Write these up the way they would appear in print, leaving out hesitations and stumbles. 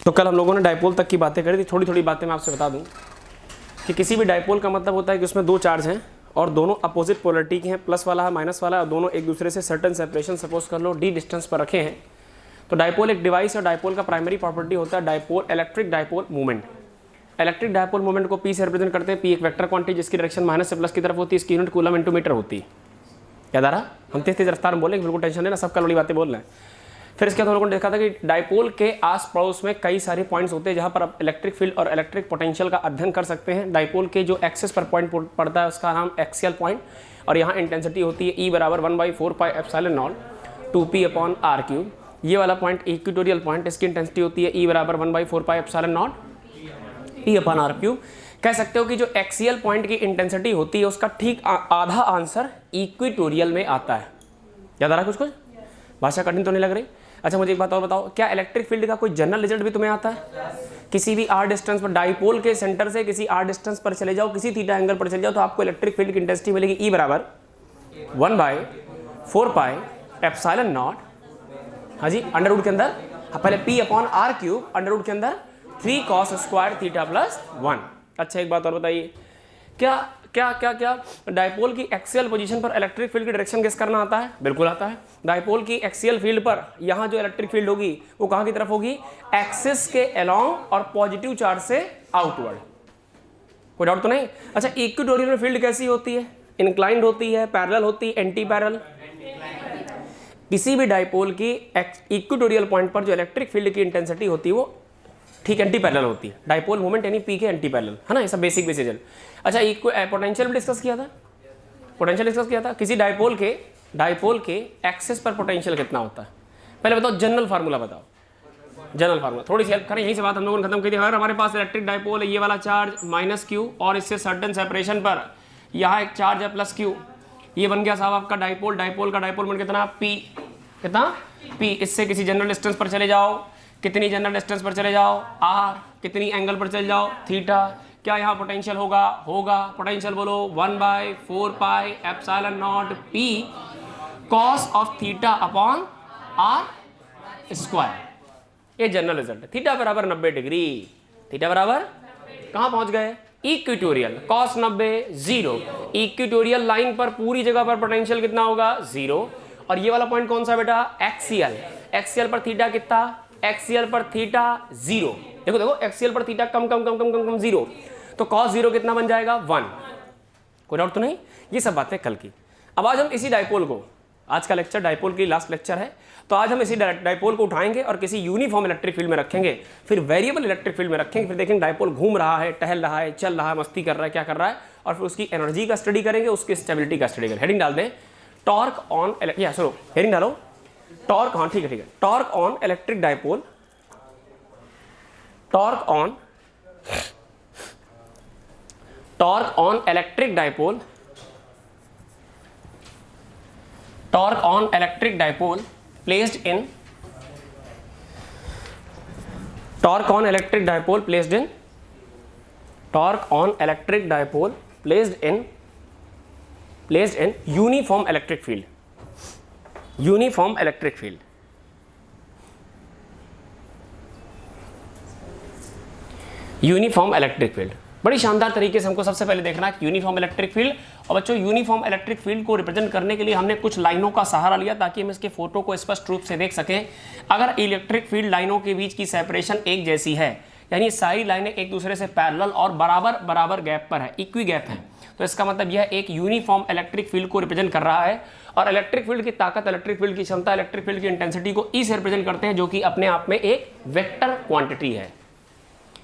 तो कल हम लोगों ने डायपोल तक की बातें करी थी। थोड़ी थोड़ी बातें मैं आपसे बता दूं कि किसी भी डायपोल का मतलब होता है कि उसमें दो चार्ज हैं और दोनों अपोजिट पोलरिटी के हैं, प्लस वाला है माइनस वाला, और दोनों एक दूसरे से सर्टन सेपरेशन सपोज कर लो डी डिस्टेंस पर रखे हैं। तो डायपोल एक डिवाइस है। डायपोल का प्राइमरी प्रॉपर्टी होता है dipole electric dipole movement. Electric dipole movement को पी से रिप्रेजेंट करते हैं। पी एक वेक्टर क्वांटिटी जिसकी डायरेक्शन माइनस से प्लस की तरफ होती है। इसकी यूनिट कूलम इंटू मीटर होती है। याद आ रहा? हम तेज रफ्तार में बोले, बिल्कुल टेंशन लेना, सबका बड़ी बातें बोल रहे हैं। फिर इसके बाद हम लोगों ने देखा था कि डायपोल के आस पड़ोस में कई सारे पॉइंट्स होते हैं जहां पर आप इलेक्ट्रिक फील्ड और इलेक्ट्रिक पोटेंशियल का अध्ययन कर सकते हैं। डायपोल के जो एक्सेस पर पॉइंट पड़ता है उसका नाम एक्सियल पॉइंट, और यहाँ इंटेंसिटी होती है E बराबर 1/4 pi epsilon not 2p upon r³। ये वाला पॉइंट इक्वेटोरियल पॉइंट, इसकी इंटेंसिटी होती है E बराबर 1/4 pi epsilon not p upon r³। कह सकते हो कि जो एक्सियल पॉइंट की इंटेंसिटी होती है उसका ठीक आधा आंसर इक्वेटोरियल में आता है। याद आ रहा है? कुछ भाषा कठिन तो नहीं लग रही? अच्छा मुझे एक बात और बताओ, क्या इलेक्ट्रिक फील्ड का कोई जनरल रिजल्ट भी तुम्हें आता है? किसी भी r डिस्टेंस पर, डायपोल के सेंटर से किसी r डिस्टेंस पर चले जाओ, किसी थीटा एंगल पर चले जाओ, तो आपको इलेक्ट्रिक फील्ड की इंटेंसिटी मिलेगी E बराबर 1/4 पाई एप्सिलॉन नॉट, हाँ जी, अंडर रूट के अंदर पहले p upon r³, under root के अंदर 3 cos स्क्वायर थीटा प्लस 1। अच्छा एक बात और बताइए, क्या क्या क्या क्या डायपोल की एक्सियल पोजीशन पर इलेक्ट्रिक फील्ड की डायरेक्शन गेस करना आता है? बिल्कुल आता है। डायपोल की एक्सियल फील्ड पर यहाँ जो इलेक्ट्रिक फील्ड होगी वो कहाँ की तरफ होगी? एक्सिस के अलोंग और पॉजिटिव चार्ज से आउटवर्ड। कोई डाउट तो नहीं? अच्छा इक्वेटोरियल में फील्ड कैसी होती है? इंक्लाइंड होती है, पैरेलल होती है, एंटी पैरेलल? किसी भी डायपोल की इक्वेटोरियल पॉइंट पर जो इलेक्ट्रिक फील्ड की इंटेंसिटी होती है वो ठीक एंटी पैरेलल होती है। डायपोल मूवमेंट यानी पी के एंटी पैरेलल, है ना? ये सब बेसिक बेसिजल। अच्छा एक पोटेंशियल भी डिस्कस किया था, पोटेंशियल डिस्कस किया था। किसी डायपोल के एक्सेस पर पोटेंशियल कितना होता है? पहले बताओ, जनरल फार्मूला बताओ, जनरल फार्मूला। थोड़ी सी हेल्प करें, यहीं से बात हम लोगों ने खत्म की थी। अगर हमारे पास इलेक्ट्रिक डायपोल है, ये वाला चार्ज -q और इससे सर्टेन सेपरेशन पर यहाँ एक चार्ज है +q, ये बन गया साहब आपका डायपोल। डायपोल का डायपोल मोमेंट कितना? p। कितना? p। इससे किसी जनरल डिस्टेंस पर चले जाओ, कितनी जनरल डिस्टेंस पर चले जाओ? r। कितनी एंगल पर चले जाओ? थीटा। क्या यहाँ पोटेंशियल होगा? पोटेंशियल बोलो 1/4 pi epsilon not p cos of theta upon r²। ये जनरल रिजल्ट है। थीटा बराबर 90 डिग्री। थीटा बराबर कहाँ पहुंच गए? इक्वेटोरियल। cos 90 0। इक्वेटोरियल लाइन पर पूरी जगह पर पोटेंशियल कितना होगा? 0। और ये वाला पॉइंट कौन सा बेटा? एक्सियल। एक्सियल पर थीटा कितना? एक्सियल पर थीटा 0। देखो देखो, एक्सियल पर थीटा कम 0, तो cos 0 कितना बन जाएगा? 1। कोई डाउट तो नहीं? ये सब बातें कल की। अब आज हम इसी डायपोल को, आज का लेक्चर डायपोल की लास्ट लेक्चर है, तो आज हम इसी डायपोल को उठाएंगे और किसी यूनिफॉर्म इलेक्ट्रिक फील्ड में रखेंगे, फिर वेरिएबल इलेक्ट्रिक फील्ड में रखेंगे, फिर देखेंगे डायपोल घूम रहा है, टहल रहा है, चल रहा है, मस्ती कर रहा है, क्या कर रहा है, और फिर उसकी एनर्जी का स्टडी करेंगे, उसकी स्टेबिलिटी का स्टडी करेंगे। हेडिंग डाल दें, टॉर्क ऑन, या सुनो हेडिंग डालो, टॉर्क, हाँ ठीक है, torque on electric dipole, torque on electric dipole, torque on electric dipole placed in, torque on electric dipole placed in, torque on electric dipole placed in uniform electric field, uniform electric field, uniform electric field. बड़ी शानदार तरीके से हमको सबसे पहले देखना है uniform electric field. और बच्चों यूनिफॉर्म इलेक्ट्रिक फील्ड को रिप्रेजेंट करने के लिए हमने कुछ लाइनों का सहारा लिया ताकि हम इसके फोटो को स्पष्ट रूप से देख सकें। अगर इलेक्ट्रिक फील्ड लाइनों के बीच की सेपरेशन एक जैसी है, यानी सारी लाइनें एक दूसरे से पैरेलल और बराबर गैप पर है, इक्वी गैप है, तो इसका मतलब यह एक यूनिफॉर्म इलेक्ट्रिक फील्ड को रिप्रेजेंट कर रहा है। और इलेक्ट्रिक फील्ड की ताकत, इलेक्ट्रिक फील्ड की क्षमता, इलेक्ट्रिक फील्ड की इंटेंसिटी को ई से रिप्रेजेंट करते हैं, जो कि अपने आप में एक वेक्टर क्वांटिटी है।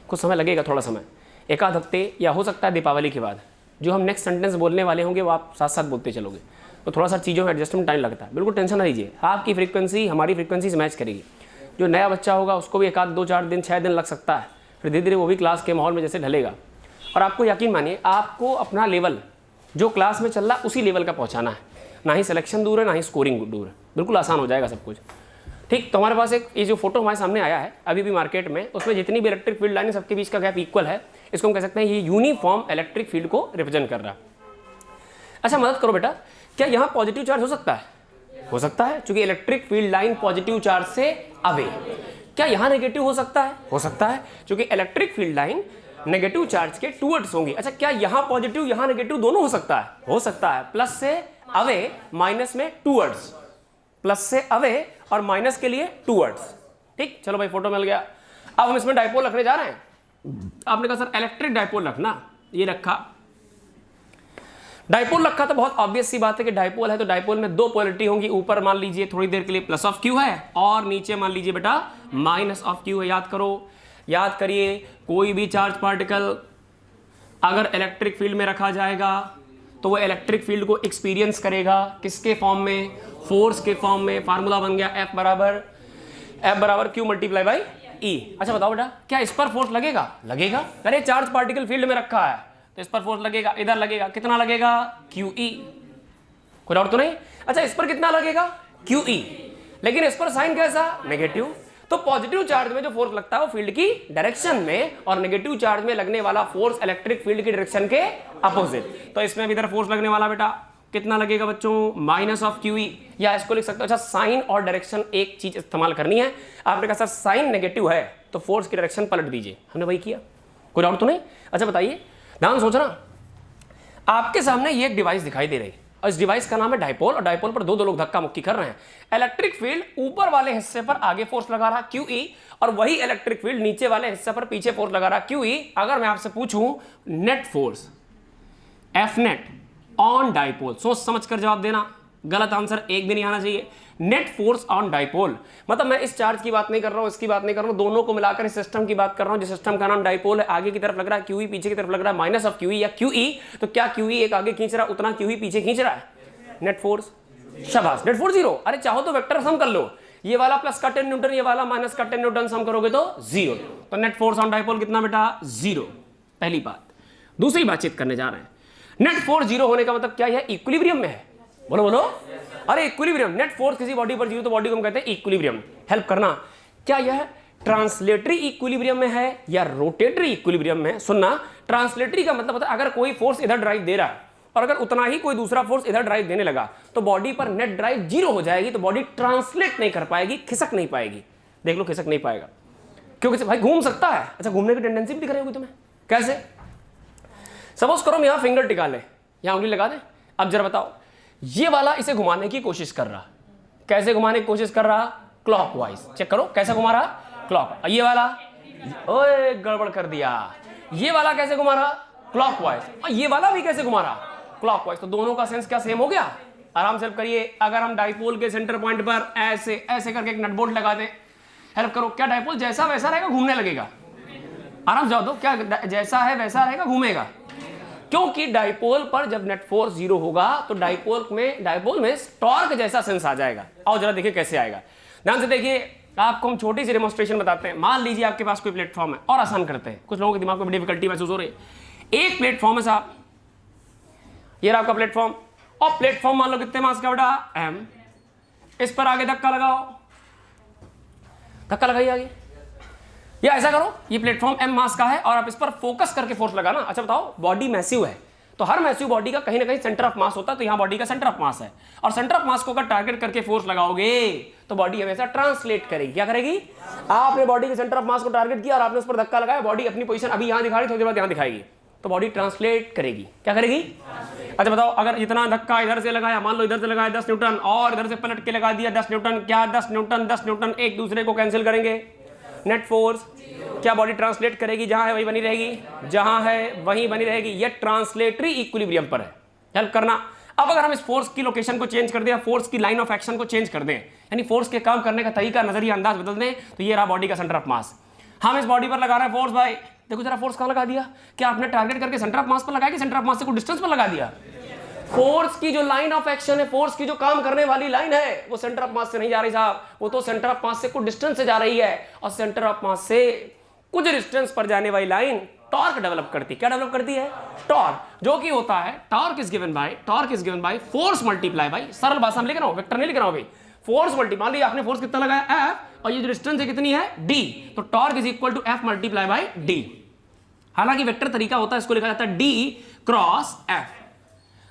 कुछ समय लगेगा, थोड़ा समय, एक आध हफ्ते या हो सकता है दीपावली के बाद जो हम नेक्स्ट सेंटेंस बोलने वाले होंगे वो आप साथ साथ बोलते चलोगे, तो थोड़ा सा चीज़ों में एडजस्टमेंट टाइम लगता है। बिल्कुल टेंशन ना लीजिए, आपकी फ्रीक्वेंसी हमारी फ्रीक्वेंसी से मैच करेगी। जो नया बच्चा होगा उसको भी एक आध 2-4 दिन 6 दिन लग सकता है, फिर धीरे धीरे वो भी क्लास के माहौल में जैसे ढलेगा। और आपको यकीन मानिए, आपको अपना लेवल जो क्लास में चल रहा है उसी लेवल का पहुँचाना है। ना ही सिलेक्शन दूर है, ना ही स्कोरिंग दूर है, बिल्कुल आसान हो जाएगा सब कुछ। ठीक, तो हमारे पास एक ये जो फोटो हमारे सामने आया है अभी भी मार्केट में, उसमें जितनी भी इलेक्ट्रिक फील्ड लाइन है सबके बीच का गैप इक्वल है। इसको हम कह सकते हैं ये यूनिफॉर्म इलेक्ट्रिक फील्ड को रिप्रेजेंट कर रहा है। अच्छा मदद करो बेटा, क्या यहाँ पॉजिटिव चार्ज हो सकता है? हो सकता है, क्योंकि electric field line positive charge से अवे। क्या यहां नेगेटिव हो सकता है? हो सकता है, क्योंकि electric field line negative charge के टूवर्ड्स होंगी। अच्छा, क्या यहां पॉजिटिव यहां नेगेटिव दोनों हो सकता है? हो सकता है, प्लस से अवे माइनस में टूवर्ड्स, प्लस से अवे और माइनस के लिए टूवर्ड्स। ठीक, चलो भाई फोटो मिल गया। अब हम इसमें डाइपोल रखने जा रहे हैं। आपने कहा सर इलेक्ट्रिक डाइपोल रखना, ये रखा डाइपोल रखा तो बहुत ऑब्वियस सी बात है कि डाइपोल है तो डाइपोल में दो पोलरिटी होंगी, ऊपर मान लीजिए थोड़ी देर के लिए प्लस ऑफ क्यू है और नीचे मान लीजिए बेटा माइनस ऑफ क्यू है। याद करो, याद करिए, कोई भी चार्ज पार्टिकल अगर इलेक्ट्रिक फील्ड में रखा जाएगा तो वो इलेक्ट्रिक फील्ड को एक्सपीरियंस करेगा किसके फॉर्म में? फोर्स के फॉर्म में। फार्मूला बन गया F बराबर Q मल्टीप्लाई बाई E। अच्छा बताओ बेटा, क्या इस पर फोर्स लगेगा? लगेगा। अरे चार्ज पार्टिकल फील्ड में रखा है तो इस पर फोर्स लगेगा, इधर लगेगा, कितना लगेगा? QE। कोई डाउट तो नहीं? अच्छा, इस पर कितना लगेगा? QE, लेकिन इस पर साइन कैसा? नेगेटिव। तो पॉजिटिव चार्ज में जो फोर्स लगता है वो फील्ड की डायरेक्शन में, और नेगेटिव चार्ज में लगने वाला फोर्स इलेक्ट्रिक फील्ड की डायरेक्शन के अपोजिट। तो इसमें भी इधर फोर्स लगने वाला बेटा कितना लगेगा बच्चों? माइनस ऑफ QE, या इसको लिख सकते हो। अच्छा, साइन और डायरेक्शन एक चीज इस्तेमाल करनी है। आपने कहा सर साइन नेगेटिव है तो फोर्स की डायरेक्शन पलट दीजिए, हमने वही किया। कोई डाउट तो नहीं? अच्छा बताइए, ध्यान सोचना, आपके सामने ये एक डिवाइस दिखाई दे रही है और इस डिवाइस का नाम है डाइपोल, और डाइपोल पर दो लोग धक्का मुक्की कर रहे हैं। इलेक्ट्रिक फील्ड ऊपर वाले हिस्से पर आगे फोर्स लगा रहा QE, और वही इलेक्ट्रिक फील्ड नीचे वाले हिस्से पर पीछे फोर्स लगा रहा QE। अगर मैं आपसे पूछूं net force F net on dipole, सोच समझ कर जवाब देना, गलत आंसर एक भी नहीं आना चाहिए। नेट फोर्स ऑन डाइपोल, मतलब मैं इस चार्ज की बात नहीं कर रहा हूं, इसकी बात नहीं कर रहा हूं, दोनों को मिलाकर इस सिस्टम की बात कर रहा हूं जिस सिस्टम का नाम डाइपोल है। आगे की तरफ लग रहा है QE, पीछे की तरफ लग रहा है माइनस ऑफ QE या QE। तो क्या QE एक आगे खींच रहा है उतना QE पीछे खींच रहा है? नेट फोर्स, शाबाश, नेट फोर्स जीरो। अरे चाहो तो वेक्टर सम कर लो, ये वाला प्लस का 10 न्यूटन, ये वाला माइनस का 10 न्यूटन, सम करोगे तो जीरो। तो नेट फोर्स ऑन डाइपोल कितना बेटा? जीरो। पहली बात। दूसरी बातचीत करने जा रहे हैं, नेट फोर्स जीरो होने का मतलब क्या है? इक्विलिब्रियम में है। बोलो बोलो, अरे इक्विलिब्रियम, नेट फोर्स किसी बॉडी पर जीरो तो बॉडी को हम कहते हैं इक्विलिब्रियम। हेल्प करना, क्या यह ट्रांसलेटरी इक्विलिब्रियम में है या रोटेटरी इक्विलिब्रियम में? सुनना, ट्रांसलेटरी का मतलब होता है अगर कोई फोर्स इधर ड्राइव दे रहा है और अगर उतना ही कोई दूसरा फोर्स इधर ड्राइव देने लगा तो बॉडी पर नेट ड्राइव जीरो हो जाएगी, तो बॉडी ट्रांसलेट नहीं कर पाएगी, खिसक नहीं पाएगी। देख लो, खिसक नहीं पाएगा, क्योंकि भाई घूम सकता है। अच्छा, घूमने की टेंडेंसी भी दिख रही होगी तुम्हें। कैसे? सपोज करो मैं यहां फिंगर टिका ले, यहां उंगली लगा दे। अब जरा बताओ, ये वाला इसे घुमाने की कोशिश कर रहा, कैसे घुमाने की कोशिश कर रहा? क्लॉकवाइज। चेक करो कैसे घुमा रहा? क्लॉक। ये वाला, ओए गड़बड़ कर दिया, ये वाला कैसे घुमा रहा? क्लॉकवाइज। और ये वाला भी कैसे घुमा रहा? क्लॉकवाइज। तो दोनों का सेंस क्या सेम हो गया? आराम से करिए। अगर हम डाइपोल के सेंटर पॉइंट पर ऐसे ऐसे करके एक नटबोल्ट लगा दें, हेल्प करो, क्या डाइपोल जैसा वैसा रहेगा, घूमने लगेगा? आराम से जाओ दो, क्या जैसा है वैसा रहेगा, घूमेगा? क्योंकि डाइपोल पर जब नेट फोर्स जीरो होगा तो डाइपोल में टॉर्क जैसा सेंस आ जाएगा। आओ जरा देखिए कैसे आएगा, ध्यान से देखिए। आपको हम छोटी सी डेमोंस्ट्रेशन बताते हैं। मान लीजिए आपके पास कोई प्लेटफॉर्म है, और आसान करते हैं, कुछ लोगों के दिमाग में बड़ी डिफिकल्टी महसूस हो रही है। एक प्लेटफॉर्म है साहब, ये रहा आपका प्लेटफॉर्म, और प्लेटफॉर्म मान लो कितने मास का बेटा? M। इस पर आगे धक्का लगाओ, धक्का लगाइए आगे, या ऐसा करो, ये प्लेटफॉर्म M मास का है और आप इस पर फोकस करके फोर्स लगाना। अच्छा बताओ, बॉडी मैसिव है तो हर मैसिव बॉडी का कहीं ना कहीं सेंटर ऑफ मास होता है, तो यहां बॉडी का सेंटर ऑफ मास है, और सेंटर ऑफ मास को अगर टारगेट करके फोर्स लगाओगे तो बॉडी हमेशा ट्रांसलेट करेगी। क्या करेगी? आपने बॉडी के सेंटर ऑफ मास को टारगेट किया और आपने उस पर धक्का लगाया, बॉडी अपनी पोजीशन अभी यहां दिखा रही, थोड़ी देर बाद यहां दिखाएगी, तो बॉडी ट्रांसलेट करेगी। क्या करेगी? अच्छा बताओ, अगर इतना धक्का इधर से लगाया, मान लो इधर से लगाया 10 न्यूटन, और इधर से पलट के लगा दिया 10 न्यूटन, क्या 10 न्यूटन एक दूसरे को कैंसिल करेंगे? Net force. क्या बॉडी ट्रांसलेट करेगी? जहां है वही बनी रहेगी, जहां है वही बनी रहेगी। ये ट्रांसलेटरी इक्विलिब्रियम पर है। हेल्प करना। अब अगर हम इस फोर्स की लोकेशन को चेंज कर दें, फोर्स की लाइन ऑफ एक्शन को चेंज कर दें, यानी फोर्स के काम करने का तरीका, नजरिया, अंदाज बदल दें, तो ये रहा बॉडी का सेंटर ऑफ मास। हम इस बॉडी पर लगा रहे हैं फोर्स। भाई देखो जरा, फोर्स कहां लगा दिया? क्या आपने टारगेट करके सेंटर ऑफ मास पर लगाया कि सेंटर ऑफ मास से कुछ डिस्टेंस पर लगा दिया? फोर्स की जो लाइन ऑफ एक्शन है, फोर्स की जो काम करने वाली लाइन है, वो सेंटर ऑफ मास से नहीं जा रही साहब, वो तो सेंटर ऑफ मास से कुछ डिस्टेंस से जा रही है, और सेंटर ऑफ मास से कुछ डिस्टेंस पर जाने वाली लाइन टॉर्क डेवलप करती है। क्या डेवलप करती है? टॉर्क, जो कि होता है torque is given by force multiply by, सरल भाषा में लिख रहा हूं, वेक्टर नहीं लिख रहा हूं अभी, फोर्स मल्टी, मान लीजिए आपने फोर्स कितना लगाया? F, और ये जो डिस्टेंस है कितनी है? D, तो torque is equal to F multiply by D। हालांकि वेक्टर तरीका होता है, इसको लिखा जाता है D क्रॉस F।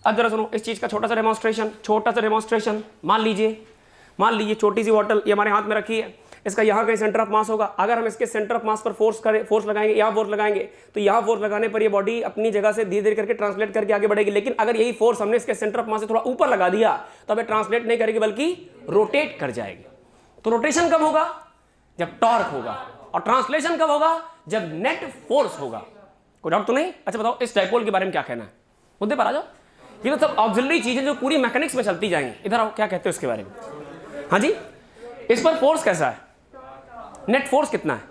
अब जरा सुनो इस चीज का छोटा सा डेमोंस्ट्रेशन। मान लीजिए छोटी सी बॉटल ये हमारे हाथ में रखी है, इसका यहाँ कहीं सेंटर ऑफ मास होगा। अगर हम इसके सेंटर ऑफ मास पर फोर्स लगाएंगे, यहाँ फोर्स लगाएंगे, तो यहाँ फोर्स लगाने पर ये बॉडी अपनी जगह से धीरे धीरे करके ट्रांसलेट करके आगे बढ़ेगी। लेकिन अगर यही फोर्स हमने इसके सेंटर ऑफ मास से थोड़ा ऊपर लगा दिया तो अब ये ट्रांसलेट नहीं करेगी बल्कि रोटेट कर जाएगी। तो रोटेशन कब होगा? जब टॉर्क होगा। और ट्रांसलेशन कब होगा? जब नेट फोर्स होगा। कोई डाउट तो नहीं? अच्छा बताओ इस डायपोल के बारे में क्या कहना है, मुद्दे पर आ जाओ। ये तो सब ऑक्सिलरी चीजें जो पूरी मैकेनिक्स में चलती जाएंगी। इधर आओ, क्या कहते हो इसके बारे में? हाँ जी, इस पर फोर्स कैसा है? नेट फोर्स कितना है?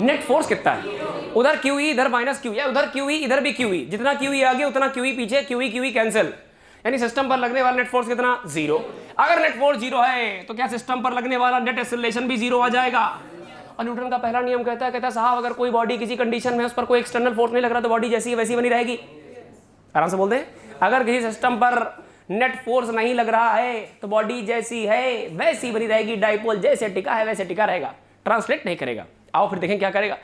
नेट फोर्स कितना है? उधर QE इधर माइनस QE, उधर QE इधर भी QE, जितना QE आगे उतना QE पीछे, QE कैंसिल, यानी सिस्टम पर लगने वाला नेट फोर्स कितना? 0। अगर नेट फोर्स 0 है तो क्या सिस्टम पर लगने वाला नेट एक्सेलरेशन भी 0 आ जाएगा? और न्यूटन का पहला नियम कहता है साहब अगर कोई बॉडी किसी कंडीशन में उस पर कोई एक्सटर्नल फोर्स नहीं लग रहा तो बॉडी जैसी है वैसी बनी रहेगी। आराम से बोलते हैं, अगर किसी सिस्टम पर नेट फोर्स नहीं लग रहा है तो बॉडी जैसी है वैसी बनी रहेगी। डाइपोल जैसे टिका है वैसे टिका रहेगा, ट्रांसलेट नहीं करेगा। आओ फिर देखें क्या करेगा।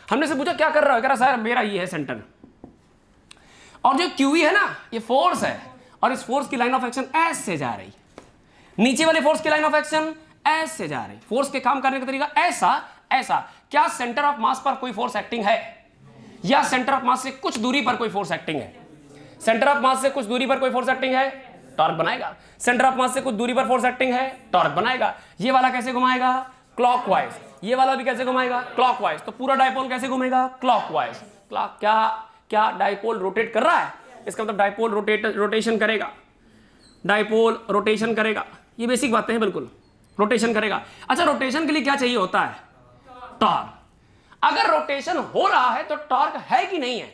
हमने से पूछा क्या कर रहा है, कह रहा सर मेरा ये है सेंटर, और जो QE है ना ये फोर्स है, और इस फोर्स की लाइन ऑफ एक्शन एस से जा रही, नीचे वाले फोर्स की लाइन ऑफ एक्शन एस से जा रही। फोर्स के काम करने का तरीका ऐसा क्या सेंटर ऑफ मास पर कोई फोर्स एक्टिंग है, या सेंटर ऑफ मास से कुछ दूरी पर कोई फोर्स एक्टिंग है? सेंटर ऑफ मास से कुछ दूरी पर कोई फोर्स एक्टिंग है, टॉर्क बनाएगा। सेंटर ऑफ मास से कुछ दूरी पर फोर्स एक्टिंग है, टॉर्क बनाएगा। ये वाला कैसे घुमाएगा? क्लॉकवाइज। ये वाला भी कैसे घुमाएगा? क्लॉकवाइज। तो पूरा डाइपोल कैसे घूमेगा? क्लॉकवाइज। क्लॉक क्या डाइपोल रोटेट कर रहा है, इसका मतलब डाइपोल रोटेशन करेगा। डाइपोल रोटेशन करेगा, ये बेसिक बातें हैं, बिल्कुल रोटेशन करेगा। अच्छा रोटेशन के लिए क्या चाहिए होता है? टॉर्क। अगर रोटेशन हो रहा है तो टॉर्क है कि नहीं है?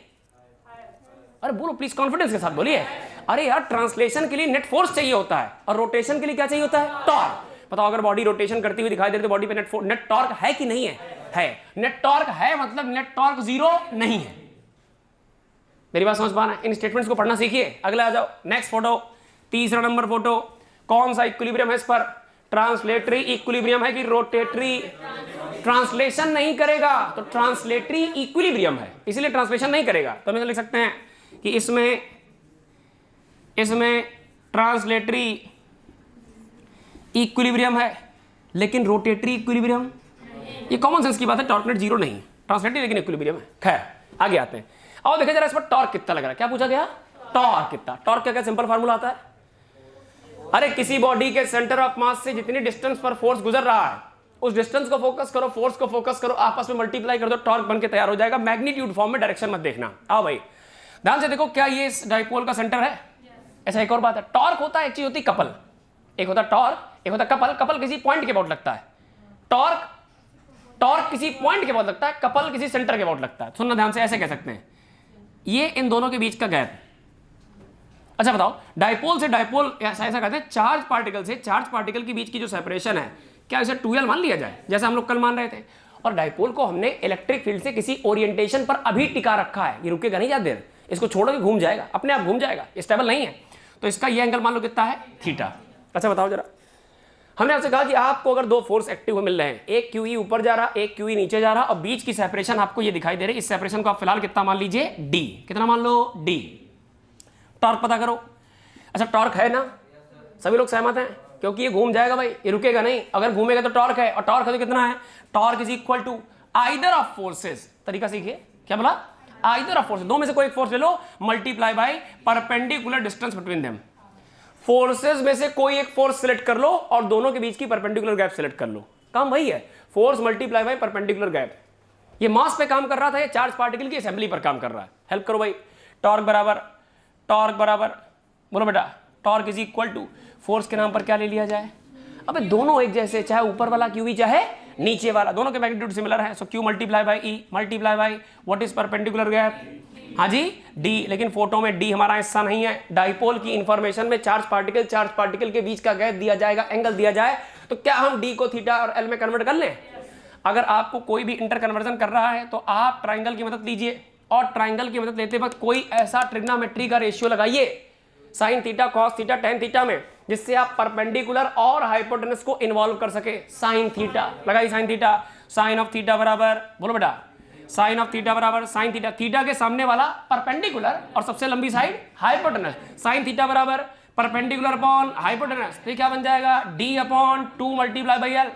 अरे बोलो प्लीज, कॉन्फिडेंस के साथ बोलिए। अरे यार ट्रांसलेशन के लिए नेट फोर्स चाहिए होता है और रोटेशन के लिए क्या चाहिए होता है? टॉर्क। बताओ अगर बॉडी रोटेशन करती हुई दिखाई दे रही तो बॉडी पे नेट टॉर्क है कि नहीं है? है। नेट टॉर्क है मतलब नेट टॉर्क 0 नहीं है। मेरी बात समझ पाना है? इन स्टेटमेंट्स को पढ़ना सीखिए। अगले आ जाओ, नेक्स्ट फोटो, तीसरा नंबर फोटो। कौन सा इक्विलिब्रियम है इस पर? ट्रांसलेटरी इक्विलिब्रियम है कि रोटेटरी? ट्रांसलेशन नहीं करेगा तो ट्रांसलेटरी इक्विलिब्रियम है, इसलिए ट्रांसलेशन नहीं करेगा। तो हम लिख सकते हैं कि इसमें ट्रांसलेटरी इक्विलिब्रियम है लेकिन रोटेटरी इक्विलिब्रियम, ये कॉमन सेंस की बात है। टॉर्क नेट 0 नहीं, ट्रांसलेटरी लेकिन इक्विलिब्रियम है। खैर आगे आते हैं। और देखिए जरा इस पर टॉर्क कितना लग रहा है। क्या पूछा गया? टॉर्क कितना। टॉर्क का क्या सिंपल फार्मूला आता है? अरे किसी बॉडी के सेंटर ऑफ मास से जितनी डिस्टेंस पर फोर्स गुजर रहा है उस डिस्टेंस को फोकस करो, फोर्स को फोकस करो, आपस में मल्टीप्लाई कर दो, टॉर्क बन के तैयार हो जाएगा। मैग्नीट्यूड फॉर्म में, डायरेक्शन मत देखना। आओ भाई ध्यान से देखो, क्या ये इस डाइपोल का सेंटर है? ऐसा एक और बात है, टॉर्क होता है, एक चीज होती है कपल, एक होता है टॉर्क, एक होता है कपल। कपल किसी पॉइंट के अबाउट लगता है, टॉर्क किसी पॉइंट के अबाउट लगता है, कपल किसी सेंटर के अबाउट लगता है। सुनना ध्यान से, ऐसे कह सकते हैं ये इन दोनों के बीच का गैप। अच्छा बताओ, डाइपोल से डाइपोल ऐसा कहते हैं चार्ज पार्टिकल से चार्ज पार्टिकल के बीच की जो सेपरेशन है, क्या इसे 2L मान लिया जाए जैसे हम लोग कल मान रहे थे? और डाइपोल को हमने इलेक्ट्रिक फील्ड से किसी ओरिएंटेशन पर अभी टिका रखा है, ये रुकेगा नहीं ज्यादा देर, इसको छोड़ोगे घूम जाएगा, अपने आप घूम जाएगा, स्टेबल नहीं है। तो इसका ये एंगल मान लो कितना है? थीटा। अच्छा बताओ जरा, हमने आपसे कहा कि आपको अगर दो फोर्स एक्टिव हुए मिल रहे हैं, एक QE ऊपर जा रहा, एक QE नीचे जा रहा, और बीच की सेपरेशन आपको ये दिखाई दे रही है। इस सेपरेशन को आप फिलहाल कितना मान लीजिए? D। कितना मान लो? D। टॉर्क पता करो। अच्छा टॉर्क है ना, सभी लोग सहमत हैं? क्योंकि ये घूम जाएगा भाई, ये रुकेगा नहीं, अगर घूमेगा तो टॉर्क है, और टॉर्क है तो कितना है? Torque is equal to either of forces. तरीका सीखिए, क्या बोला? आइदर ऑफ फोर्सेस, दो में से कोई एक फोर्स ले लो, multiply by perpendicular distance between them. Forces में से कोई एक फोर्स सिलेक्ट कर लो और दोनों के बीच की परपेंडिकुलर गैप सिलेक्ट कर लो। काम वही है, force multiply by perpendicular gap. ये मास पे काम कर रहा था, ये चार्ज पार्टिकल की असेंबली पर काम कर रहा है। हेल्प करो भाई। टॉर्क बराबर बोलो बेटा, torque is equal to force के नाम पर क्या ले लिया जाए? अबे दोनों एक जैसे, चाहे ऊपर वाला QE चाहे नीचे वाला, दोनों के मैग्नीट्यूड सिमिलर है। सो Q multiply by E multiply by what is perpendicular gap? हाँ जी D। लेकिन फोटो में D हमारा हिस्सा नहीं है। डाइपोल की इंफॉर्मेशन में चार्ज पार्टिकल के बीच का गैप दिया जाएगा, एंगल दिया जाए, तो क्या हम D को थीटा और L में कन्वर्ट कर लें? अगर आपको कोई भी इंटर कन्वर्जन कर रहा है तो आप ट्राइंगल की मदद लीजिए, और ट्राइंगल की मदद लेते वक्त कोई ऐसा ट्रिग्नोमेट्री का रेशियो लगाइए, sine theta, cos theta, tan theta में, जिससे आप परपेंडिकुलर और हाइपोटेनस को इन्वॉल्व कर सके। साइन थीटा लगाई, sine theta, sine of theta बराबर, बोलो बेटा, साइन ऑफ थीटा बराबर साइन थीटा, थीटा के सामने वाला परपेंडिकुलर और सबसे लंबी साइड हाइपोटेनस, साइन थीटा बराबर परपेंडिकुलर अपॉन हाइपोटेनस, तो क्या बन जाएगा? D/2 multiply by L।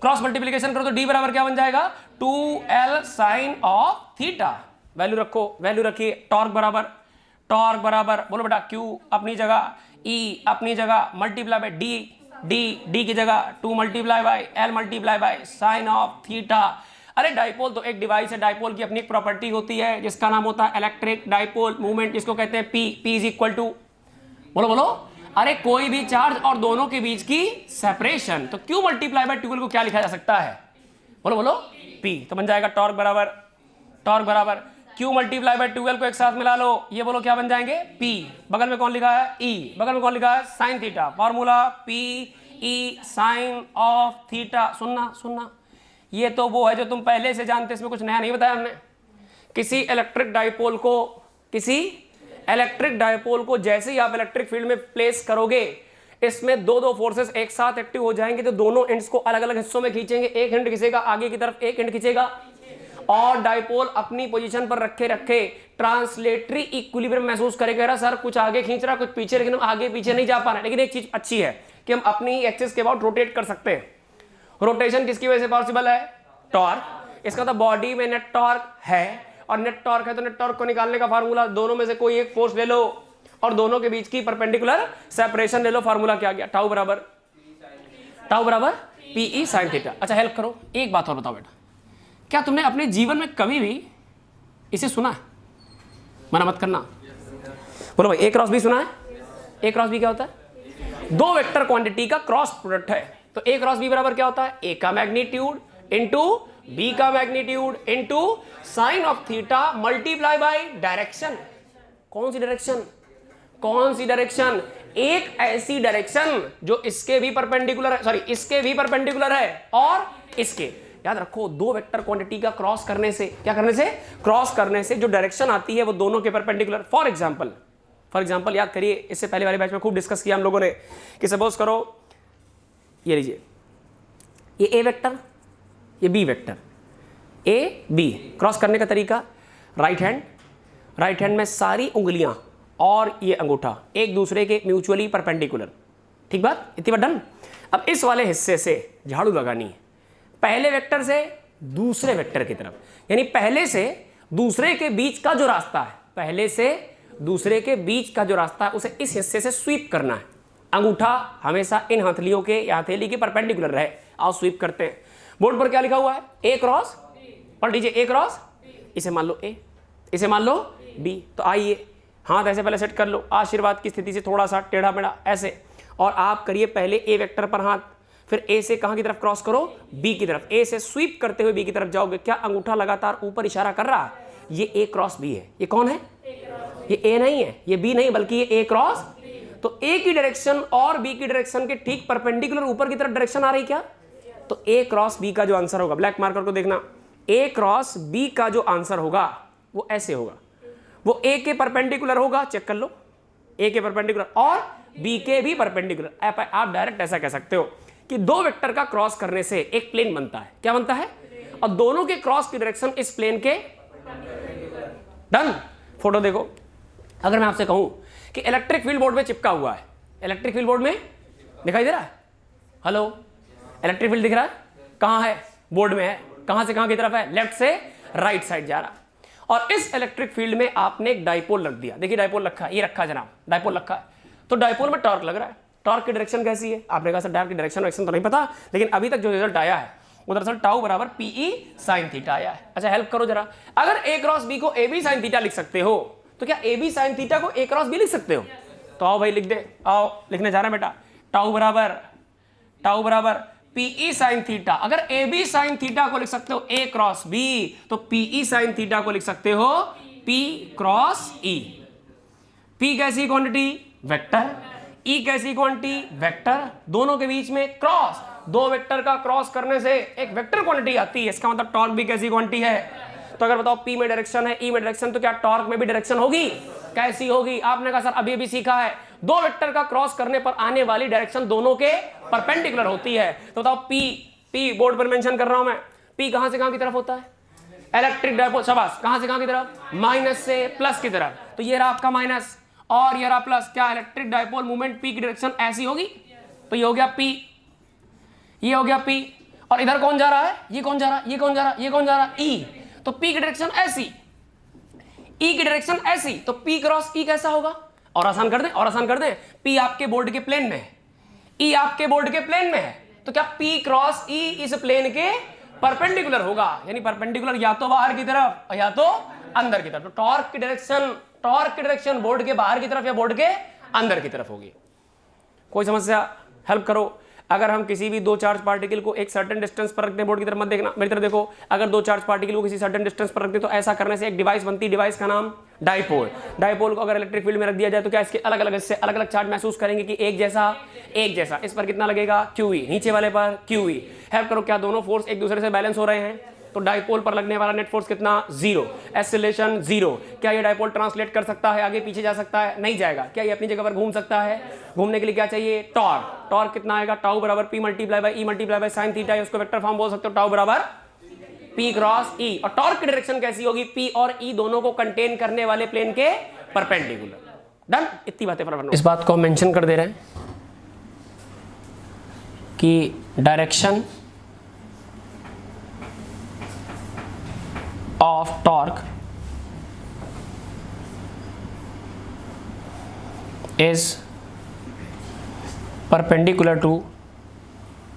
Cross multiplication करो तो d बराबर क्या बन जाएगा 2l sine of theta. Value रखो, वैल्यू रखिए, टॉर्क बराबर बोलो बेटा q अपनी जगह, e अपनी जगह, मल्टीप्लाई बाय d की जगह 2 multiply by l multiply by sine of theta. अरे डाइपोल तो एक डिवाइस है, डाइपोल की अपनी एक प्रॉपर्टी होती है जिसका नाम होता है इलेक्ट्रिक डाइपोल मूवमेंट, जिसको कहते हैं p इज इक्वल टू बोलो अरे कोई भी चार्ज और दोनों के बीच की सेपरेशन। तो q मल्टीप्लाई बाय 12 को क्या लिखा जा सकता है, बोलो p। तो बन जाएगा टॉर्क बराबर q मल्टीप्लाई बाय 12 को एक साथ मिला लो, ये बोलो क्या बन जाएंगे p, बगल में कौन लिखा है e, बगल में कौन लिखा है sine theta, formula p e sine of theta. सुनना ये तो वो है जो तुम पहले से जानते, इसमें कुछ नया नहीं बताया हमने। किसी इलेक्ट्रिक डाइपोल को जैसे ही आप इलेक्ट्रिक फील्ड में प्लेस करोगे, इसमें दो फोर्सेस एक साथ एक्टिव हो जाएंगे जो दोनों एंड्स को अलग अलग हिस्सों में खींचेंगे। एक एंड खींचेगा आगे की तरफ, एक एंड खींचेगा, और डाइपोल अपनी पोजीशन पर रखे ट्रांसलेटरी इक्विलिब्रियम महसूस करेगा। सर कुछ आगे खींच रहा कुछ पीछे, लेकिन हम आगे पीछे नहीं जा पा रहे। लेकिन एक चीज अच्छी है कि हम अपनी एक्सिस के अबाउट रोटेट कर सकते हैं। रोटेशन किसकी वजह से पॉसिबल है, टॉर्क। इसका तो बॉडी में नेट टॉर्क है, और नेट टॉर्क है तो नेट टॉर्क को निकालने का फार्मूला दोनों में से कोई एक फोर्स ले लो और दोनों के बीच की परपेंडिकुलर सेपरेशन ले लो। फार्मूला क्या गया, टाउ बराबर पी ई साइन थीटा। अच्छा हेल्प करो, एक बात और बताओ बेटा, क्या तुमने अपने जीवन में कभी भी इसे सुना है, मना मत करना, बोलो भाई ए क्रॉस बी सुना है। ए क्रॉस बी क्या होता है, दो वेक्टर क्वांटिटी का क्रॉस प्रोडक्ट है। तो ए क्रॉस बी बराबर क्या होता है, ए का मैग्नीट्यूड इंटू बी का magnitude into sine of theta multiply by direction. कौन सी डायरेक्शन, एक ऐसी डायरेक्शन जो इसके भी परपेंडिकुलर है, इसके भी परपेंडिकुलर है और इसके। याद रखो, दो वेक्टर क्वांटिटी का क्रॉस करने से, क्या करने से, क्रॉस करने से जो डायरेक्शन आती है वो दोनों के परपेंडिकुलर। फॉर एग्जांपल याद करिए, इससे पहले वाले बैच में खूब डिस्कस किया हम लोगों ने कि सपोज करो ये लीजिए, ये ए वेक्टर, ये B vector, A B cross करने का तरीका, राइट हैंड में सारी उंगलियां और ये अंगूठा एक दूसरे के म्यूचुअली परपेंडिकुलर। ठीक बात, इतनी बात डन। अब इस वाले हिस्से से झाड़ू लगानी है, पहले वेक्टर से दूसरे वेक्टर की तरफ, यानी पहले से दूसरे के बीच का जो रास्ता है, उसे इस हिस्से से स्वीप करना है। अंगूठा हमेशा इन हथेलियों के या हथेली के परपेंडिकुलर रहे। आओ स्वीप करते हैं। बोर्ड पर क्या लिखा हुआ है, ए क्रॉस, पढ़ लीजिए, ए क्रॉस, इसे मान लो ए, इसे मान लो बी। तो आइए हाथ ऐसे पहले सेट कर लो, आशीर्वाद की स्थिति से थोड़ा सा टेढ़ा मेढ़ा ऐसे, और आप करिए पहले ए वेक्टर पर हाथ, फिर ए से कहां की तरफ क्रॉस करो, बी की तरफ। ए से स्वीप करते हुए बी की तरफ जाओगे। क्या अंगूठा लगातार ऊपर इशारा कर रहा है, ये ए क्रॉस बी है। ये कौन है, ये ए नहीं है, ये बी नहीं, बल्कि ये ए क्रॉस। तो ए की डायरेक्शन और बी की डायरेक्शन के ठीक परपेंडिकुलर ऊपर की तरफ डायरेक्शन आ रही क्या, तो ए क्रॉस बी का जो आंसर होगा, ब्लैक मार्कर को देखना, ए क्रॉस बी का जो आंसर होगा वो ऐसे होगा, वो ए के परपेंडिकुलर होगा, चेक कर लो, ए के परपेंडिकुलर और बी के भी परपेंडिकुलर। आप डायरेक्ट ऐसा कह सकते हो कि दो वेक्टर का क्रॉस करने से एक प्लेन बनता है। क्या बनता है, और दोनों के क्रॉस की डायरेक्शन इस प्लेन के डन। फोटो देखो, अगर मैं आपसे कहूं कि इलेक्ट्रिक फील्ड बोर्ड में चिपका हुआ है, इलेक्ट्रिक फील्ड बोर्ड में दिखाई दे रहा है, हेलो, इलेक्ट्रिक फील्ड दिख रहा है, कहां है, बोर्ड में है, कहां से कहां की तरफ है, लेफ्ट से राइट साइड जा रहा। और इस इलेक्ट्रिक फील्ड में आपने एक डाइपोल रख दिया, देखिए डाइपोल रखा है, ये रखा है जनाब, डाइपोल रखा है। तो डाइपोल में टॉर्क लग रहा है, टॉर्क की डायरेक्शन कैसी है, आपने कहा सर टॉर्क की डायरेक्शन तो नहीं पता, लेकिन अभी तक जो रिजल्ट आया है वो दरअसल टाउ बराबर पीई साइन थीटा आया है। अच्छा हेल्प करो जरा, अगर ए क्रॉस बी को ए बी साइन थीटा लिख सकते हो, तो क्या ए बी साइन थीटा को ए क्रॉस बी लिख सकते हो? तो आओ भाई लिख दे, आओ लिखने जा रहे हैं बेटा, टाउ बराबर पीई साइन थीटा। अगर ए बी साइन थीटा को लिख सकते हो ए क्रॉस बी, तो पीई साइन थीटा को लिख सकते हो पी क्रॉस ई। पी कैसी क्वांटिटी, वेक्टर, ई कैसी क्वांटिटी, वेक्टर, दोनों के बीच में क्रॉस, दो वेक्टर का क्रॉस करने से एक वेक्टर क्वांटिटी आती है, इसका मतलब टॉर्क भी कैसी क्वांटिटी है। तो अगर बताओ पी में डायरेक्शन है, ई में डायरेक्शन, तो क्या टॉर्क में भी डायरेक्शन होगी, कैसी होगी? आपने कहा सर अभी भी सीखा है, दो वेक्टर का क्रॉस करने पर आने वाली डायरेक्शन दोनों के परपेंडिकुलर होती है। तो बताओ पी बोर्ड पर मेंशन कर रहा हूं मैं, पी कहां से कहां की तरफ होता है, इलेक्ट्रिक डाइपोल, शाबाश, कहां से कहां की तरफ, माइनस से प्लस की तरफ। तो ये रहा आपका माइनस और ये रहा प्लस, क्या इलेक्ट्रिक डाइपोल मूवमेंट पी की डायरेक्शन ऐसी होगी, तो ये हो गया पी, ये हो गया पी, और इधर कौन जा रहा है, ये कौन जा रहा है, ये कौन जा रहा है, ये कौन जा रहा है, ई, तो पी की डायरेक्शन ऐसी, ई की डायरेक्शन ऐसी, तो पी क्रॉस ई कैसा होगा, और आसान कर दें, और आसान कर दें, पी आपके बोर्ड के प्लेन में है, ई आपके बोर्ड के प्लेन में है, तो क्या पी क्रॉस ई इस प्लेन के परपेंडिकुलर होगा, यानी परपेंडिकुलर या तो बाहर की तरफ या तो अंदर की तरफ। तो टॉर्क की डायरेक्शन बोर्ड के बाहर की तरफ या बोर्ड के अंदर की तरफ होगी। कोई समस्या, हेल्प करो। अगर हम किसी भी दो चार्ज पार्टिकल को एक सर्टेन डिस्टेंस पर रखते हैं, बोर्ड की तरफ मत देखना, मेरी तरफ देखो, अगर दो चार्ज पार्टिकल को किसी सर्टेन डिस्टेंस पर रखते हैं तो ऐसा करने से एक डिवाइस बनती है, डिवाइस का नाम डाइपोल। डाइपोल को अगर इलेक्ट्रिक फील्ड में रख दिया जाए तो क्या इसके अलग अलग हिस्से अलग अलग चार्ज महसूस करेंगे कि एक जैसा। इस पर कितना लगेगा, QE, नीचे वाले पर QE। हेल्प करो, क्या दोनों फोर्स एक दूसरे से बैलेंस हो रहे हैं, तो डाइपोल पर लगने वाला नेट फोर्स कितना, 0, एक्सेलरेशन 0। क्या ये डाइपोल ट्रांसलेट कर सकता है, आगे पीछे जा सकता है, नहीं जाएगा। क्या ये अपनी जगह पर घूम सकता है, घूमने के लिए क्या चाहिए, टॉर्क। टॉर्क कितना आएगा, टाउ बराबर P multiply by E multiply by sine theta, उसको वेक्टर फॉर्म बोल सकते हो, टाउ बराबर P क्रॉस E। और टॉर्क की डायरेक्शन कैसी होगी, P और E दोनों को कंटेन करने वाले प्लेन के परपेंडिकुलर। डन, इतनी बातें फटाफट। इस बात को मेंशन कर दे रहे हैं कि direction of torque is perpendicular to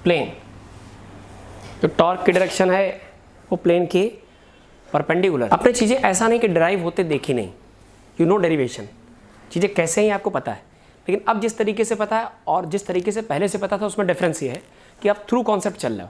plane। जो टॉर्क की डायरेक्शन है वो प्लेन के परपेंडिकुलर। अपने चीज़ें ऐसा नहीं कि ड्राइव होते देखी नहीं, यू नो डेरिवेशन, चीज़ें कैसे ही आपको पता है, लेकिन अब जिस तरीके से पता है और जिस तरीके से पहले से पता था उसमें डिफरेंस ये है कि आप थ्रू कॉन्सेप्ट चल रहे हो।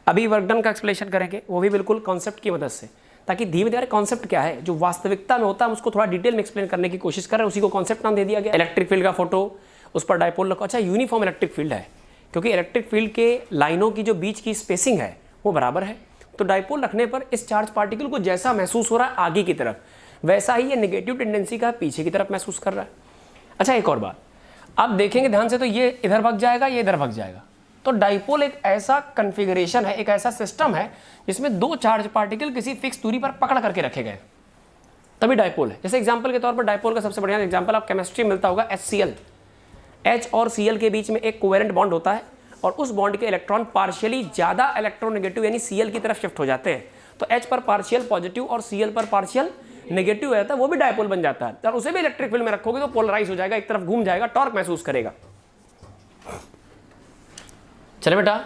अभी वर्क डन का एक्सप्लेनेशन करेंगे, वो भी बिल्कुल कॉन्सेप्ट की मदद से, ताकि धीरे धीरे कॉन्सेप्ट क्या है जो वास्तविकता में होता है हम उसको थोड़ा डिटेल में एक्सप्लेन करने की कोशिश कर रहे हैं, उसी को कॉन्सेप्ट नाम दे दिया गया। इलेक्ट्रिक फील्ड का फोटो, उस पर डाइपोल रखो। अच्छा, यूनिफॉर्म इलेक्ट्रिक फील्ड है, क्योंकि इलेक्ट्रिक फील्ड के लाइनों की जो बीच की स्पेसिंग है वो बराबर है, तो डाइपोल रखने पर इस चार्ज पार्टिकल को जैसा महसूस हो रहा है आगे की तरफ, वैसा ही ये नेगेटिव टेंडेंसी का पीछे की तरफ महसूस कर रहा है। अच्छा, एक और बात आप देखेंगे ध्यान से, तो ये इधर भाग जाएगा, ये इधर भाग जाएगा। तो डाइपोल एक ऐसा कॉन्फ़िगरेशन है, एक ऐसा सिस्टम है जिसमें दो चार्ज पार्टिकल किसी फिक्स दूरी पर पकड़ करके रखे गए, तभी डाइपोल है। जैसे एग्जांपल के तौर पर डाइपोल का सबसे बढ़िया एग्जांपल आप केमिस्ट्री में मिलता होगा, HCl। H और Cl के बीच में एक कोवेलेंट बॉन्ड होता है और उस बॉन्ड के इलेक्ट्रॉन पार्शियली ज़्यादा इलेक्ट्रोनेगेटिव यानी Cl की तरफ शिफ्ट हो जाते हैं, तो H पर पार्शियल पॉजिटिव और Cl पर पार्शियल नेगेटिव रहता है, वो भी डाइपोल बन जाता है। और उसे भी इलेक्ट्रिक फील्ड में रखोगे तो पोलराइज हो जाएगा, एक तरफ घूम जाएगा, टॉर्क महसूस करेगा। चले बेटा,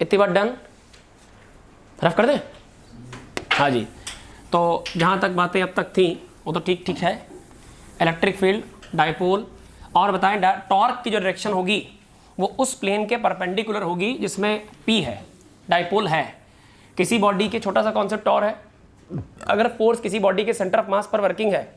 इतनी बात डन, रफ कर दे। हाँ जी, तो जहाँ तक बातें अब तक थी वो तो ठीक ठीक है। इलेक्ट्रिक फील्ड, डाइपोल, और बताएं टॉर्क की जो डायरेक्शन होगी वो उस प्लेन के परपेंडिकुलर होगी जिसमें P है, डाइपोल है। किसी बॉडी के छोटा सा कॉन्सेप्ट और है, अगर फोर्स किसी बॉडी के सेंटर ऑफ मास पर वर्किंग है,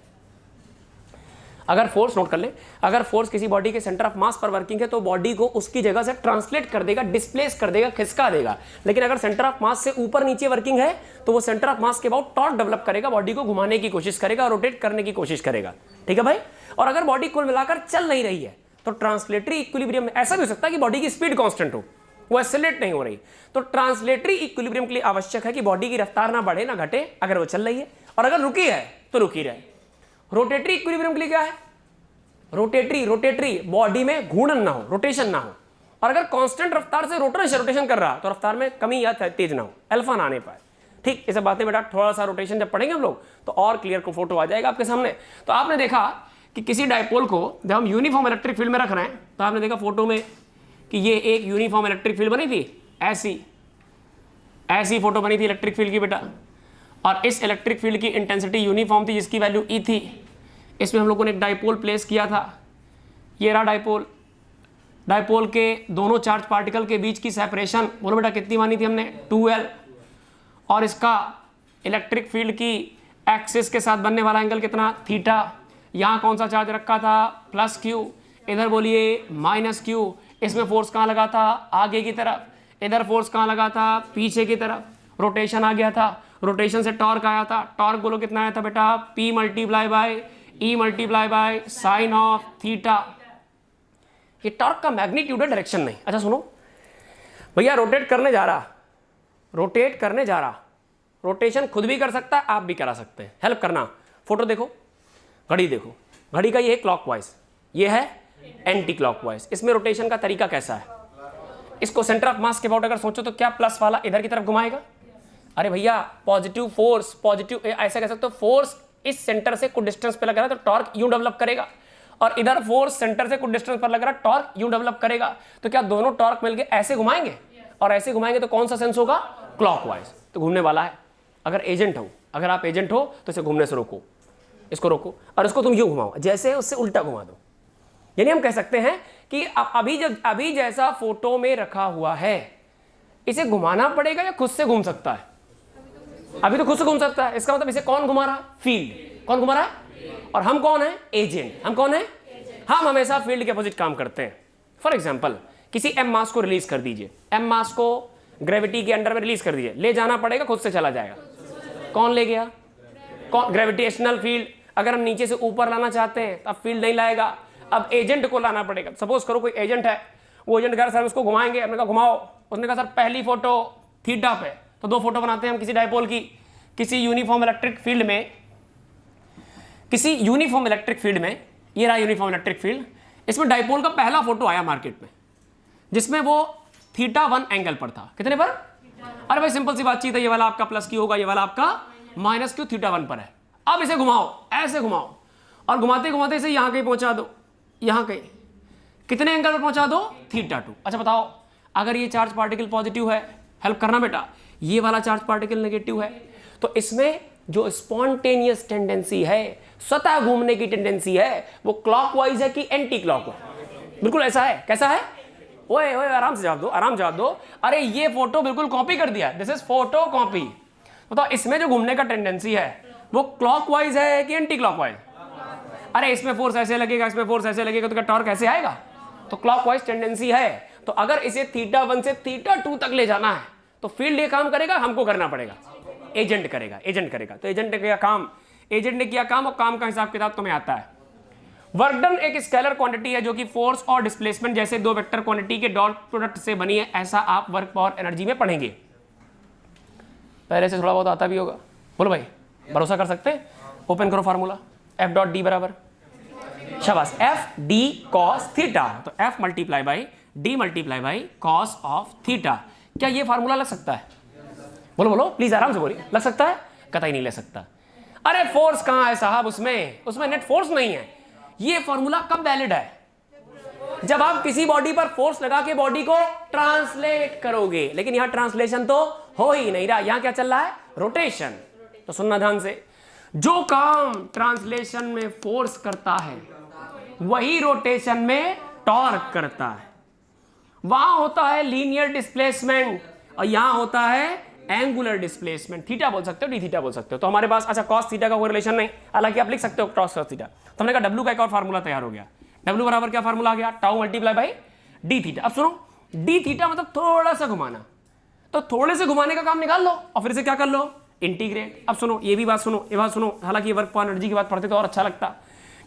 अगर फोर्स नोट कर ले, अगर फोर्स किसी बॉडी के सेंटर ऑफ मास पर वर्किंग है तो बॉडी को उसकी जगह से ट्रांसलेट कर देगा, डिस्प्लेस कर देगा, खिसका देगा। लेकिन अगर सेंटर ऑफ मास से ऊपर नीचे वर्किंग है तो वो सेंटर ऑफ मास के अबाउट टॉर्क डेवलप करेगा, बॉडी को घुमाने की कोशिश करेगा, रोटेट करने की कोशिश करेगा। ठीक है भाई। और अगर बॉडी कुल मिलाकर चल नहीं रही है तो ट्रांसलेटरी इक्विलिब्रियम में ऐसा भी हो सकता है कि बॉडी की स्पीड कांस्टेंट हो, वो एक्सेलरेट नहीं हो रही, तो ट्रांसलेटरी इक्विलिब्रियम के लिए आवश्यक है कि बॉडी की रफ्तार ना बढ़े ना घटे अगर वो चल रही है, और अगर रुकी है तो रुकी रहे। रोटेटरी इक्विलिब्रियम के लिए क्या है, रोटेटरी बॉडी में घूर्णन ना हो, रोटेशन ना हो, और अगर कांस्टेंट रफ्तार से रोटेशन कर रहा तो रफ्तार में कमी या तेज ना हो, अल्फा ना आने पाए। ठीक, ये सब बातें बेटा थोड़ा सा रोटेशन जब पढ़ेंगे हम लोग तो और क्लियर को फोटो आ जाएगा आपके सामने। तो आपने देखा कि किसी डाइपोल को जब हम यूनिफॉर्म इलेक्ट्रिक फील्ड में रख रहे हैं तो आपने देखा फोटो में कि ये एक यूनिफॉर्म इलेक्ट्रिक फील्ड बनी थी, ऐसी फोटो बनी थी इलेक्ट्रिक फील्ड की बेटा, और इस इलेक्ट्रिक फील्ड की इंटेंसिटी यूनिफॉर्म थी जिसकी वैल्यू E थी। इसमें हम लोगों ने एक डाइपोल प्लेस किया था, ये रहा डाइपोल। डाइपोल के दोनों चार्ज पार्टिकल के बीच की सेपरेशन बोलो बेटा कितनी मानी थी हमने, 2L, और इसका इलेक्ट्रिक फील्ड की एक्सिस के साथ बनने वाला एंगल कितना, थीटा। यहाँ कौन सा चार्ज रखा था, +Q, इधर बोलिए -Q। इसमें फोर्स कहाँ लगा था, आगे की तरफ, इधर फोर्स कहाँ लगा था, पीछे की तरफ। रोटेशन आ गया था, रोटेशन से टॉर्क आया था, टॉर्क बोलो कितना आया था बेटा, P multiply by E multiply by sine of theta. ये टॉर्क का मैग्नीट्यूड है, डायरेक्शन नहीं। अच्छा सुनो भैया, रोटेट करने जा रहा, रोटेशन खुद भी कर सकता है, आप भी करा सकते हैं। हेल्प करना, फोटो देखो, घड़ी देखो, घड़ी का ये है क्लॉकवाइज, ये है एंटी क्लॉकवाइज। इसमें रोटेशन का तरीका कैसा है, इसको सेंटर ऑफ मास के अबाउट अगर सोचो तो क्या प्लस वाला इधर की तरफ घुमाएगा? अरे भैया पॉजिटिव फोर्स, पॉजिटिव ऐसा कह सकते हो, फोर्स इस सेंटर से कुछ डिस्टेंस पे लग रहा है तो टॉर्क यूं डेवलप करेगा, और इधर फोर्स सेंटर से कुछ डिस्टेंस पर लग रहा है, टॉर्क यूं डेवलप करेगा। तो क्या दोनों टॉर्क मिलके ऐसे घुमाएंगे? और ऐसे घुमाएंगे तो कौन सा सेंस होगा? क्लॉकवाइज। तो घूमने वाला है। अगर एजेंट हो, अगर आप एजेंट हो तो इसे घूमने से रोको, इसको रोको, और इसको तुम यूं घुमाओ, जैसे उससे उल्टा घुमा दो। यानी हम कह सकते हैं कि अभी जैसा फोटो में रखा हुआ है इसे घुमाना पड़ेगा या खुद से घूम सकता है? अभी तो खुद से घूम सकता है। इसका मतलब इसे कौन घुमा रहा? फील्ड। कौन घुमा रहा है? और हम कौन है? एजेंट। हम कौन है? हम हमेशा फील्ड के अपोजिट काम करते हैं। फॉर एग्जाम्पल किसी एम मास को रिलीज कर दीजिए, एम मास को ग्रेविटी के अंडर में रिलीज कर दीजिए, ले जाना पड़ेगा खुद से चला जाएगा? कौन ले गया? कौन? Gravitational field. अगर हम नीचे से ऊपर लाना चाहते हैं तब फील्ड नहीं लाएगा, अब एजेंट को लाना पड़ेगा। सपोज करो कोई एजेंट है, वो एजेंट कह रहा सर उसको घुमाएंगे, हमने कहा घुमाओ, उसने कहा सर पहली फोटो थीटा पे, तो दो फोटो बनाते हैं हम किसी डायपोल की, किसी यूनिफॉर्म इलेक्ट्रिक फील्ड में, किसी यूनिफॉर्म इलेक्ट्रिक फील्ड में, ये रहा यूनिफॉर्म इलेक्ट्रिक फील्ड, इसमें डायपोल का पहला फोटो आया मार्केट में जिसमें वो θ1 एंगल पर था। कितने पर? अरे भाई सिंपल सी बातचीत है, ये वाला आपका प्लस क्यू होगा, ये वाला आपका माइनस क्यू, θ1 पर है। अब इसे घुमाओ, ऐसे घुमाओ, और घुमाते घुमाते इसे यहां कहीं पहुंचा दो, यहां कहीं, कितने एंगल पर पहुंचा दो? θ2। अच्छा बताओ, अगर ये चार्ज पार्टिकल पॉजिटिव है, हेल्प करना बेटा, ये वाला चार्ज पार्टिकल नेगेटिव है, तो इसमें जो स्पॉन्टेनियस टेंडेंसी है, स्वतः घूमने की टेंडेंसी है, वो क्लॉकवाइज है कि एंटी क्लॉकवाइज? बिल्कुल ऐसा है। कैसा है? ओए ओए आराम से जवाब दो, आराम जवाब दो। अरे ये फोटो बिल्कुल कॉपी कर दिया, दिस इज फोटो कॉपी। बताओ इसमें जो घूमने का टेंडेंसी है वो क्लॉकवाइज है कि एंटी क्लॉकवाइज? अरे इसमें फोर्स ऐसे लगेगा, इसमें फोर्स ऐसे लगेगा, तो क्या टॉर्क ऐसे आएगा? तो क्लॉकवाइज टेंडेंसी है। तो अगर इसे θ1 से θ2 तक ले जाना है तो फील्ड ये काम करेगा, हमको करना पड़ेगा, एजेंट करेगा, एजेंट करेगा। तो एजेंट ने किया काम, एजेंट ने किया काम, और काम का हिसाब किताब तुम्हें आता है। वर्क डन एक स्केलर क्वांटिटी है जो कि फोर्स और डिस्प्लेसमेंट जैसे दो वेक्टर क्वांटिटी के डॉट प्रोडक्ट से बनी है, ऐसा आप वर्क पावर एनर्जी में पढ़ेंगे। पहले से थोड़ा बहुत आता भी होगा। बोलो भाई, भरोसा कर सकते हैं? ओपन करो फार्मूला, एफ डॉट डी बराबर, शाबाश, एफ डी कॉस थीटा, तो F multiply by D multiply by cos of theta. क्या ये फार्मूला लग सकता है? बोलो बोलो प्लीज, आराम से बोलिए, लग सकता है? कतई नहीं लग सकता। अरे फोर्स कहां है साहब? उसमें नेट फोर्स नहीं है। ये फॉर्मूला कब वैलिड है? जब आप किसी बॉडी पर फोर्स लगा के बॉडी को ट्रांसलेट करोगे, लेकिन यहां ट्रांसलेशन तो हो ही नहीं रहा, यहां क्या चल रहा है? रोटेशन। तो सुनना ध्यान से, जो काम ट्रांसलेशन में फोर्स करता है वही रोटेशन में टॉर्क करता है। वहां होता है लीनियर डिस्प्लेसमेंट और यहां होता है एंगुलर डिस्प्लेसमेंट। थीटा बोल सकते हो, डी थीटा बोल सकते हो। तो हमारे पास अच्छा कॉस थीटा का कोई रिलेशन नहीं, हालांकि आप लिख सकते हो कॉस थीटा। तो हमने कहा डब्ल्यू का एक और फार्मूला तैयार हो गया। डब्ल्यू बराबर क्या फार्मूला आ गया? Tau multiply by d theta. अब सुनो, डी थीटा मतलब थोड़ा सा घुमाना, तो थोड़े से घुमाने का काम निकाल लो और फिर से क्या कर लो? इंटीग्रेट। अब सुनो, ये भी बात सुनो, ये बात सुनो, हालांकि वर्क पावर एनर्जी की बात पढ़ते तो और अच्छा लगता।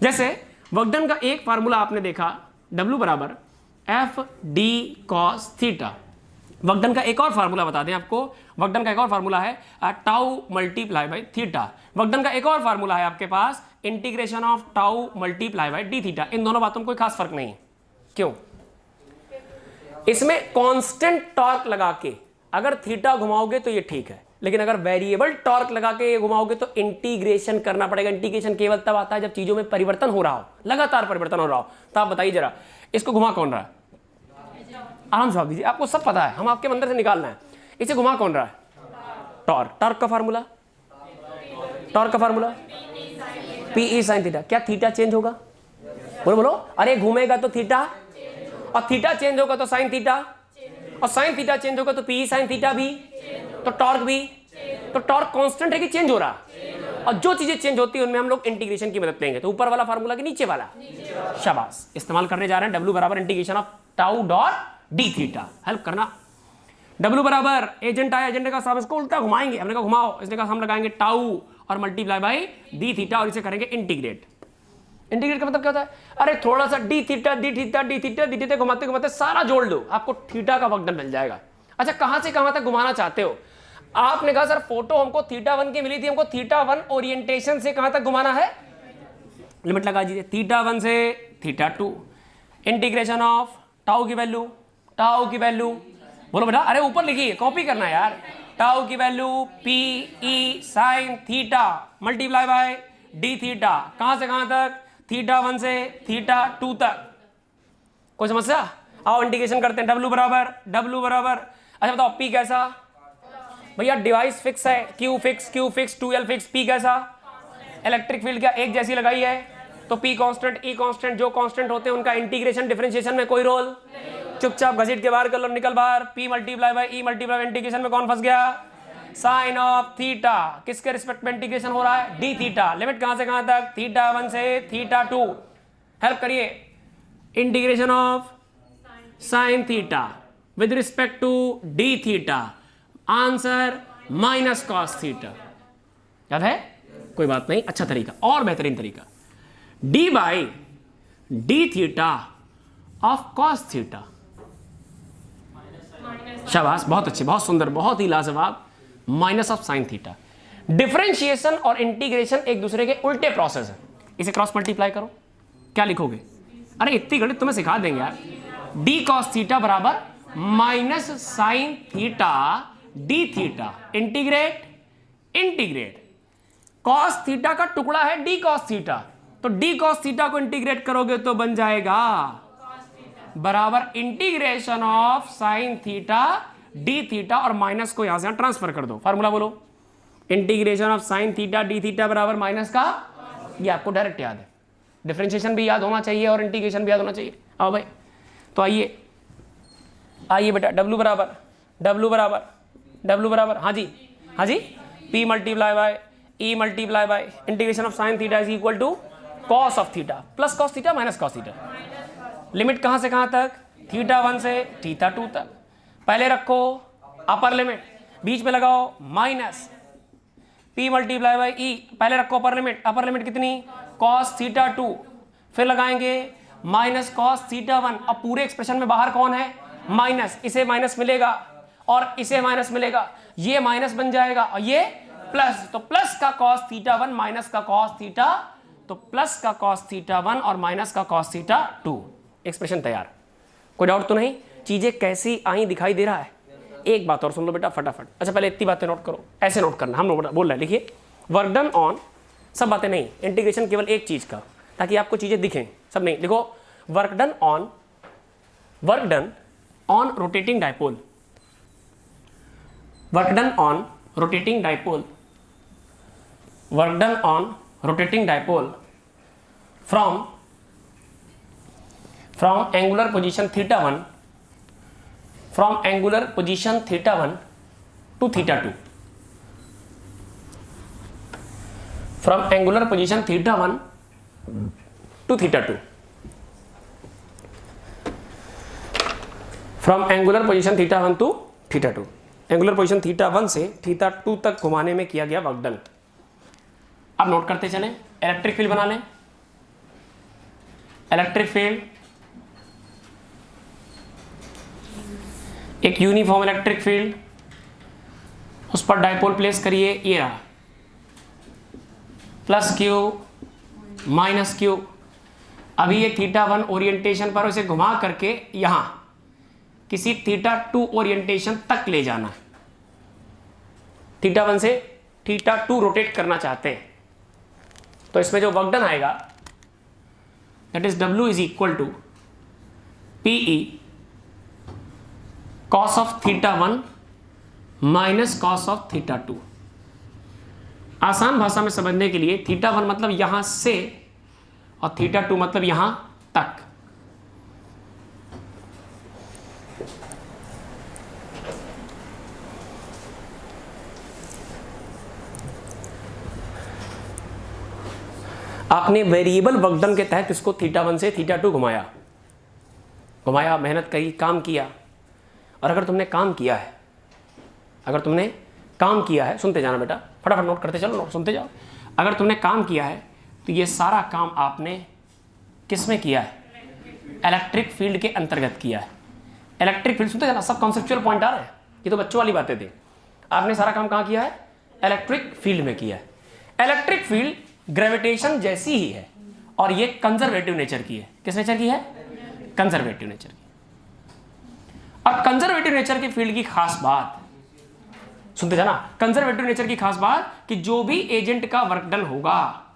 जैसे वर्क डन का एक फार्मूला आपने देखा, डब्ल्यू बराबर F D cos theta. Work done का एक और फार्मूला बता दें आपको, वर्क डन का एक और फार्मूला है tau multiply by theta. Work done का एक और फार्मूला है आपके पास integration of tau multiply by d theta. इन दोनों बातों में कोई खास फर्क नहीं है। क्यों? इसमें कांस्टेंट टॉर्क लगा के अगर थीटा घुमाओगे तो ये ठीक है, लेकिन अगर वेरिएबल टॉर्क लगा के घुमाओगे तो इंटीग्रेशन करना पड़ेगा। इंटीग्रेशन केवल तब आता है जब चीजों में परिवर्तन हो रहा हो, लगातार परिवर्तन हो रहा हो। तो आप बताइए जरा, इसको घुमा कौन रहा है? आराम से जवाब दीजिए, आपको सब पता है, हम आपके अंदर से निकालना है। इसे घुमा कौन रहा है? टॉर्क। टॉर्क का फार्मूला, टॉर्क का फार्मूला पीई साइन थीटा। क्या थीटा चेंज होगा? बोलो बोलो। अरे घूमेगा तो थीटा, और थीटा चेंज होगा तो साइन थीटा, और साइन थीटा चेंज होगा तो पीई साइन थीटा भी, तो टॉर्क भी। तो टॉर्क कांस्टेंट है कि चेंज हो रहा? और जो चीजें चेंज होती है उनमें हम लोग इंटीग्रेशन की मदद लेंगे। तो ऊपर वाला फार्मूला कि नीचे वाला? शाबाश, इस्तेमाल करने जा रहे हैं डब्ल्यू बराबर integration of tau dot D theta. Help करना, डब्ल्यू बराबर एजेंट आया, एजेंट का साहब इसको उल्टा घुमाएंगे, हमने कहा घुमाओ, इसने कहा हम लगाएंगे टाउ और मल्टीप्लाई बाई डी थीटा और इसे करेंगे इंटीग्रेट। इंटीग्रेट का मतलब क्या होता है? अरे थोड़ा सा D theta D theta D theta D theta घुमाते घुमाते सारा जोड़ दो, आपको थीटा का वर्क डन मिल जाएगा। अच्छा कहां से कहां तक घुमाना चाहते हो? आपने कहा सर फोटो हमको θ1 की मिली थी, हमको θ1 ओरिएंटेशन से कहां तक घुमाना है? लिमिट लगा दीजिए, θ1 से θ2, इंटीग्रेशन ऑफ टाउ की वैल्यू, टाउ की वैल्यू, बोलो बेटा, अरे ऊपर लिखिए, कॉपी करना है यार। टाउ की value P E sine theta multiply by D theta, कहां से कहां तक, थीटा 1 से थीटा 2 तक। कोई समस्या? आओ इंटीग्रेशन करते हैं। W बराबर, अच्छा बताओ P कैसा, भैया डिवाइस फिक्स है, Q fix 2L fix, P कैसा, इलेक्ट्रिक फील्ड क्या एक जैसी लगाई है, तो P कांस्टेंट E कांस्टेंट, जो कांस्टेंट होते हैं उनका इंटीग्रेशन डिफरेंशिएशन में कोई रोल, चुपचाप घसीट के बाहर कर लो, निकल बाहर। P multiply by E multiply by integration में कौन फंस गया, साइन ऑफ थीटा, किसके रिस्पेक्ट में इंटीग्रेशन हो रहा है, डी थीटा। लिमिट कहां से कहां तक, थीटा 1 से थीटा 2। हेल्प करिए, integration of sine theta with respect to d theta, answer minus cos theta. याद है? कोई बात नहीं, अच्छा तरीका और बेहतरीन तरीका, D by d theta of cos theta. शाबाश, बहुत अच्छे, बहुत सुंदर, बहुत ही लाजवाब, minus of sine theta. Differentiation और इंटीग्रेशन एक दूसरे के उल्टे प्रोसेस है। इसे क्रॉस मल्टीप्लाई करो, क्या लिखोगे, अरे इतनी गणित तुम्हें सिखा देंगे यार। डी कॉस थीटा बराबर minus sine theta D theta, integrate cos theta का टुकड़ा है डी कॉस थीटा, तो डी कॉस थीटा को इंटीग्रेट करोगे तो बन जाएगा बराबर integration of sine theta D theta, और माइनस को यहां से ट्रांसफर कर दो। फार्मूला बोलो, integration of sine theta D theta बराबर माइनस का, ये आपको डायरेक्ट याद है, डिफरेंशिएशन भी याद होना चाहिए और इंटीग्रेशन भी याद होना चाहिए। आओ भाई, तो आइए बेटा, W बराबर, हाँ जी, P multiply by E multiply by integration of sine theta is equal to cos of theta plus cos theta minus cos theta. Limit कहां से कहां तक, थीटा 1 से थीटा 2 तक। पहले रखो अपर लिमिट, बीच में लगाओ minus P multiply by E, पहले रखो अपर लिमिट कितनी, कॉस थीटा 2, फिर लगाएंगे माइनस कॉस थीटा 1। अब पूरे एक्सप्रेशन में बाहर कौन है, माइनस, इसे माइनस मिलेगा और इसे माइनस मिलेगा, ये माइनस बन जाएगा और ये प्लस, तो प्लस का कॉस थीटा 1 माइनस का कॉस थीटा, तो प्लस का कॉस थीटा 1 और माइनस का कॉस थीटा 2। एक्सप्रेशन तैयार, कोई डाउट तो नहीं? चीजें कैसी आई दिखाई दे रहा है? एक बात और सुन लो बेटा फटाफट। अच्छा पहले इतनी बातें नोट करो, ऐसे नोट करना, हम लोग बोल रहे हैं, लिखिए वर्क डन ऑन, सब बातें नहीं, इंटीग्रेशन केवल एक चीज का, ताकि आपको चीजें दिखें, सब नहीं। लिखो work done on rotating dipole, work done on rotating dipole, work done on rotating dipole from angular position theta 1, from angular position theta 1 to theta 2, from angular position theta 1 to theta 2, from angular position theta 1 to theta 2। Angular position theta 1 से theta 2 तक घुमाने में किया गया work done. अब note करते चलें, electric field बना लें, इलेक्ट्रिक फील्ड एक यूनिफॉर्म इलेक्ट्रिक फील्ड, उस पर डाइपोल प्लेस करिए, ये रहा प्लस क्यू माइनस क्यू। अभी ये थीटा 1 ओरिएंटेशन पर उसे घुमा करके यहां किसी थीटा 2 ओरिएंटेशन तक ले जाना है। थीटा 1 से थीटा 2 रोटेट करना चाहते हैं, तो इसमें जो वर्क डन आएगा that is W is equal to PE cos of theta 1 minus cos of theta 2। आसान भाषा में समझने के लिए थीटा 1 मतलब यहां से और थीटा 2 मतलब यहां तक। आपने वेरिएबल वर्क डन के तहत इसको थीटा 1 से थीटा 2 घुमाया, मेहनत करी, काम किया। और अगर तुमने काम किया है, सुनते जाना बेटा, फटाफट नोट करते चलो, नोट सुनते जाओ। अगर तुमने काम किया है तो ये सारा काम आपने किस में किया है, इलेक्ट्रिक फील्ड के अंतर्गत किया है। इलेक्ट्रिक फील्ड, सुनते जाना, सब कॉन्सेप्चुअल पॉइंट आ रहे हैं, ये तो बच्चों वाली बातें थी। आपने सारा काम कहाँ किया है, इलेक्ट्रिक फील्ड में किया है। इलेक्ट्रिक फील्ड ग्रेविटेशन जैसी ही है और ये कंजर्वेटिव नेचर की है। किस नेचर की है, कंजर्वेटिव नेचर की। और कंजर्वेटिव नेचर के फील्ड की खास बात सुनते जाना, कंजर्वेटिव नेचर की खास बात कि जो भी एजेंट का वर्क डन होगा,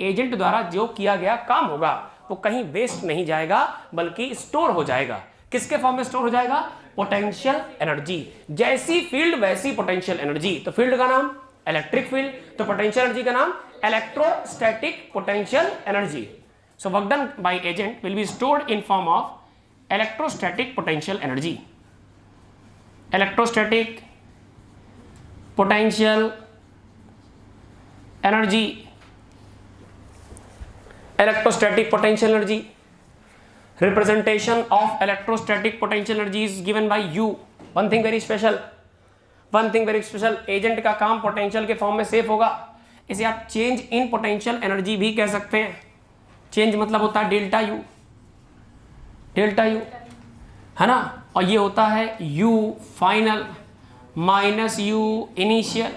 एजेंट द्वारा जो किया गया काम होगा, वो कहीं वेस्ट नहीं जाएगा बल्कि स्टोर हो जाएगा। किसके फॉर्म में स्टोर हो जाएगा? Potential energy. जैसी फील्ड वैसी पोटेंशियल एनर्जी। तो फील्ड का नाम इलेक्ट्रिक फील्ड, तो पोटेंशियल एनर्जी का नाम electrostatic potential energy. So work done by agent will be stored in form of electrostatic potential energy. Electrostatic potential energy, electrostatic potential energy, representation of electrostatic potential energy is given by U. one thing very special, agent का काम potential के form में safe होगा। इसे आप change in potential energy भी कह सकते हैं। चेंज मतलब होता है डेल्टा यू, है ना, और ये होता है U final minus U initial.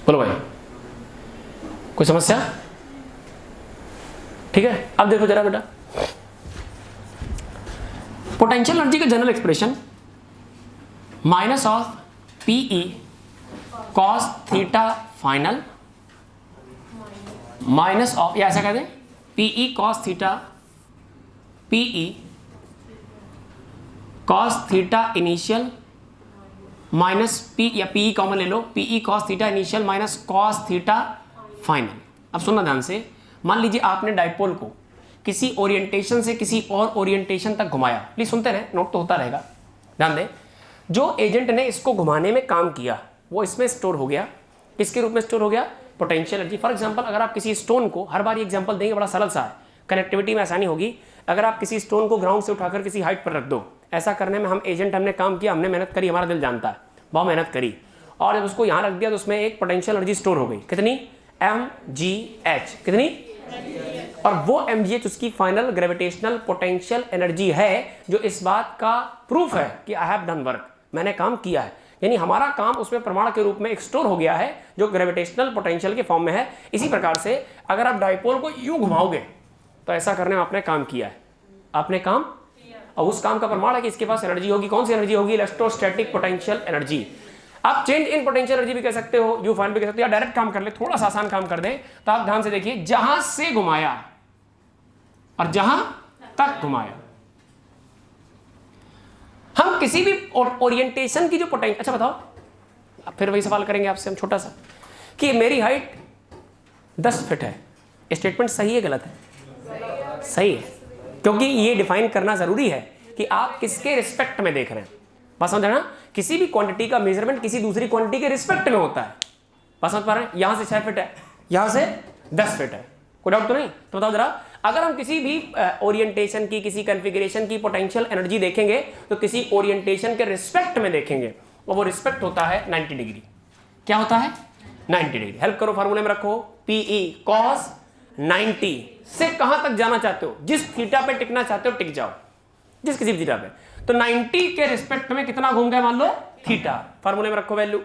बोलो भाई, कोई समस्या? ठीक है, अब देखो जरा बेटा, पोटेंशियल एनर्जी का general expression minus of PE cos theta final minus of, या ऐसा कह दें PE cos theta, PE cos theta initial minus P, या पीई कॉमन ले लो, PE cos theta initial minus cos theta final. अब सुनना ध्यान से, मान लीजिए आपने डाइपोल को किसी ओरिएंटेशन से किसी और ओरिएंटेशन तक घुमाया। प्लीज सुनते रहे, नोट तो होता रहेगा, ध्यान दें। जो एजेंट ने इसको घुमाने में काम किया वो इसमें स्टोर हो गया। किसके रूप में स्टोर हो गया? Potential energy. फॉर एग्जांपल, अगर आप किसी स्टोन को, हर बार ये एग्जांपल देंगे, बड़ा सरल सा है, कनेक्टिविटी में आसानी होगी। अगर आप किसी स्टोन को ग्राउंड से उठाकर किसी हाइट पर रख दो, ऐसा करने में हम एजेंट, हमने काम किया, हमने मेहनत करी, हमारा दिल जानता है, बहुत मेहनत करी, और जब उसको यहाँ रख दिया तो उसमें एक पोटेंशियल एनर्जी स्टोर हो गई। कितनी? mgh। कितनी? और वो mgh उसकी फाइनल ग्रेविटेशनल पोटेंशियल एनर्जी है, जो इस बात का प्रूफ है कि आई हैव डन वर्क, मैंने काम किया है। यानी हमारा काम उसमें प्रमाण के रूप में एक स्टोर हो गया है जो ग्रेविटेशनल पोटेंशियल के फॉर्म में है। इसी प्रकार से अगर आप डाइपोल को यूं घुमाओगे तो ऐसा करने में आपने काम किया है, आपने काम, और उस काम का प्रमाण है कि इसके पास एनर्जी होगी। कौन सी एनर्जी होगी? Electrostatic potential energy. आप चेंज इन पोटेंशियल एनर्जी भी कह सकते हो, यू फाइंड भी कह सकते हो, या डायरेक्ट काम कर ले, थोड़ा सा आसान काम कर दें। तो आप ध्यान से देखिए, जहां से घुमाया और जहां तक घुमाया, हम किसी भी ओरिएंटेशन की जो पोटेंशियल, अच्छा बताओ, अब फिर वही सवाल करेंगे आपसे हम छोटा सा, कि मेरी हाइट 10 फीट है, स्टेटमेंट सही है गलत है? सही है, क्योंकि ये डिफाइन करना जरूरी है कि आप किसके रिस्पेक्ट में देख रहे हैं। बात समझ रहे हैं ना? किसी भी क्वांटिटी का मेजरमेंट किसी दूसरी क्वांटिटी के रिस्पेक्ट में होता है। बात समझ पा रहे हैं? यहां से 6 फीट है, यहां से 10 फीट है, कोई डाउट तो नहीं? तो बताओ जरा, अगर हम किसी भी ओरिएंटेशन की, किसी कॉन्फ़िगरेशन की पोटेंशियल एनर्जी देखेंगे तो किसी ओरिएंटेशन के रिस्पेक्ट में देखेंगे, और वो रिस्पेक्ट होता है 90 डिग्री। क्या होता है? 90 डिग्री। हेल्प करो, फार्मूले में रखो, पीई कॉस 90 से कहां तक जाना चाहते हो, जिस थीटा पे टिकना चाहते हो टिक जाओ, जिस किसी भी थीटा पे। तो 90 के रिस्पेक्ट में कितना घूम गया मान लो? थीटा। फार्मूले में रखो value,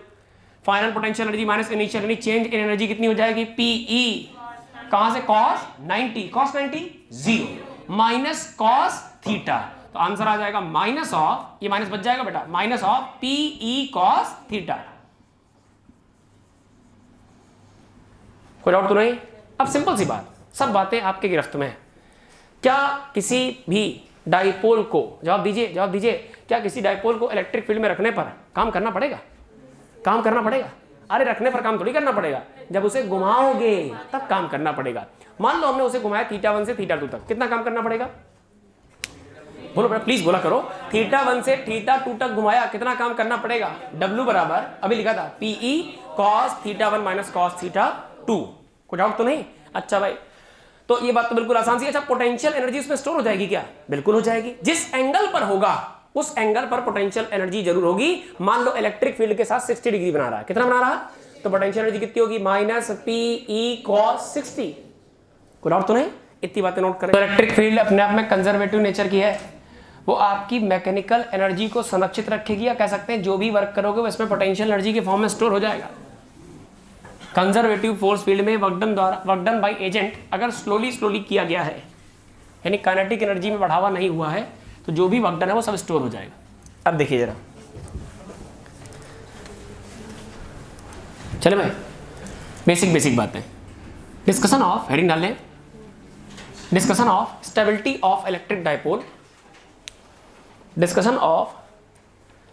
final potential energy minus initial energy, change in energy कितनी हो जाएगी? पीई कहां से? Cos 90, cos 90 0 minus cos theta, तो आंसर आ जाएगा माइनस ऑफ, ये माइनस बच जाएगा बेटा, minus of PE cos theta. कोई डाउट तो नहीं? अब सिंपल सी बात, सब बातें आपके गिरफ्त में है। क्या किसी भी डाइपोल को, जवाब दीजिए, जवाब दीजिए, क्या किसी डाइपोल को इलेक्ट्रिक फील्ड में रखने पर काम करना पड़ेगा? काम करना पड़ेगा? अरे रखने पर काम थोड़ी करना पड़ेगा, जब उसे घुमाओगे तब काम करना पड़ेगा। मान लो हमने उसे घुमाया θ1 से θ2 तक, कितना काम करना पड़ेगा? बोलो बेटा, प्लीज बोला करो। θ1 से θ2 तक घुमाया, कितना काम करना पड़ेगा? W बराबर, अभी लिखा था, PE cos θ1 माइनस cos θ2। कोई डाउट तो नहीं? अच्छा भाई, तो ये बात तो बिल्कुल आसान सी है। अच्छा, पोटेंशियल एनर्जी उसमें स्टोर हो जाएगी क्या? बिल्कुल हो जाएगी। जिस एंगल पर होगा उस एंगल पर पोटेंशियल एनर्जी जरूर होगी। मान लो इलेक्ट्रिक फील्ड के साथ 60 डिग्री बना रहा है, कितना बना रहा है? तो पोटेंशियल एनर्जी कितनी होगी? Minus PE cos 60। कोई डाउट तो नहीं? इतनी बातें नोट करें। तो इलेक्ट्रिक फील्ड अपने आप में कंजर्वेटिव नेचर की है, वो आपकी मैकेनिकल एनर्जी को संरक्षित रखेगी, या कह सकते हैं जो भी वर्क करोगे वो इसमें पोटेंशियल एनर्जी के फॉर्म में स्टोर हो जाएगा। कंजर्वेटिव फोर्स फील्ड में वर्क डन बाय एजेंट अगर स्लोली किया गया है, यानी काइनेटिक एनर्जी में बढ़ावा नहीं हुआ है, तो जो भी वर्क डन है वो सब स्टोर हो जाएगा। अब देखिए जरा, चले भाई बेसिक बातें। डिस्कशन ऑफ, हेडिंग डाल लें, discussion of stability of electric dipole, discussion of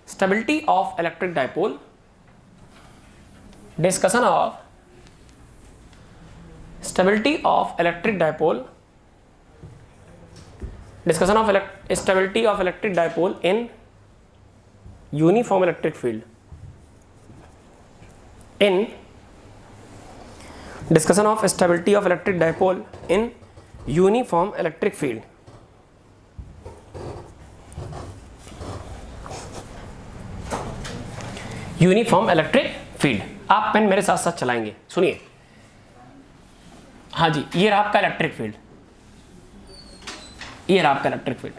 stability of electric dipole, discussion of stability of electric dipole, discussion of stability of electric dipole in uniform electric field, in discussion of stability of electric dipole in uniform electric field, uniform electric field. आप pen मेरे साथ साथ चलाएंगे, सुनिए। हाँ जी, ये रहा आपका इलेक्ट्रिक फील्ड, ये रहा आपका इलेक्ट्रिक फील्ड।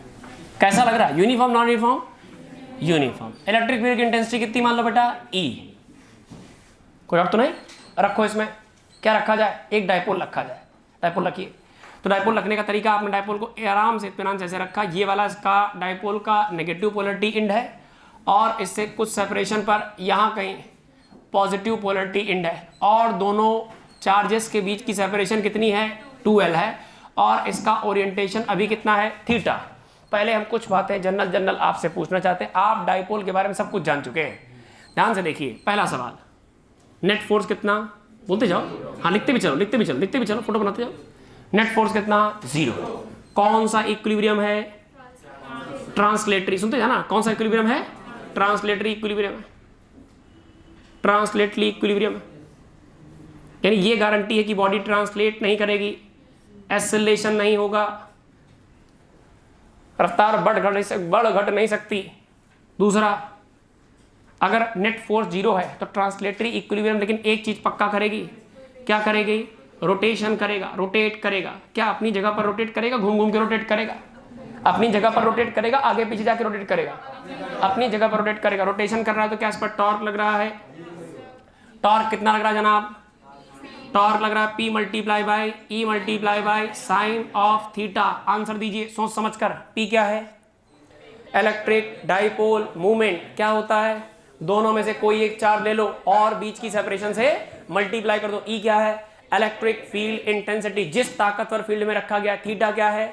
कैसा लग रहा है? Uniform non uniform? Uniform. Electric field की इंटेंसिटी कितनी मान लो बेटा? E। कोई और तो नहीं? रखो इसमें, क्या रखा जाए? एक डाइपोल रखा जाए। डाइपोल रखिए। तो डाइपोल रखने का तरीका, आपने डाइपोल को आराम से इत्मीनान से ऐसे रखा, ये वाला इसका डाइपोल का नेगेटिव पोलरिटी इंड है और इससे कुछ सेपरेशन पर यहाँ कहीं पॉजिटिव पोलरिटी इंड है, और दोनों चार्जेस के बीच की सेपरेशन कितनी है? 2L है, और इसका ओरिएंटेशन अभी कितना है? थीटा। पहले हम कुछ बातें जनरल आपसे पूछना चाहते हैं। आप डाइपोल के बारे में सब कुछ जान चुके हैं, ध्यान से देखिए। पहला सवाल, नेट फोर्स कितना? बोलते जाओ, हाँ लिखते भी चलो, फोटो बनाते जाओ। नेट फोर्स कितना? 0। कौन सा इक्विलिब्रियम है? ट्रांसलेटरी। सुनते जाना, कौन सा इक्विलिब्रियम है? ट्रांसलेटरी इक्विलिब्रियम है, ट्रांसलेटरी इक्विलिब्रियम। यानी ये गारंटी है कि बॉडी ट्रांसलेट नहीं करेगी, एक्सेलरेशन नहीं होगा, रफ्तार बढ़ घट नहीं सकती। दूसरा, अगर नेट फोर्स 0 है तो ट्रांसलेटरी इक्विलिब्रियम लेकिन एक चीज पक्का करेगी। क्या करेगी? रोटेशन करेगा, रोटेट करेगा। क्या अपनी जगह पर रोटेट करेगा? घूम घूम के रोटेट करेगा, अपनी जगह पर रोटेट करेगा, आगे पीछे जाके रोटेट करेगा, अपनी जगह पर रोटेट करेगा। रोटेशन कर रहा है तो क्या इस पर टॉर्क लग रहा है? टॉर्क कितना लग रहा है जनाब? टॉर्क लग रहा है P multiply by E multiply by sine of theta. Answer दीजिए सोच समझ कर। P क्या है? Electric dipole movement. क्या होता है? दोनों में से कोई एक चार्ज ले लो और बीच की सेपरेशन से मल्टीप्लाई कर दो। E क्या है? Electric field intensity. जिस ताकतवर फील्ड में रखा गया, थीटा क्या है?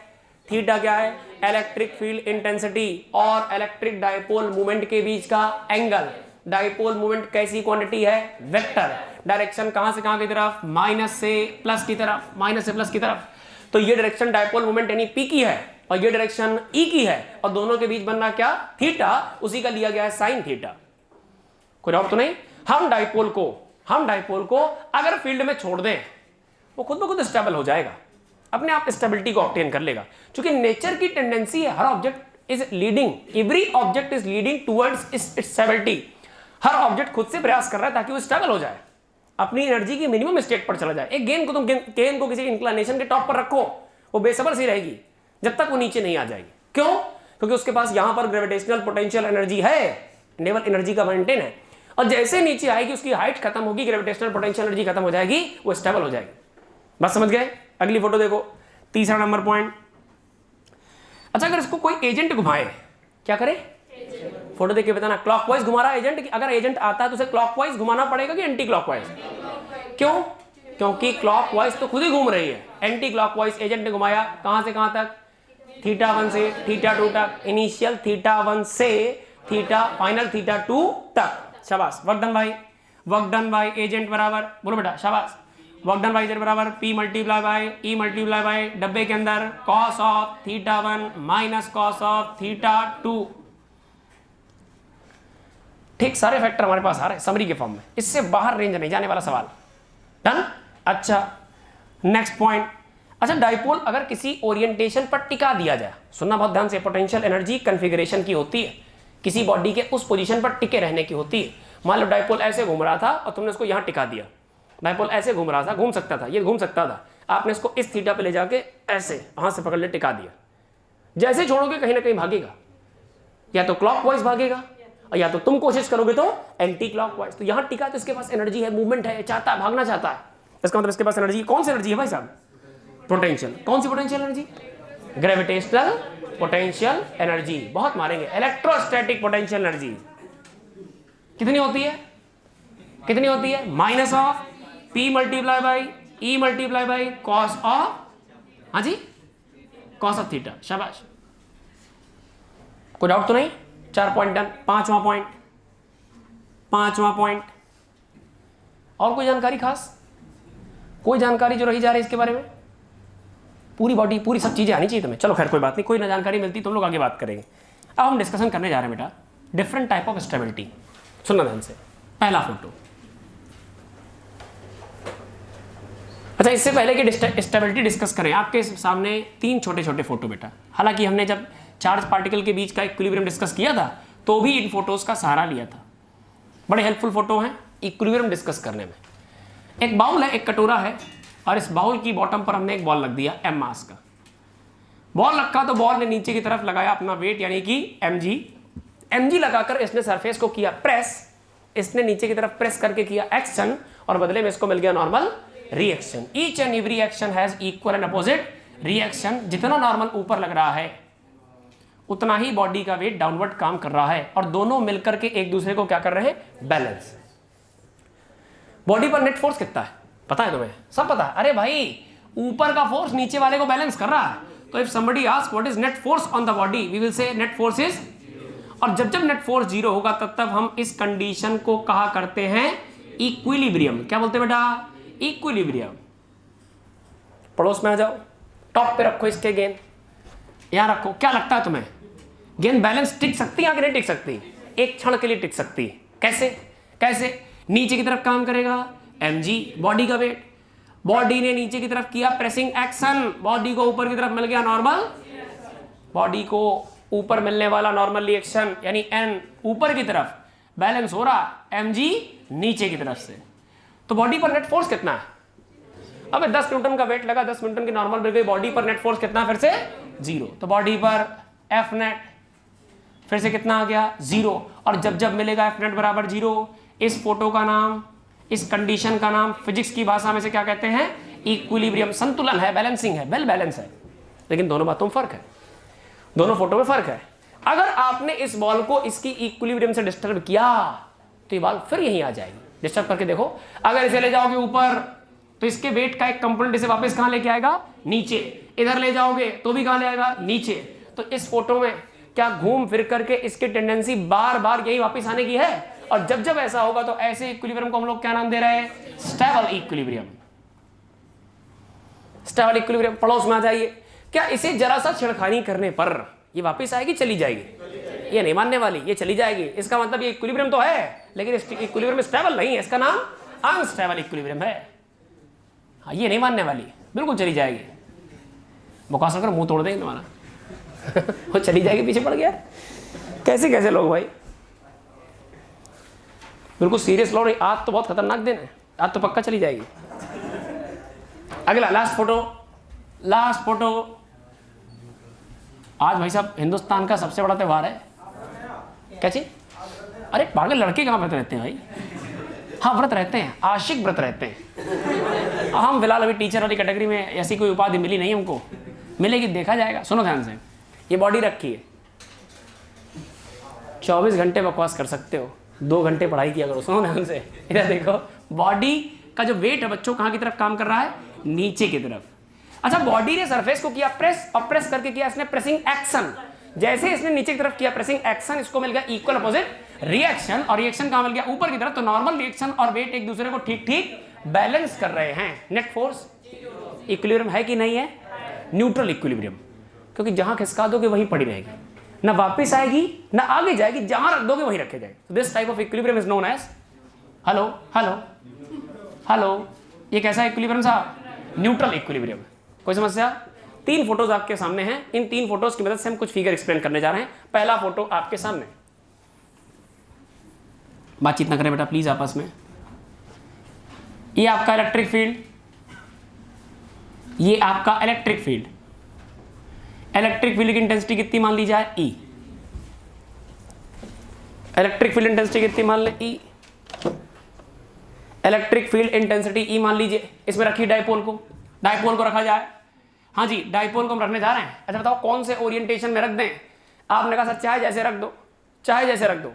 थीटा क्या है? इलेक्ट्रिक फील्ड इंटेंसिटी और इलेक्ट्रिक डाइपोल मूवमेंट के बीच का एंगल। डाइपोल मूवमेंट कैसी क्वांटिटी है? वेक्टर। डायरेक्शन कहां से कहां की तरफ? माइनस से प्लस की तरफ, माइनस से प्लस की तरफ। तो ये डायरेक्शन डाइपोल मूवमेंट यानी P की है और ये डायरेक्शन E की है, और दोनों के बीच बनना क्या? थीटा। उसी का लिया गया है साइन थीटा। कोई और तो नहीं? हम डाइपोल को अगर फील्ड में छोड़ दें, वो खुद ब खुद स्टेबल हो जाएगा, अपने आप स्टेबिलिटी को ऑब्टेन कर लेगा। क्योंकि नेचर की टेंडेंसी है, हर object is leading, every object is leading towards its stability. हर ऑब्जेक्ट खुद से प्रयास कर रहा है ताकि वो स्टेबल हो जाए, अपनी एनर्जी की मिनिमम स्टेट पर चला जाए। एक गेंद को तुम गेंद को किसी इंक्लिनेशन के टॉप पर रखो, वो बेसब्र सी रहेगी जब तक वो नीचे नहीं आ जाएगी। क्यों? क्योंकि उसके पास यहां पर ग्रेविटेशनल पोटेंशियल एनर्जी है, नेवल एनर्जी का मेंटेन है, और जैसे नीचे आएगी उसकी हाइट खत्म होगी, ग्रेविटेशनल पोटेंशियल एनर्जी खत्म हो जाएगी, वो स्टेबल हो जाएगी। बस समझ गए? अगली फोटो देखो, तीसरा नंबर पॉइंट। अच्छा, अगर इसको कोई एजेंट घुमाए, क्या करे? फोटो देख के बताना, क्लॉकवाइज घुमा रहा है एजेंट, अगर एजेंट आता है तो उसे क्लॉकवाइज घुमाना पड़ेगा कि एंटी क्लॉकवाइज? क्यों? क्योंकि क्लॉकवाइज तो खुद ही घूम रही है, एंटी क्लॉकवाइज एजेंट ने घुमाया। कहां से कहां तक? θ1 से θ2 तक। इनिशियल θ1 से फाइनल θ2 तक। शाबाश, वर्क डन बाय एजेंट बराबर, बोलो बेटा शाबाश, वर्क डन बाय एजेंट बराबर P multiply by E multiply by डब्बे के अंदर cos of θ1 minus cos of θ2। ठीक, सारे फैक्टर हमारे पास आ रहे हैं समरी के फॉर्म में, इससे बाहर रेंज नहीं जाने वाला सवाल। डन। अच्छा, नेक्स्ट पॉइंट। अच्छा, डाइपोल अगर किसी ओरिएंटेशन पर टिका दिया जाए, सुनना बहुत ध्यान से, पोटेंशियल एनर्जी कन्फिगरेशन की होती है, किसी बॉडी के उस पोजीशन पर टिके रहने की होती है। मान लो डाइपोल ऐसे घूम रहा था और तुमने उसको यहां टिका दिया। डाइपोल ऐसे घूम रहा था, घूम सकता था, ये घूम सकता था, आपने इसको इस थीटा पे ले जाके ऐसे वहां से पकड़ ले टिका दिया। जैसे छोड़ोगे कहीं ना कहीं भागेगा, या तो क्लॉकवाइज भागेगा और या तो तुम कोशिश करोगे तो एंटी क्लॉकवाइज। तो यहां टिका तो इसके पास एनर्जी है, मूवमेंट है, चाहता है, भागना चाहता है, इसका मतलब इसके पास एनर्जी, कौन सी एनर्जी है भाई साहब? पोटेंशियल। कौन सी potential energy? Gravitational potential energy. बहुत मारेंगे। इलेक्ट्रोस्टैटिक पोटेंशियल एनर्जी कितनी होती है? कितनी होती है? Minus of P multiply by E multiply by cos of, हाँ जी, कॉस ऑफ थीटा। शाबाश, कोई डाउट तो नहीं? 4 पॉइंट डन। पांचवा पॉइंट, और कोई जानकारी खास, कोई जानकारी जो रही जा रही है इसके बारे में? पूरी बॉडी, पूरी सब चीजें आनी चाहिए तुम्हें। चलो खैर कोई बात नहीं, कोई ना जानकारी मिलती तुम लोग आगे बात करेंगे। अब हम डिस्कशन करने जा रहे हैं बेटा डिफरेंट टाइप ऑफ स्टेबिलिटी। सुनना ध्यान से। पहला फोटो, अच्छा इससे पहले कि स्टेबिलिटी डिस्कस करें, आपके सामने 3 छोटे छोटे फोटो बेटा। हालांकि हमने जब चार्ज पार्टिकल के बीच का इक्विलिब्रियम डिस्कस किया था तो भी इन फोटोज का सहारा लिया था। बड़े हेल्पफुल फोटो हैं इक्विलिब्रियम डिस्कस करने में। एक बाउल है, एक कटोरा है, और इस बाउल की बॉटम पर हमने एक बॉल रख दिया m मास का। बॉल रखा तो बॉल ने नीचे की तरफ लगाया अपना वेट यानी कि mg लगाकर इसने सरफेस को किया प्रेस, इसने नीचे की तरफ प्रेस करके किया एक्शन, और बदले में इसको मिल गया normal reaction. Each and every action has equal and opposite reaction. जितना नॉर्मल ऊपर लग रहा है उतना ही बॉडी का वेट डाउनवर्ड काम कर रहा है, और दोनों मिलकर के एक दूसरे को क्या कर रहे हैं? बैलेंस। बॉडी पर नेट फोर्स कितना है पता है तुम्हें? सब पता है। अरे भाई ऊपर का फोर्स नीचे वाले को बैलेंस कर रहा है। तो if somebody ask what is net force on the body, we will say net force is, और जब जब नेट फोर्स 0 होगा तब हम इस कंडीशन को कहा करते हैं इक्विलिब्रियम। क्या बोलते हैं बेटा? इक्विलिब्रियम। पड़ोस में आ जाओ, टॉप पे रखो इसके गेंद, यहां रखो। क्या लगता है तुम्हें गेंद बैलेंस टिक सकती है या नहीं टिक सकती? एक क्षण के लिए टिक सकती है। कैसे? कैसे? नीचे की तरफ काम करेगा mg, बॉडी का वेट, बॉडी ने नीचे की तरफ किया प्रेसिंग एक्शन, बॉडी को ऊपर की तरफ मिल गया नॉर्मल, बॉडी को ऊपर मिलने वाला नॉर्मल रिएक्शन यानी n ऊपर की तरफ बैलेंस हो रहा, mg नीचे की तरफ से। तो बॉडी पर नेट फोर्स कितना है? अब 10 न्यूटन का वेट लगा, 10 न्यूटन की नॉर्मल मिल गई, बॉडी पर नेट फोर्स कितना? फिर से 0। तो बॉडी पर F नेट फिर से कितना आ गया? 0। और जब जब मिलेगा F नेट बराबर 0, इस फोटो का नाम, इस कंडीशन का नाम फिजिक्स की भाषा में से क्या कहते हैं? इक्विलिब्रियम। संतुलन है, बैलेंसिंग है, वेल बैलेंस है। लेकिन दोनों बातों में फर्क है, दोनों फोटो में फर्क है। अगर आपने इस बॉल को इसकी इक्विलिब्रियम से डिस्टर्ब किया तो ये बॉल फिर यहीं आ जाएगी। डिस्टर्ब करके देखो, अगर इसे ले जाओगे ऊपर तो इसके वेट का एक कंपोनेंट इसे वापस कहां लेके आएगा? नीचे। इधर ले जाओगे तो भी कहां ले आएगा? नीचे। तो इस फोटो में क्या घूम फिर करके इसकी टेंडेंसी बार बार यही वापस आने की है, और जब जब ऐसा होगा तो ऐसे इक्विलिब्रियम को हम लोग क्या नाम दे रहे हैं? Stable equilibrium. Stable equilibrium. पड़ोस में आ जाइए, क्या इसे जरा सा छेड़खानी करने पर ये वापस आएगी? चली जाएगी? ये नहीं मानने वाली, ये चली जाएगी। इसका मतलब ये इक्विलिब्रियम तो है लेकिन इक्विलिब्रियम स्टेबल नहीं है, इसका नाम अनस्टेबल इक्विलिब्रियम है। हाँ, ये नहीं मानने वाली, बिल्कुल चली जाएगी। बकवास कर मुंह तोड़ देंगे तुम्हारा। वो चली जाएगी, पीछे पड़ गया। कैसे कैसे लोग भाई, बिल्कुल सीरियस लोग। आज तो बहुत खतरनाक दिन है, आज तो पक्का चली जाएगी। अगला लास्ट फोटो। आज भाई साहब हिंदुस्तान का सबसे बड़ा त्योहार है क्या चीज? अरे पागल, लड़के कहाँ व्रत रहते हैं भाई? हाँ व्रत रहते हैं, आशिक व्रत रहते हैं। हम फिलहाल अभी टीचर वाली कैटेगरी में, ऐसी कोई उपाधि मिली नहीं हमको, मिलेगी देखा जाएगा। सुनो ध्यान से, ये बॉडी रखी है, 24 घंटे बकवास कर सकते हो, 2 घंटे पढ़ाई किया करो। सुनो ध्यान से, इधर देखो, बॉडी का जो वेट है बच्चों कहाँ की तरफ काम कर रहा है? नीचे की तरफ। अच्छा, बॉडी ने सरफेस को किया प्रेस, और प्रेस करके किया इसने प्रेसिंग एक्शन। जैसे इसने नीचे की तरफ किया प्रेसिंग एक्शन, इसको मिल गया इक्वल अपोजिट रिएक्शन, और रिएक्शन कहां मिल गया? ऊपर की तरफ। तो नॉर्मल रिएक्शन और वेट एक दूसरे को ठीक ठीक बैलेंस कर रहे हैं। नेट फोर्स इक्विलिब्रियम है कि नहीं है? न्यूट्रल इक्विलिब्रियम, क्योंकि जहां खिसका दोगे वहीं पड़ी रहेगी, ना वापस आएगी ना आगे जाएगी, जहां रख दोगे वहीं रखे जाएगी। This type of equilibrium is known as hello. ये कैसा इक्विलिब्रियम साहब? Neutral equilibrium. कोई समस्या? 3 फोटोज आपके सामने हैं। इन 3 फोटोज की मदद से हम कुछ फिगर एक्सप्लेन करने जा रहे हैं। पहला फोटो आपके सामने, बातचीत ना करें बेटा प्लीज आपस में। ये आपका इलेक्ट्रिक फील्ड, ये आपका इलेक्ट्रिक फील्ड। इलेक्ट्रिक फील्ड की इंटेंसिटी कितनी मान ली जाए? E। इलेक्ट्रिक फील्ड इंटेंसिटी कितनी मान ले ई, इलेक्ट्रिक फील्ड इंटेंसिटी ई मान लीजिए, इसमें रखिए डाइपोल को रखा जाए। हाँ जी, डाइपोल को हम रखने जा रहे हैं। अच्छा बताओ कौन से ओरिएंटेशन में रख दें? आपने कहा सर चाहे जैसे रख दो, चाहे जैसे रख दो।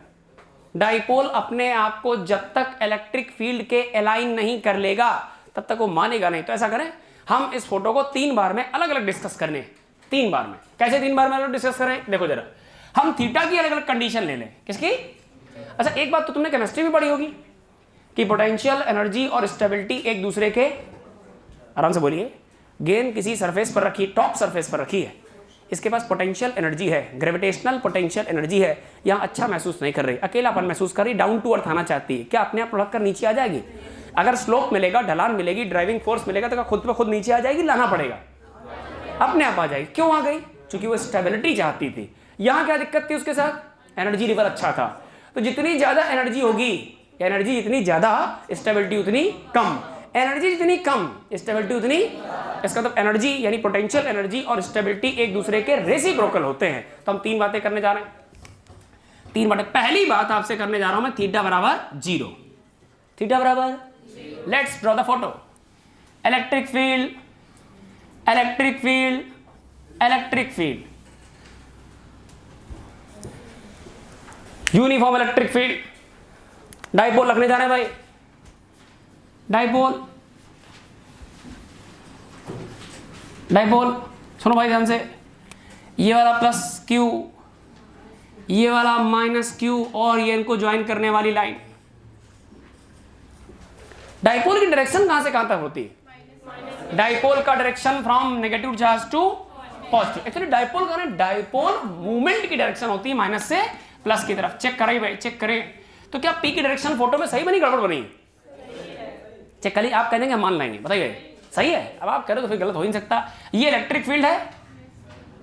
डाइपोल अपने आप को जब तक इलेक्ट्रिक फील्ड के अलाइन नहीं कर लेगा तब तक वो मानेगा नहीं। तो ऐसा करें, हम इस फोटो को 3 बार में अलग अलग डिस्कस करने, 3 बार में। कैसे 3 बार में अलग डिस्कस करें? देखो जरा, हम थीटा की अलग अलग कंडीशन ले लें। किसकी? अच्छा एक बात तो तुमने केमिस्ट्री में पढ़ी होगी कि पोटेंशियल एनर्जी और स्टेबिलिटी एक दूसरे के, आराम से बोलिए, गेंद किसी सरफेस पर रखी, टॉप सरफेस पर रखी है, इसके पास पोटेंशियल एनर्जी है, ग्रेविटेशनल पोटेंशियल एनर्जी है, यहाँ अच्छा महसूस नहीं कर रही, अकेलापन महसूस कर रही, डाउन टू अर्थ आना चाहती है, क्या अपने आप लुढ़क कर नीचे आ जाएगी? अगर स्लोप मिलेगा, ढलान मिलेगी, ड्राइविंग फोर्स मिलेगा तो क्या खुद पे खुद नीचे आ जाएगी? लाना पड़ेगा, अपने आप आ जाएगी। क्यों आ गई? क्योंकि वो स्टेबिलिटी चाहती थी। यहाँ क्या दिक्कत थी उसके साथ? एनर्जी लेवल अच्छा था। तो जितनी ज्यादा एनर्जी होगी, एनर्जी जितनी ज्यादा स्टेबिलिटी उतनी कम, एनर्जी जितनी कम स्टेबिलिटी उतनी, इसका मतलब एनर्जी यानी पोटेंशियल एनर्जी और स्टेबिलिटी एक दूसरे के रेसिप्रोकल होते हैं। तो हम 3 बातें करने जा रहे हैं, 3 बातें। पहली बात आपसे करने जा रहा हूं मैं, थीटा बराबर 0, थीटा बराबर, let's draw the photo. Electric field, electric field, electric field, uniform electric field, dipole रखने जा रहे हैं भाई, डाइपोल, डाइपोल सुनो भाई ध्यान से, ये वाला प्लस क्यू, ये वाला माइनस क्यू, और ये इनको ज्वाइन करने वाली लाइन। डाइपोल की डायरेक्शन कहां से कहां तक होती है? डाइपोल का direction from negative charge to positive. Actually dipole का ना, डाइपोल मूवमेंट की डायरेक्शन होती है माइनस से प्लस की तरफ। चेक करें भाई, चेक करें। तो क्या पी की डायरेक्शन फोटो में सही बनी, गड़बड़ बनी? चेक करिए, आप कह देंगे मान लेंगे, बताइए सही है। अब आप कह रहे हो तो फिर गलत हो ही नहीं सकता। ये इलेक्ट्रिक फील्ड है,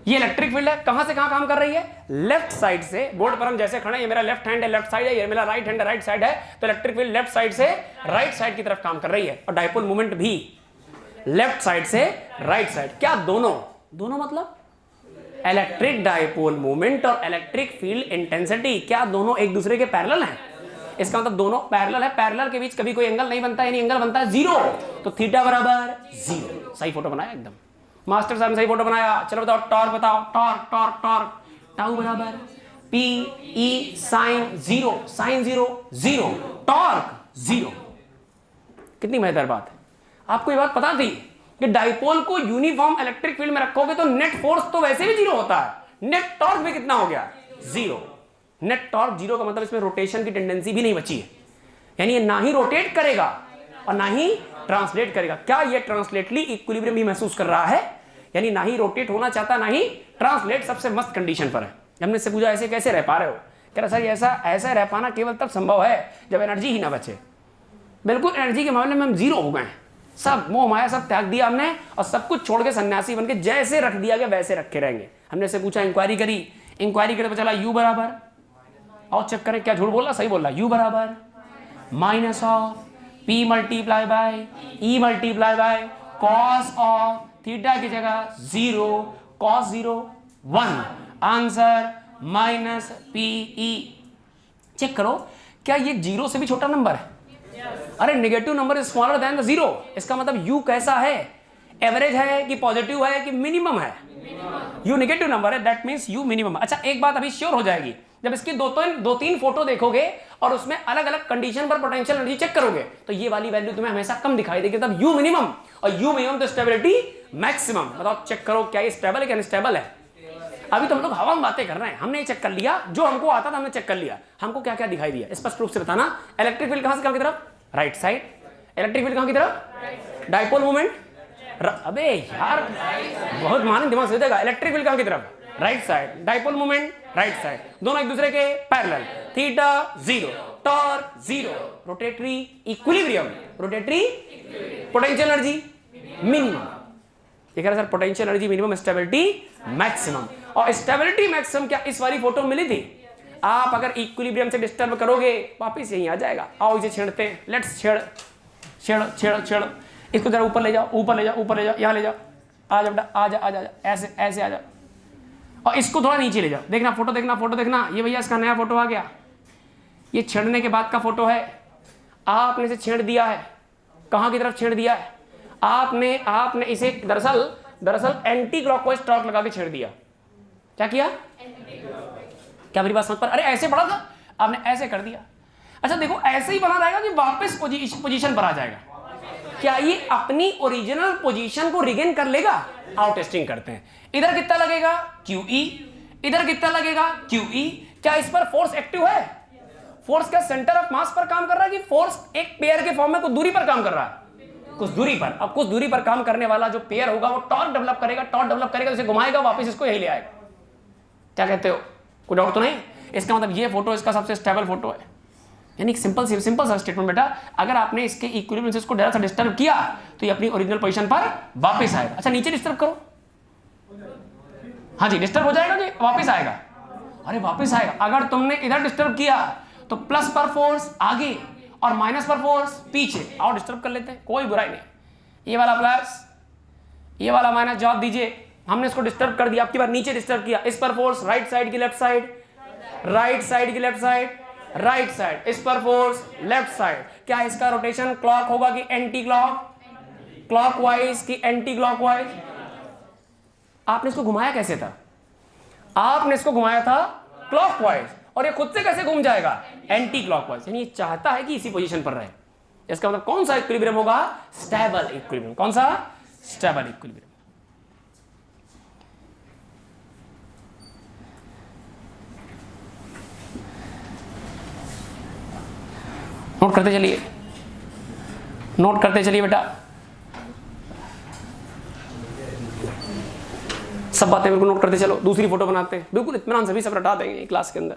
ये इलेक्ट्रिक फील्ड है, कहां से कहां काम कर रही है? लेफ्ट साइड से। बोर्ड पर हम जैसे खड़े, ये मेरा लेफ्ट हैंड है, लेफ्ट साइड है, ये मेरा राइट हैंड है, राइट साइड है। तो इलेक्ट्रिक फील्ड लेफ्ट साइड से राइट साइड की तरफ काम कर रही है, और डाइपोल मूवमेंट भी लेफ्ट साइड से राइट साइड। क्या दोनों? दोनों मतलब इलेक्ट्रिक डाइपोल मूवमेंट और इलेक्ट्रिक फील्ड इंटेंसिटी, क्या दोनों एक दूसरे के पैरेलल हैं? इसका मतलब दोनों पैरेलल है। पैरेलल के बीच कभी कोई एंगल नहीं बनता, यानी एंगल बनता है 0। तो थीटा बराबर 0। सही फोटो बनाया एकदम, मास्टर साहब ने सही फोटो बनाया। चलो बताओ टॉर्क, बताओ टॉर्क, टॉर्क, टॉर्क, टाउ बराबर P E sine 0, sine 0 0, torque 0। कितनी मजेदार बात है। आपको ये बात पता थी कि डाइपोल को यूनिफॉर्म इलेक्ट्रिक फील्ड में रखोगे तो नेट फोर्स तो वैसे भी 0 होता है, नेट टॉर्क भी कितना हो गया? 0। नेट टॉर्क 0 का मतलब इसमें रोटेशन की टेंडेंसी भी नहीं बची है, यानी ये ना ही रोटेट करेगा और ना ही ट्रांसलेट करेगा। क्या ये ट्रांसलेटली इक्विलिब्रियम भी महसूस कर रहा है? यानी ना ही रोटेट होना चाहता, ना ही ट्रांसलेट। सबसे मस्त कंडीशन पर है। हमने इससे पूछा ऐसे कैसे रह पा रहे हो? कह रहा सर ऐसा रह पाना केवल तब संभव है जब एनर्जी ही ना बचे। बिल्कुल एनर्जी के मामले में हम 0 हो गए हैं, सब मोह माया सब त्याग दिया हमने, और सब कुछ छोड़ के सन्यासी बन के जैसे रख दिया गया वैसे रखे रहेंगे। हमने इससे पूछा, इंक्वायरी करी, इंक्वायरी करते पता चला यू बराबर, और चेक करें क्या झूठ बोल रहा, सही बोल रहा, यू बराबर minus of P multiply by E multiply by cos of theta की जगह 0 cos 0 1, answer minus P E. Check करो, क्या ये 0 से भी छोटा नंबर है? अरे negative number is smaller than the 0। इसका मतलब यू कैसा है? एवरेज है कि पॉजिटिव है कि मिनिमम है? यू नेगेटिव नंबर है, दैट मींस यू मिनिमम। अच्छा एक बात अभी श्योर हो जाएगी, जब इसकी 2-3 फोटो देखोगे और उसमें अलग अलग कंडीशन पर पोटेंशियल एनर्जी चेक करोगे तो ये वाली वैल्यू तुम्हें हमेशा कम दिखाई देगी, तब यू मिनिमम, और यू मिनिमम तो स्टेबिलिटी मैक्सिमम। बताओ चेक करो क्या ये स्टेबल है क्या अनस्टेबल है? अभी तो हम लोग हवा में बातें कर रहे हैं, हमने चेक कर लिया, जो हमको आता था हमने चेक कर लिया। हमको क्या क्या दिखाई दिया स्पष्ट रूप से बताना। इलेक्ट्रिक फील्ड कहां से कहां की तरफ? Right side. इलेक्ट्रिक फील्ड कहां की तरफ? डाइपोल मूवमेंट, अबे यार बहुत माने दिमाग से देगा। इलेक्ट्रिक फील्ड कहां की तरफ? Right side. Dipole movement right side, दोनों एक दूसरे के parallel. Theta 0, torque 0, rotatory equilibrium, rotatory potential energy minimum. ये कह रहा sir potential energy minimum, stability maximum. और स्टेबिलिटी मैक्सिमम क्या इस वाली फोटो में मिली थी? आप अगर इक्विलिब्रियम से डिस्टर्ब करोगे वापिस यहीं आ जाएगा। आओ इसे छेड़ते हैं, लेट्स छेड़ छेड़ छेड़ छेड़। इसको जरा ऊपर ले जाओ, ऊपर ले जाओ, ऊपर ले जाओ, यहाँ ले जाओ, आ जा बेटा, आ जा आ जा, ऐसे ऐसे आ जा। और इसको थोड़ा नीचे ले जाओ, देखना फोटो देखना, फोटो देखना। ये भैया इसका नया फोटो आ गया, ये छेड़ने के बाद का फोटो है, आपने इसे छेड़ दिया है, कहाँ की तरफ छेड़ दिया है, आपने इसे दरअसल एंटी क्लॉकवाइज टॉर्क लगा के छेड़ दिया। क्या किया? क्या मेरी बात समझ पर? अरे ऐसे पड़ा था, आपने ऐसे कर दिया। अच्छा देखो, ऐसे ही बना रहेगा कि वापस पोजीशन पर आ जाएगा? क्या ये अपनी ओरिजिनल पोजीशन को रिगेन कर लेगा? आओ टेस्टिंग करते हैं। इधर कितना लगेगा? QE, इधर कितना लगेगा? QE। क्या इस पर फोर्स एक्टिव है? फोर्स क्या सेंटर ऑफ मास पर काम कर रहा है कि फोर्स एक पेयर के फॉर्म में कुछ दूरी पर काम कर रहा है? कुछ दूरी पर। अब कुछ दूरी पर काम करने वाला जो पेयर होगा वो टॉर्क डेवलप करेगा, उसे घुमाएगा, वापस इसको यही ले आएगा। क्या कहते हो? कोई डाउट तो नहीं? इसका मतलब ये फोटो इसका सबसे स्टेबल फोटो है। यानी सिंपल सा स्टेटमेंट बेटा, अगर आपने इसके इक्विलिब्रियम को जरा सा डिस्टर्ब किया तो ये अपनी ओरिजिनल पोजीशन पर वापस आएगा। अच्छा नीचे डिस्टर्ब करो, हाँ जी डिस्टर्ब हो जाएगा जी, वापस आएगा। अरे वापस आएगा। अगर तुमने इधर डिस्टर्ब किया तो प्लस पर फोर्स आगे और माइनस पर फोर्स पीछे। और डिस्टर्ब कर लेते हैं, कोई बुराई नहीं। ये वाला प्लस, ये वाला माइनस, जवाब दीजिए। हमने इसको डिस्टर्ब कर दिया, आपकी बार नीचे डिस्टर्ब किया। इस पर फोर्स राइट साइड की लेफ्ट साइड, राइट साइड की लेफ्ट साइड, राइट साइड। इस पर फोर्स लेफ्ट साइड। क्या इसका रोटेशन क्लॉक होगा कि एंटी क्लॉक? क्लॉकवाइज की एंटी क्लॉकवाइज? आपने इसको घुमाया कैसे था? आपने इसको घुमाया था क्लॉकवाइज, और ये खुद से कैसे घूम जाएगा? Anti clockwise. यानी ये चाहता है कि इसी पोजीशन पर रहे। इसका मतलब कौन सा इक्विलिब्रियम होगा? Stable equilibrium. कौन सा? Stable equilibrium. नोट करते चलिए, नोट करते चलिए बेटा। सब बातें बिल्कुल नोट करते चलो। दूसरी फोटो बनाते हैं, बिल्कुल इत्मीनान से भी सब रटा देंगे क्लास के अंदर।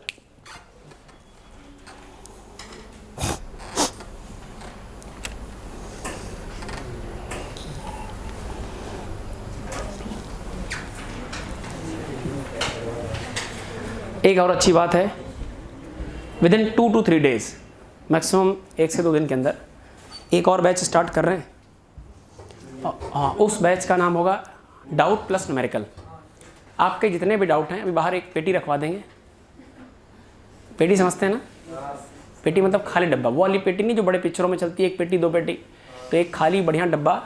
एक और अच्छी बात है, with in 2 to 3 days, maximum 1 से 2 दिन के अंदर एक और बैच स्टार्ट कर रहे हैं। हाँ, उस बैच का नाम होगा डाउट प्लस न्यूमेरिकल। आपके जितने भी डाउट हैं अभी बाहर एक पेटी रखवा देंगे। पेटी समझते हैं ना? पेटी मतलब खाली डब्बा, वो वाली पेटी नहीं जो बड़े पिक्चरों में चलती है, एक पेटी 2 पेटी। तो एक खाली बढ़िया डब्बा,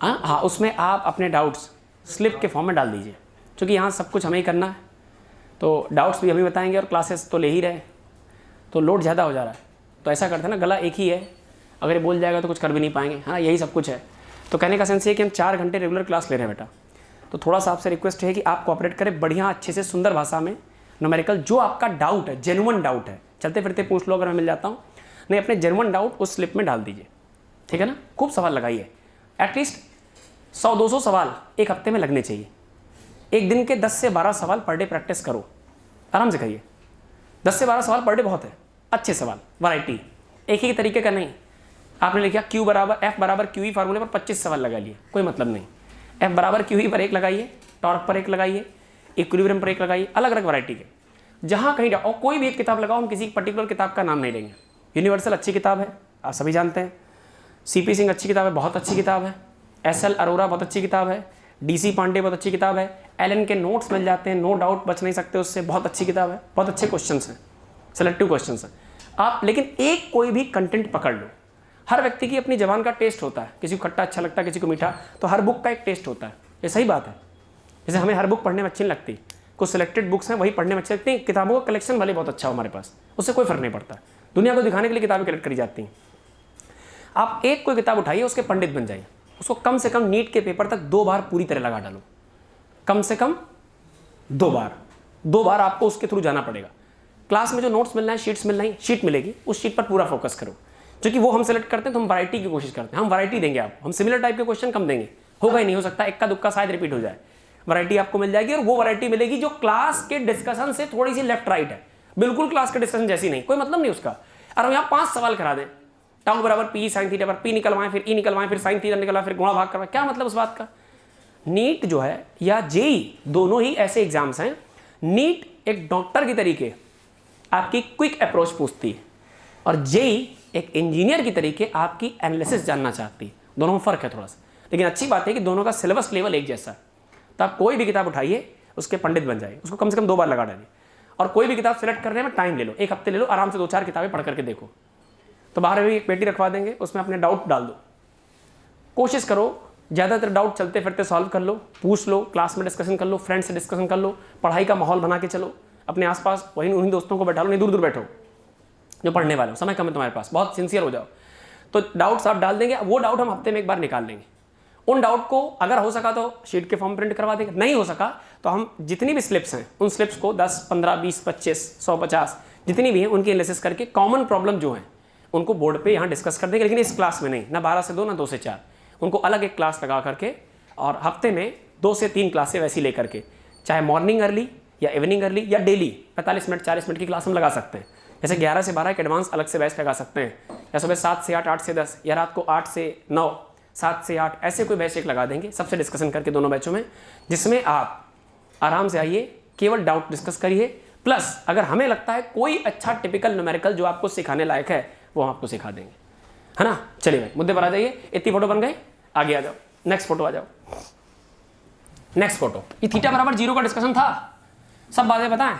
हाँ उसमें आप अपने डाउट्स स्लिप के फॉर्म में डाल दीजिए। क्योंकि यहाँ सब कुछ हमें ही करना है, तो डाउट्स भी हमें बताएंगे और क्लासेस तो ले ही रहे, तो लोड ज़्यादा हो जा रहा है। तो ऐसा करते हैं ना, गला एक ही है, अगर ये बोल जाएगा तो कुछ कर भी नहीं पाएंगे। हाँ यही सब कुछ है। तो कहने का सेंस ये कि हम 4 घंटे रेगुलर क्लास ले रहे हैं बेटा। तो थोड़ा सा आपसे रिक्वेस्ट है कि आप कोऑपरेट करें बढ़िया अच्छे से सुंदर भाषा में न्यूमेरिकल। जो आपका डाउट है, जेन्युइन डाउट है, चलते फिरते पूछ लो अगर मैं मिल जाता हूँ, नहीं अपने जेन्युइन डाउट उस स्लिप में डाल दीजिए, ठीक है ना? खूब सवाल लगाइए, एटलीस्ट 100-200 सवाल एक हफ्ते में लगने चाहिए। एक दिन के 10 से 12 सवाल पर डे प्रैक्टिस करो, आराम से करिए। 10 से 12 सवाल पर डे बहुत है, अच्छे सवाल, वैरायटी, एक ही तरीके का नहीं। आपने लिखा Q बराबर F बराबर QE फार्मूले पर 25 सवाल लगा लिए, कोई मतलब नहीं। F बराबर QE पर 1 लगाइए, टॉर्क पर 1 लगाइए, इक्विलिब्रियम पर 1 लगाइए, अलग अलग वैरायटी के। जहाँ कहीं और कोई भी एक किताब लगाओ, हम किसी पर्टिकुलर किताब का नाम नहीं लेंगे। यूनिवर्सल अच्छी किताब है, आप सभी जानते हैं। CP सिंह अच्छी किताब है, बहुत अच्छी किताब है। SL अरोरा बहुत अच्छी किताब है। DC पांडे बहुत अच्छी किताब है। एलन के नोट्स मिल जाते हैं, नो डाउट, बच नहीं सकते उससे, बहुत अच्छी किताब है, बहुत अच्छे क्वेश्चन हैं, सेलेक्टिव क्वेश्चन हैं आप। लेकिन एक कोई भी कंटेंट पकड़ लो। हर व्यक्ति की अपनी जबान का टेस्ट होता है, किसी को खट्टा अच्छा लगता है, किसी को मीठा, तो हर बुक का एक टेस्ट होता है, ये सही बात है। जैसे हमें हर बुक पढ़ने में अच्छी नहीं लगती, कुछ सिलेक्टेड बुक्स हैं वही पढ़ने में अच्छी लगती हैं। किताबों का कलेक्शन भले बहुत अच्छा हो हमारे पास, उससे कोई फर्क नहीं पड़ता, दुनिया को दिखाने के लिए किताबें कलेक्ट करी जाती हैं। आप एक कोई किताब उठाइए, उसके पंडित बन जाइए, उसको कम से कम नीट के पेपर तक 2 बार पूरी तरह लगा डालो, कम से कम 2 बार आपको उसके थ्रू जाना पड़ेगा। क्लास में जो नोट्स मिलना है, शीट्स मिलना है, शीट मिलेगी, उस शीट पर पूरा फोकस करो, क्योंकि वो हम सेलेक्ट करते हैं तो हम वैरायटी की कोशिश करते हैं। हम वैरायटी देंगे आपको, हम सिमिलर टाइप के क्वेश्चन कम देंगे, होगा ही नहीं, हो सकता है इक्का दुक्का शायद रिपीट हो जाए। वैरायटी आपको मिल जाएगी, और वो वैरायटी मिलेगी जो क्लास के डिस्कशन से थोड़ी सी लेफ्ट राइट है, बिल्कुल क्लास के डिस्कशन जैसी नहीं, कोई मतलब नहीं उसका। और हम यहाँ 5 सवाल करा दें, टाउ बराबर P sin थीटा पर P निकलवाएं, फिर E निकलवाएं, फिर sin थीटा निकलवाएं, फिर गुणा भाग करवाएं, क्या मतलब उस बात का? नीट जो है या जेई, दोनों ही ऐसे एग्जाम्स हैं। नीट एक डॉक्टर की तरीके आपकी क्विक अप्रोच पूछती है, और जेई एक इंजीनियर की तरीके आपकी एनालिसिस जानना चाहती है। दोनों में फर्क है थोड़ा सा, लेकिन अच्छी बात है कि दोनों का सिलेबस लेवल एक जैसा है। तो आप कोई भी किताब उठाइए, उसके पंडित बन जाइए, उसको कम से कम 2 बार लगा डालिए। और कोई भी किताब सेलेक्ट करने में टाइम ले लो, 1 हफ्ते ले लो, आराम से 2-4 किताबें पढ़ करके देखो। तो बाहर भी एक पेटी रखवा देंगे, उसमें अपने डाउट डाल दो, कोशिश करो ज़्यादातर डाउट चलते फिरते सॉल्व कर लो, पूछ लो, क्लास में डिस्कशन कर लो, फ्रेंड से डिस्कशन कर लो, पढ़ाई का माहौल बना के चलो, अपने आसपास वहीं उन्हीं दोस्तों को बैठा लो, नहीं दूर दूर बैठो जो पढ़ने वाले हो, समय कम है तुम्हारे पास, बहुत सिंसियर हो जाओ। तो डाउट्स आप डाल देंगे, वो डाउट हम हफ्ते में एक बार निकाल लेंगे। उन डाउट को अगर हो सका तो शीट के फॉर्म प्रिंट करवा देंगे, नहीं हो सका तो हम जितनी भी स्लिप्स हैं उन स्लिप्स को 10, 15, 20, 25, 150 जितनी भी हैं उनकी एनालिसिस करके कॉमन प्रॉब्लम जो है उनको बोर्ड पे यहाँ डिस्कस कर देंगे, लेकिन इस क्लास में नहीं, ना 12 से 2 ना 2 से 4, उनको अलग एक क्लास लगा करके और हफ्ते में 2 से 3 क्लासें वैसी ले करके, चाहे मॉर्निंग अर्ली या इवनिंग अर्ली या डेली 45 मिनट 40 मिनट की क्लास हम लगा सकते हैं। जैसे 11 से 12 एक एडवांस अलग से बैच लगा सकते हैं, या सुबह 7 से 8, 8 से 10, या रात को 8 से 9, 7 से 8, ऐसे कोई बैच एक लगा देंगे, सबसे डिस्कशन करके दोनों बैचों में, जिसमें आप आराम से आइए, केवल डाउट डिस्कस करिए, प्लस अगर हमें लगता है कोई अच्छा टिपिकल न्यूमेरिकल जो आपको सिखाने लायक है वो हम आपको सिखा देंगे, है ना। चलिए भाई मुद्दे पर आ जाइए, इतनी फोटो बन गए, आगे आ जाओ, नेक्स्ट फोटो आ जाओ। नेक्स्ट फोटो, ये थीटा बराबर 0 का डिस्कशन था, सब बातें बताएं।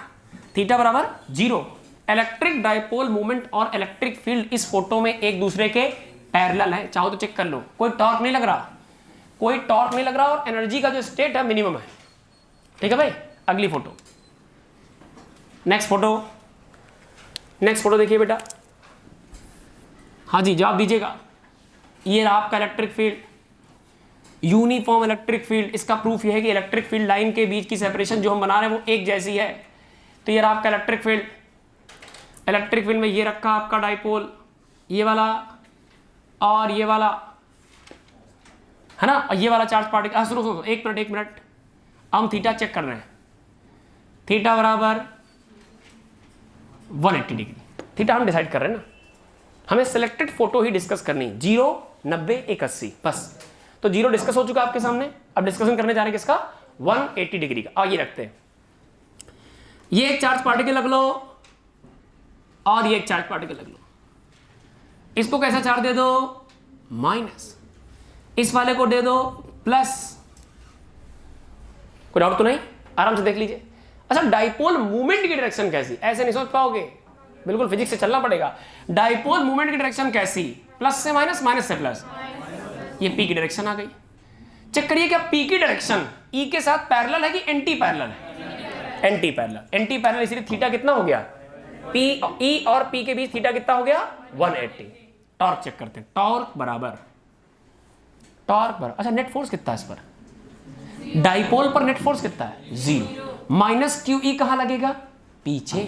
थीटा बराबर 0, इलेक्ट्रिक डाइपोल मूवमेंट और इलेक्ट्रिक फील्ड इस फोटो में एक दूसरे के पैरेलल है, चाहो तो चेक कर लो, कोई टॉर्क नहीं लग रहा, कोई टॉर्क नहीं लग रहा, और एनर्जी का जो स्टेट है मिनिमम है, ठीक है भाई। अगली photo, next photo, next photo देखिए बेटा, हाँ जी जवाब दीजिएगा। ये रहा आपका electric field, uniform electric field, इसका प्रूफ ये है कि इलेक्ट्रिक फील्ड लाइन के बीच की सेपरेशन जो हम बना रहे हैं वो एक जैसी है। तो ये रहा आपका इलेक्ट्रिक फील्ड, इलेक्ट्रिक फील्ड में ये रखा आपका डाइपोल, ये वाला और ये वाला, है ना, ये वाला चार्ज पार्टिकल। सुनो एक मिनट, हम थीटा चेक कर रहे हैं, थीटा बराबर 180 डिग्री, थीटा हम डिसाइड कर रहे हैं ना, हमें सिलेक्टेड फोटो ही डिस्कस करनी, 0, 90, 81 बस। तो 0 डिस्कस हो चुका आपके सामने, अब डिस्कशन करने जा रहे हैं किसका, 180 डिग्री का। आगे रखते हैं, ये एक चार्ज पार्टिकल रख लो और ये एक चार्ज पार्टिकल रख लो, इसको कैसा चार्ज दे दो, माइनस, इस वाले को दे दो प्लस। कोई डाउट तो नहीं, आराम से देख लीजिए। अच्छा, डाइपोल मूवमेंट की डायरेक्शन कैसी, ऐसे नहीं सोच पाओगे, बिल्कुल फिजिक्स से चलना पड़ेगा। डाइपोल मूवमेंट की डायरेक्शन कैसी, प्लस से माइनस, माइनस से प्लस, ये पी की डायरेक्शन आ गई। चेक करिए क्या पी की डायरेक्शन ई के साथ पैरेलल है कि एंटी पैरेलल है, एंटी पैरेलल, एंटी पैरेलल, इसलिए थीटा कितना हो गया, पी, ई और पी के बीच थीटा कितना हो गया, 180। टॉर्क चेक करते हैं, टॉर्क बराबर, अच्छा नेट फोर्स कितना है इस पर, डाइपोल पर नेट फोर्स कितना है, 0, माइनस क्यू ई कहां लगेगा, पीछे,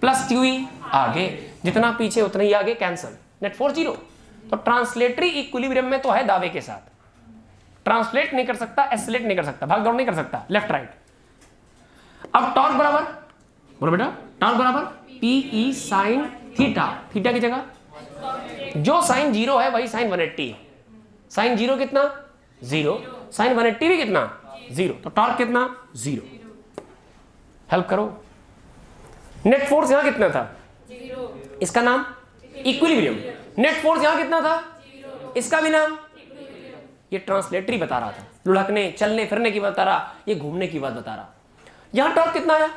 प्लस क्यू ई आगे, जितना पीछे उतना ही आगे, कैंसल, नेट फोर्स 0। तो ट्रांसलेटरी इक्विलिब्रियम में तो है दावे के साथ, ट्रांसलेट नहीं कर सकता, एस्सिलेट नहीं कर सकता, भाग दौड़ नहीं कर सकता, लेफ्ट राइट। अब टॉर्क बराबर, बोलो बेटा, टॉर्क बराबर P E sign theta, theta की जगह जो साइन 0 है वही साइन 180 है, साइन 0 कितना, 0, साइन 180 भी कितना, 0, तो टॉर्क कितना, 0। हेल्प करो, नेट फोर्स यहां कितना था, 0, इसका नाम इक्विलिब्रियम, नेट फोर्स यहां कितना था, 0, इसका भी नाम, ये ट्रांसलेटरी बता रहा था, लुढ़कने चलने फिरने की बात बता रहा, ये घूमने की बात बता रहा। यहां टॉर्क कितना आया,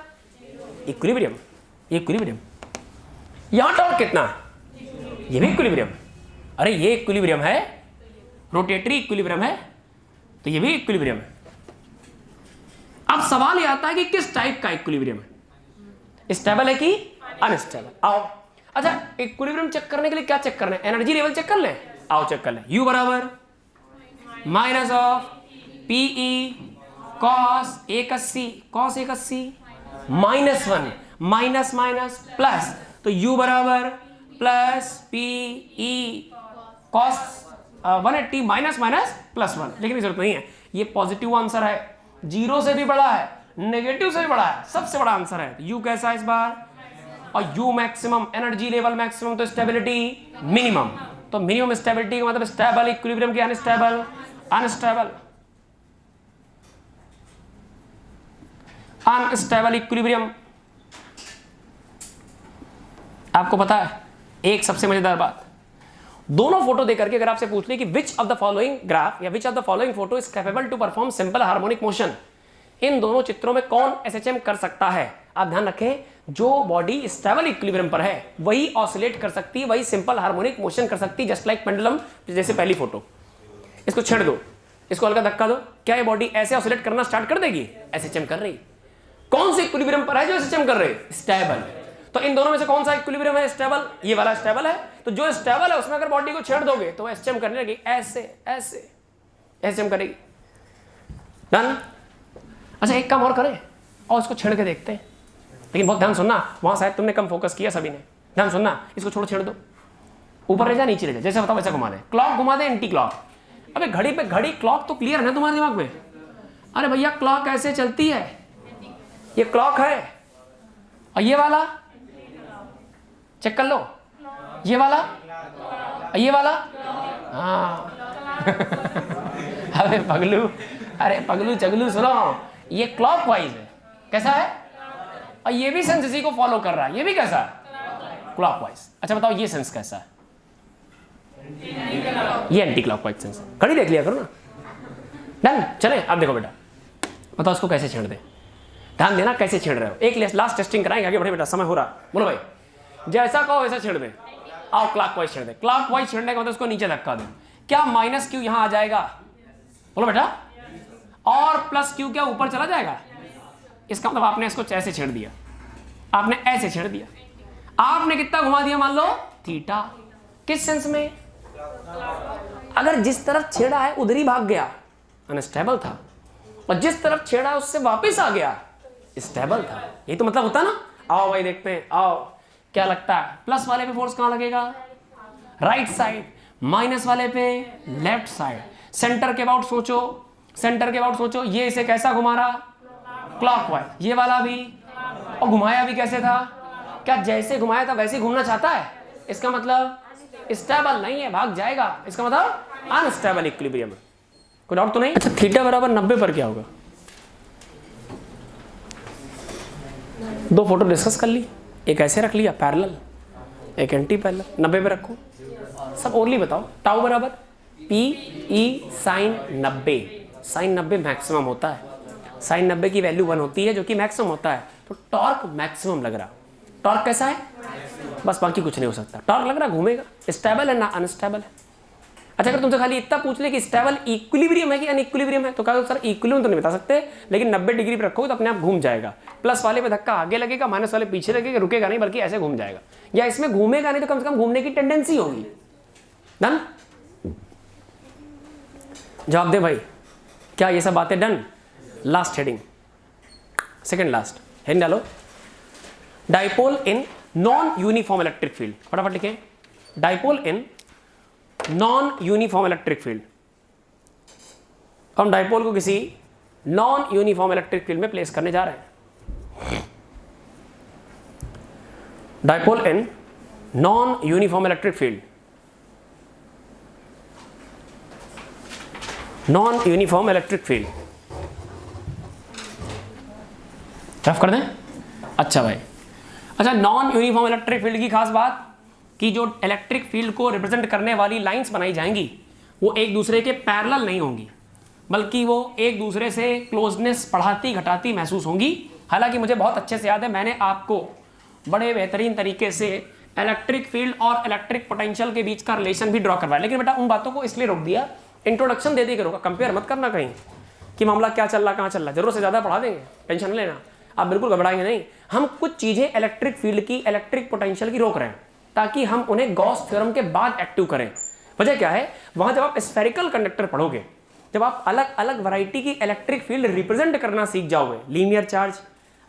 इक्विलिब्रियम, इक्विलिब्रियम, यहां टॉर्क कितना है, ये भी इक्विलिब्रियम, अरे ये इक्विलिब्रियम है, रोटेटरी इक्विलिब्रियम है, तो ये भी इक्विलिब्रियम है। अब सवाल ये आता है कि किस टाइप का इक्विलिब्रियम है, स्टेबल है कि अनस्टेबल। आओ, अच्छा इक्विलिब्रियम चेक करने के लिए क्या चेक करना है, एनर्जी लेवल चेक कर ले, आओ चेक कर ले। U बराबर minus of P E cos 180 -1 minus minus plus, तो U बराबर plus P E cos 180 minus minus plus 1, लेकिन जरूरत नहीं है, ये पॉजिटिव आंसर है, 0 से भी बड़ा है, नेगेटिव से भी बड़ा है, सबसे बड़ा आंसर है। U कैसा है इस बार, और U maximum, energy level maximum, तो स्टेबिलिटी मिनिमम, तो मिनिमम स्टेबिलिटी का मतलब स्टेबल, इक्विलिब्रियम की अनस्टेबल, अनस्टेबल, अनस्टेबल इक्विलिब्रियम। आपको पता है एक सबसे मजेदार बात, दोनों फोटो देकर के अगर आपसे पूछ ले कि which of the following graph या which of the following photo is capable to perform simple harmonic motion, इन दोनों चित्रों में कौन एसएचएम कर सकता है, आप ध्यान रखें, जो बॉडी स्टेबल इक्विलिब्रियम पर है वही ऑसिलेट कर सकती है, वही सिंपल हार्मोनिक मोशन कर सकती है, जस्ट लाइक पेंडुलम। जैसे पहली फोटो, इसको छेड़ दो, इसको हल्का धक्का दो, क्या ये बॉडी ऐसे ऑसिलेट करना स्टार्ट कर देगी? ऐसे चम कर रही। कौन सी इक्विलिब्रियम पर है जो ऐसे चम कर रही? स्टेबल। तो इन दोनों में से कौन सा इक्विलिब्रियम है स्टेबल? ये वाला स्टेबल है। तो जो स्टेबल है उसमें अगर बॉडी को छेड़ दोगे तो ऐसे चम करने लगी, ऐसे ऐसे ऐसे चम करेगी। डन। अच्छा एक काम और करें और इसको छेड़ के देखते हैं, लेकिन बहुत ध्यान सुनना, वहां शायद तुमने कम फोकस किया सभी ने। ध्यान सुनना, इसको छोड़ो, छेड़ दो, ऊपर ले जा नीचे ले जा, जैसे बताओ वैसे घुमा दे। क्लॉक घुमा दे, एंटी क्लॉक। अबे घड़ी पे घड़ी, क्लॉक तो क्लियर है ना तुम्हारे दिमाग में? अरे भैया क्लॉक ऐसे चलती है, ये क्लॉक है, और ये वाला चेक कर लो, ये वाला, ये वाला, हाँ। अबे पगलू, अरे पगलू चगलू सुनो, ये क्लॉक वाइज है, कैसा है? और ये भी सेंस इसी को फॉलो कर रहा है, ये भी कैसा है? Clock wise. अच्छा बताओ ये सेंस कैसा है? ये एंटी क्लॉक वाइज सेंस। घड़ी देख लिया करो ना। डन। चले अब देखो बेटा, बताओ इसको कैसे छेड़ दे। ध्यान देना कैसे छेड़ रहे हो। एक लास्ट टेस्टिंग कराएंगे, आगे बढ़े बेटा, समय हो रहा। बोलो भाई, जैसा कहो वैसा छेड़ दे। आओ क्लॉक वाइज छेड़ दे। क्लॉक वाइज छेड़ने का मतलब उसको नीचे धक्का दो। क्या माइनस क्यू यहां आ जाएगा? बोलो बेटा। और प्लस क्यू क्या ऊपर चला जाएगा? इसका मतलब आपने इसको ऐसे छेड़ दिया, आपने ऐसे छेड़ दिया, आपने कितना घुमा दिया? मान लो थीटा। किस सेंस में? अगर जिस तरफ छेड़ा है उधर ही भाग गया, अनस्टेबल था, और जिस तरफ छेड़ा उससे वापस आ गया, स्टेबल था। ये तो मतलब होता ना। आओ भाई देखते हैं, आओ क्या लगता है? प्लस वाले पे फोर्स कहां लगेगा? Right side. माइनस वाले पे लेफ्ट साइड। सेंटर के अबाउट सोचो, सेंटर के अबाउट सोचो। ये इसे कैसा घुमा रहा? क्लॉकवाइज। ये वाला भी, और घुमाया भी कैसे था? क्या जैसे घुमाया था वैसे घूमना चाहता है? इसका मतलब स्टेबल नहीं है, भाग जाएगा। इसका मतलब अनस्टेबल इक्विलिब्रियम। कोई डाउट तो नहीं? अच्छा थीटा बराबर 90 पर क्या होगा? दो फोटो डिस्कस कर ली, एक ऐसे रख लिया पैरेलल, एक एंटी पैरेलल। 90 पे रखो, सब ओनली बताओ। टाउ बराबर P E sine 90। Sine 90 maximum होता है, साइन 90 की वैल्यू 1 होती है जो कि मैक्सिमम होता है। तो टॉर्क मैक्सिमम लग रहा। टॉर्क कैसा है? बस बाकी कुछ नहीं हो सकता। टॉर्क लग रहा घूमेगा, स्टेबल है ना अनस्टेबल है। अच्छा अगर तुमसे खाली इतना पूछ ले कि स्टेबल इक्विलिब्रियम है कि अनइक्विलिब्रियम है, तो कहा सर इक्विलिब्रियम तो नहीं बता सकते, लेकिन 90 डिग्री पे रखोगे तो अपने आप घूम जाएगा। प्लस वाले पे धक्का आगे लगेगा, माइनस वाले पीछे लगेगा, रुकेगा नहीं बल्कि ऐसे घूम जाएगा। या इसमें घूमेगा नहीं तो कम से कम घूमने की टेंडेंसी होगी। डन? जवाब दे भाई, क्या ये सब बातें done? Last heading, second last heading डालो। Dipole in non uniform electric field. फटाफट लिखें, dipole in non uniform electric field. हम डाइपोल को किसी नॉन यूनिफॉर्म इलेक्ट्रिक फील्ड में प्लेस करने जा रहे हैं। Dipole in non uniform electric field, non uniform electric field rough कर दें। अच्छा भाई, अच्छा नॉन यूनिफॉर्म इलेक्ट्रिक फील्ड की खास बात कि जो इलेक्ट्रिक फील्ड को रिप्रेजेंट करने वाली लाइंस बनाई जाएंगी वो एक दूसरे के पैरेलल नहीं होंगी, बल्कि वो एक दूसरे से क्लोजनेस बढ़ाती घटाती महसूस होंगी। हालांकि मुझे बहुत अच्छे से याद है, मैंने आपको बड़े बेहतरीन तरीके से इलेक्ट्रिक फील्ड और इलेक्ट्रिक पोटेंशियल के बीच का रिलेशन भी ड्रॉ करवाया, लेकिन बेटा उन बातों को इसलिए रोक दिया, इंट्रोडक्शन दे दी करूँगा, कंपेयर मत करना कहीं कि मामला क्या चल रहा कहाँ चल रहा है। जरूरत से ज़्यादा पढ़ा देंगे, टेंशन नहीं लेना, आप बिल्कुल घबराएंगे नहीं। हम कुछ चीज़ें इलेक्ट्रिक फील्ड की, इलेक्ट्रिक पोटेंशियल की रोक रहे हैं ताकि हम उन्हें गॉस थ्योरम के बाद एक्टिव करें। वजह क्या है? वहाँ जब आप स्फेरिकल कंडक्टर पढ़ोगे, जब आप अलग अलग वैरायटी की इलेक्ट्रिक फील्ड रिप्रेजेंट करना सीख जाओगे, लीनियर चार्ज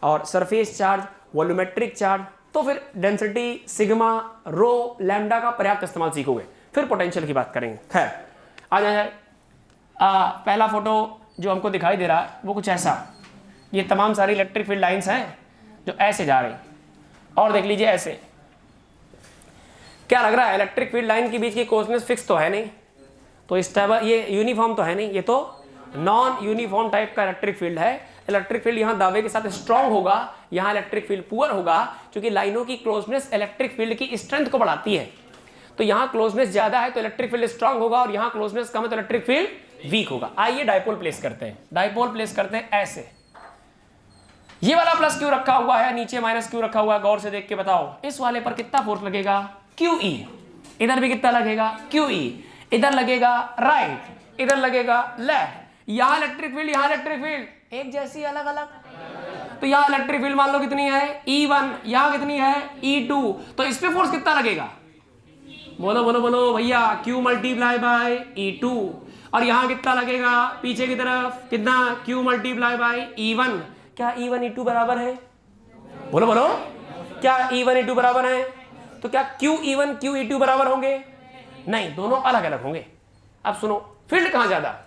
और सरफेस चार्ज, वॉल्यूमेट्रिक चार्ज, तो फिर डेंसिटी, सिग्मा, रो, लैम्डा का पर्याप्त इस्तेमाल सीखोगे, फिर पोटेंशियल की बात करेंगे। खैर आ जाए, पहला फोटो जो हमको दिखाई दे रहा है वो कुछ ऐसा, ये तमाम सारी इलेक्ट्रिक फील्ड लाइंस हैं जो ऐसे जा रही, और देख लीजिए ऐसे। क्या लग रहा है? इलेक्ट्रिक फील्ड लाइन के बीच की कोसनेस फिक्स तो है नहीं, तो स्टेबल, ये यूनिफॉर्म तो है नहीं, ये तो नॉन यूनिफॉर्म टाइप का इलेक्ट्रिक फील्ड है। इलेक्ट्रिक फील्ड यहाँ दावे के साथ स्ट्रांग होगा, यहाँ इलेक्ट्रिक फील्ड पुअर होगा, क्योंकि लाइनों की क्लोजनेस इलेक्ट्रिक फील्ड की स्ट्रेंथ को बढ़ाती है। तो यहाँ क्लोजनेस ज्यादा है तो इलेक्ट्रिक फील्ड स्ट्रांग होगा, और यहाँ क्लोजनेस कम है तो इलेक्ट्रिक फील्ड वीक होगा। आइए डाइपोल प्लेस करते हैं, डाइपोल प्लेस करते हैं ऐसे। ये वाला प्लस क्यू रखा हुआ है, नीचे माइनस क्यू रखा हुआ है, गौर से देख के बताओ इस वाले पर कितना फोर्स लगेगा, क्यू ई। इधर भी कितना लगेगा, क्यू ई। इधर लगेगा राइट, इधर लगेगा लेफ्ट। यहां इलेक्ट्रिक फील्ड, यहां इलेक्ट्रिक फील्ड एक जैसी अलग अलग, तो यहां इलेक्ट्रिक फील्ड मान लो कितनी है E1, यहां कितनी है E2, तो इस पे फोर्स कितना लगेगा, बोलो बोलो बोलो भैया, Q मल्टीप्लाई बाय E2। और यहां कितना लगेगा पीछे की तरफ, कितना, Q मल्टीप्लाई बाय E1। क्या E1 E2 बराबर है, बोलो बोलो, क्या E1 E2 बराबर है? तो क्या Q E1 Q E2 बराबर होंगे? नहीं, दोनों अलग अलग होंगे। अब सुनो, फील्ड कहां ज्यादा,